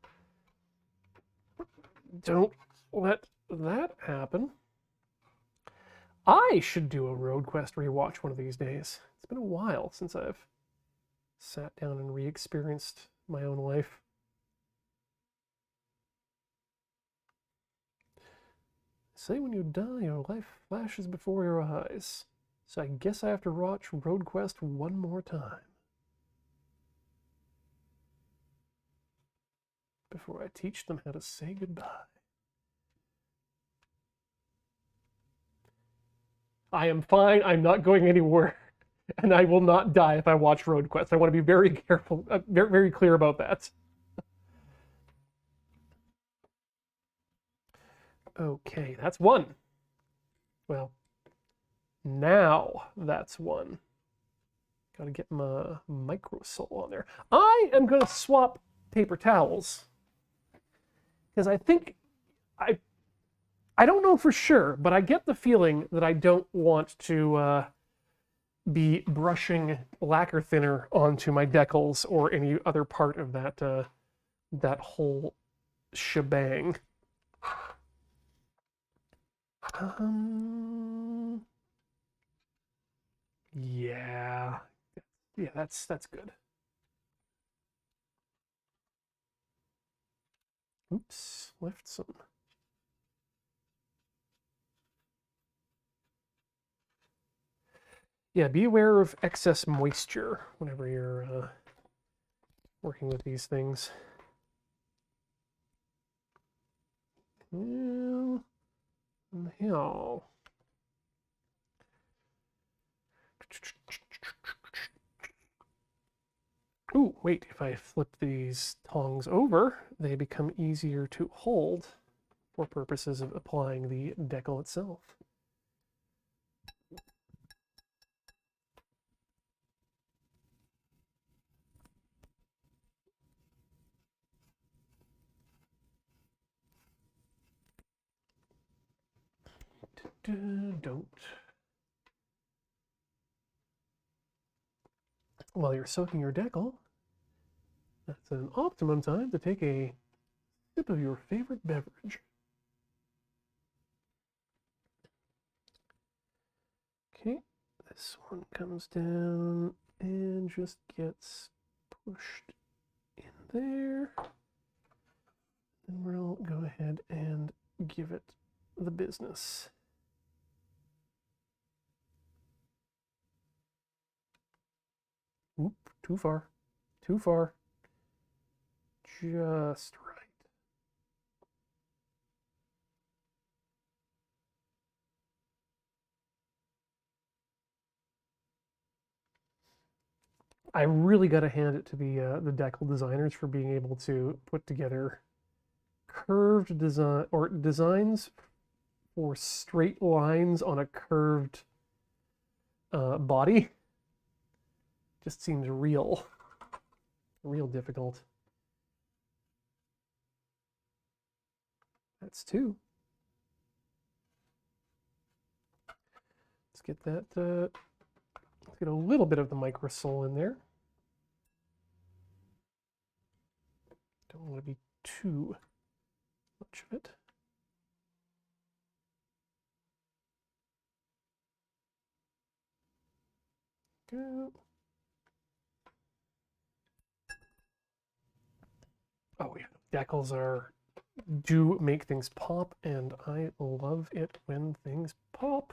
Don't let that happen. I should do a Road Quest rewatch one of these days. It's been a while since I've sat down and re-experienced my own life. Say when you die, your life flashes before your eyes. So I guess I have to watch Road Quest one more time before I teach them how to say goodbye. I am fine. I'm not going anywhere. And I will not die if I watch Road Quest. I want to be very careful, very, very clear about that. Okay, that's one. Well, now that's one. Gotta get my microsol on there. I am gonna swap paper towels. Because I think I don't know for sure, but I get the feeling that I don't want to be brushing lacquer thinner onto my decals or any other part of that that whole shebang. Yeah, that's good. Oops, left some. Yeah, be aware of excess moisture whenever you're working with these things. Yeah, hell. Ooh, wait, if I flip these tongs over, they become easier to hold for purposes of applying the decal itself. Don't. While you're soaking your decal, that's an optimum time to take a sip of your favorite beverage. Okay, this one comes down and just gets pushed in there. And we'll go ahead and give it the business. Oop, too far. Too far. Just right. I really got to hand it to the decal designers for being able to put together curved design or designs for straight lines on a curved body. Just seems real difficult. That's two. Let's get that. Let's get a little bit of the microsole in there. Don't want to be too much of it. Go. Oh yeah, decals do make things pop, and I love it when things pop.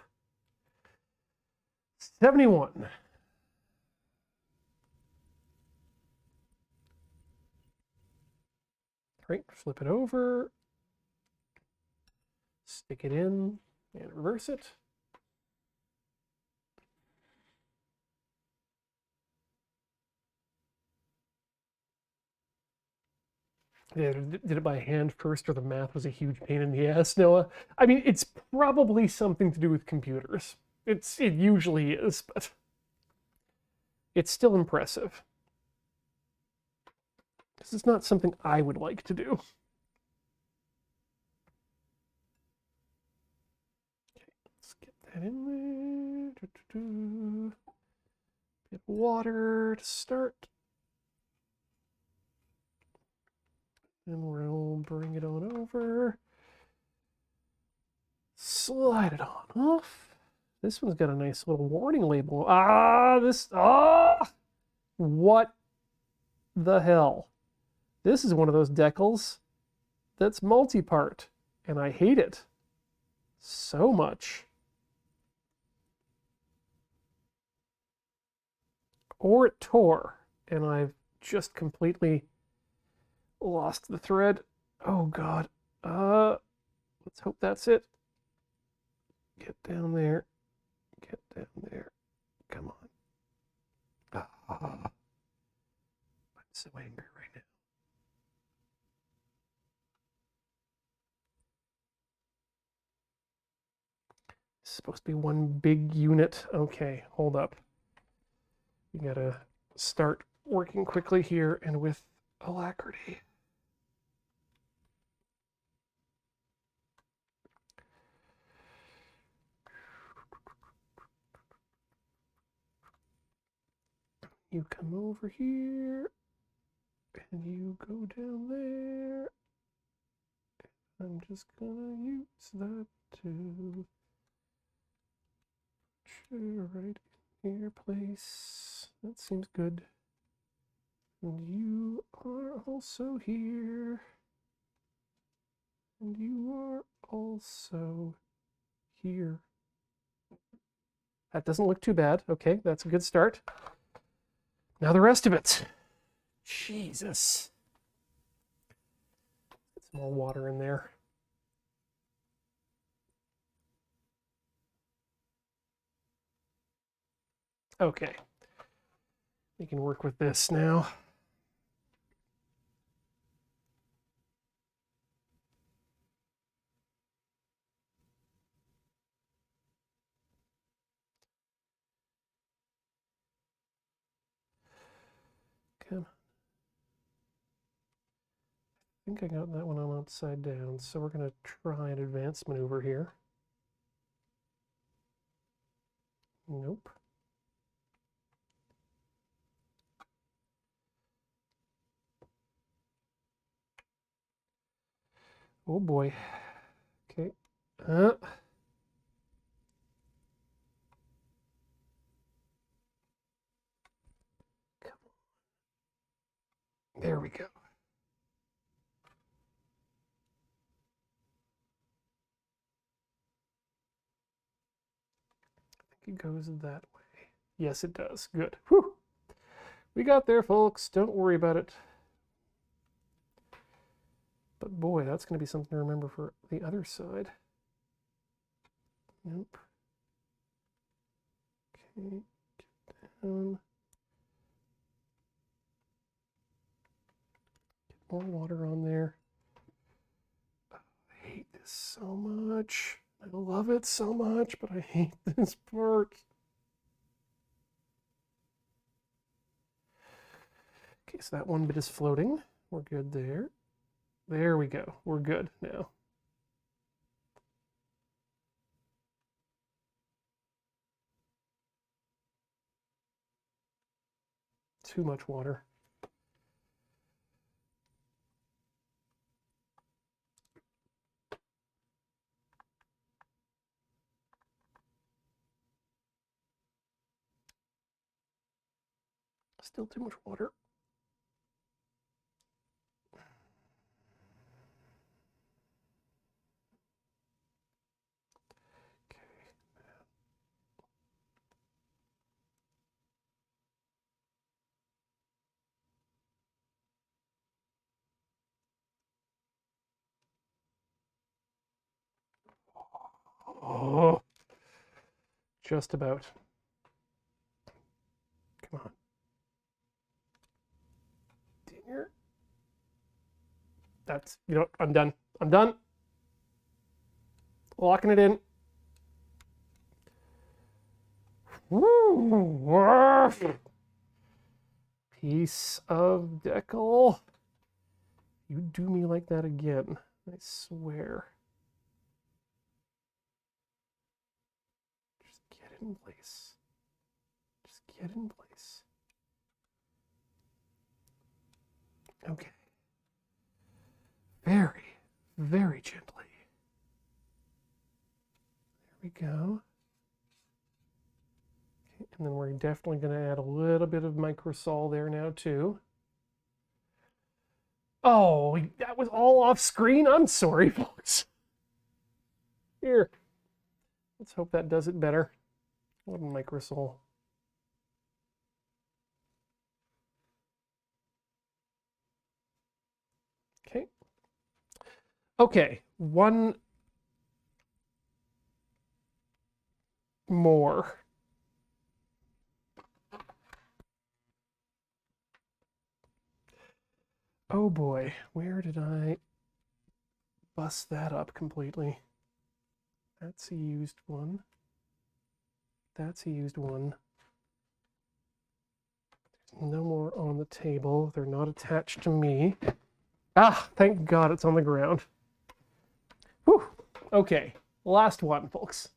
71. Right, flip it over, stick it in, and reverse it. Yeah, did it by hand first, or the math was a huge pain in the ass, Noah? I mean, it's probably something to do with computers. It usually is, but it's still impressive. This is not something I would like to do. Okay, let's get that in there. Bit of water to start. And we'll bring it on over. Slide it on off. This one's got a nice little warning label. What the hell? This is one of those decals that's multi-part, and I hate it so much. Or it tore, and I've just completely lost the thread. Oh God. Let's hope that's it. Get down there. Get down there. Come on. I'm so angry right now. It's supposed to be one big unit. Okay, hold up. We gotta start working quickly here and with alacrity. You come over here, and you go down there. I'm just gonna use that to put you right in your place. That seems good. And you are also here. And you are also here. That doesn't look too bad. Okay, that's a good start. Now the rest of it. Jesus. Get some more water in there. Okay. We can work with this now. Come on. I think I got that one on upside down, so we're going to try an advanced maneuver here. Nope. Oh boy. Okay. Come on. There we go. I think it goes that way. Yes, it does. Good. Whew. We got there, folks. Don't worry about it. But boy, that's going to be something to remember for the other side. Nope. Okay, get down. Get more water on there. Oh, I hate this so much. I love it so much, but I hate this part. Okay, so that one bit is floating. We're good there. There we go. We're good now. Too much water. Still too much water. Oh, just about. Come on. Dinner. that's, you know, I'm done. I'm done. Locking it in. Piece of decal. You do me like that again, I swear. Just get it in place. Just get it in place. Okay. Very, very gently. There we go. Okay, and then we're definitely going to add a little bit of microsol there now too. Oh, that was all off screen? I'm sorry, folks. Here. Let's hope that does it better. What a microsol. Okay. Okay, one more. Oh boy, where did I bust that up completely? That's a used one. That's a used one. There's no more on the table. They're not attached to me. Ah, thank God it's on the ground. Whew. Okay, last one, folks.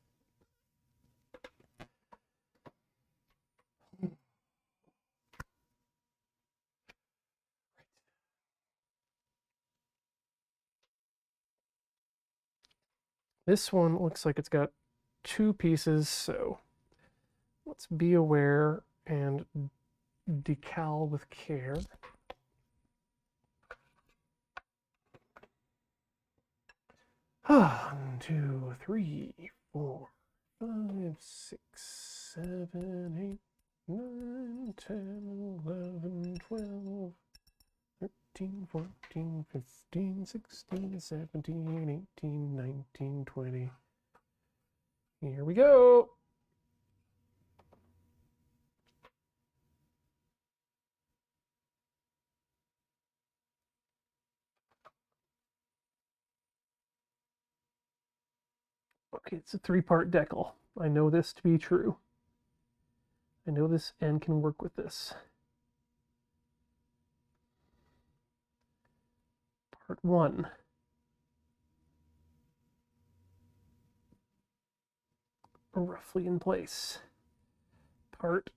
This one looks like it's got two pieces, so let's be aware and decal with care. One, two, three, 4, 5, 6, 7, 8, 9, 10, 11, 12, 13, 14, 15, 16, 17, 18, 19, 20. Here we go. Okay, it's a 3-part decal. I know this to be true. I know this and can work with this. Part 1. Roughly in place. Part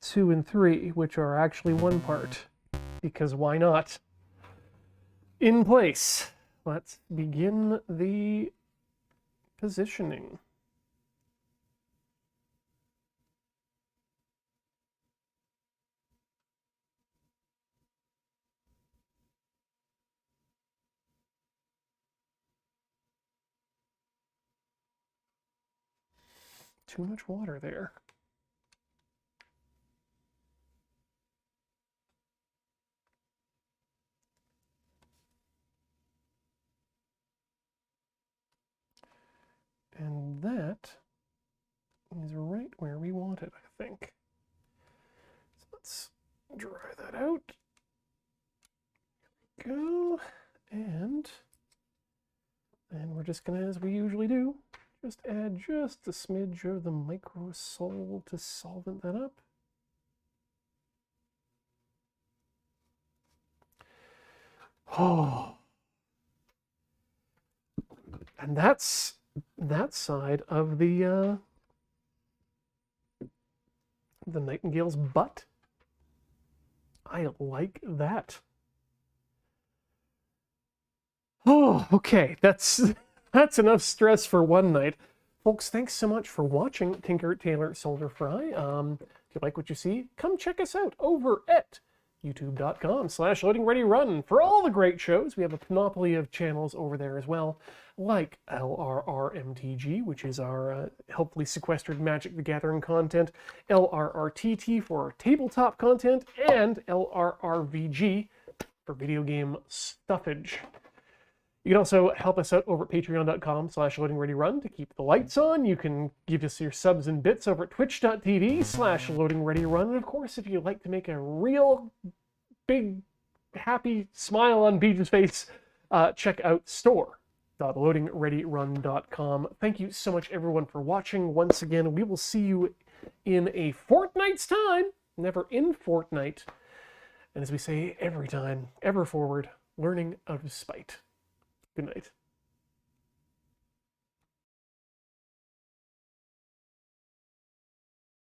2 and 3, which are actually one part, because why not? In place. Let's begin the positioning. Too much water there. And that is right where we want it, I think. So let's dry that out. Go. And then we're just going to, as we usually do, just add just a smidge of the microsol to solvent that up. Oh. And that's that side of the Nightingale's butt. I like that. Oh, okay. That's enough stress for one night. Folks, thanks so much for watching Tinker, Tailor, Solder, Fry. If you like what you see, come check us out over at youtube.com/loadingreadyrun for all the great shows. We have a panoply of channels over there as well, like LRRMTG, which is our helpfully sequestered Magic the Gathering content, LRRTT for our tabletop content, and LRRVG for video game stuffage. You can also help us out over at patreon.com/loadingreadyrun to keep the lights on. You can give us your subs and bits over at twitch.tv/loadingreadyrun. And of course, if you'd like to make a real big happy smile on Beach's face, check out store.loadingreadyrun.com. Thank you so much, everyone, for watching. Once again, we will see you in a fortnight's time, never in Fortnite. And as we say every time, ever forward, learning out of spite. Good night.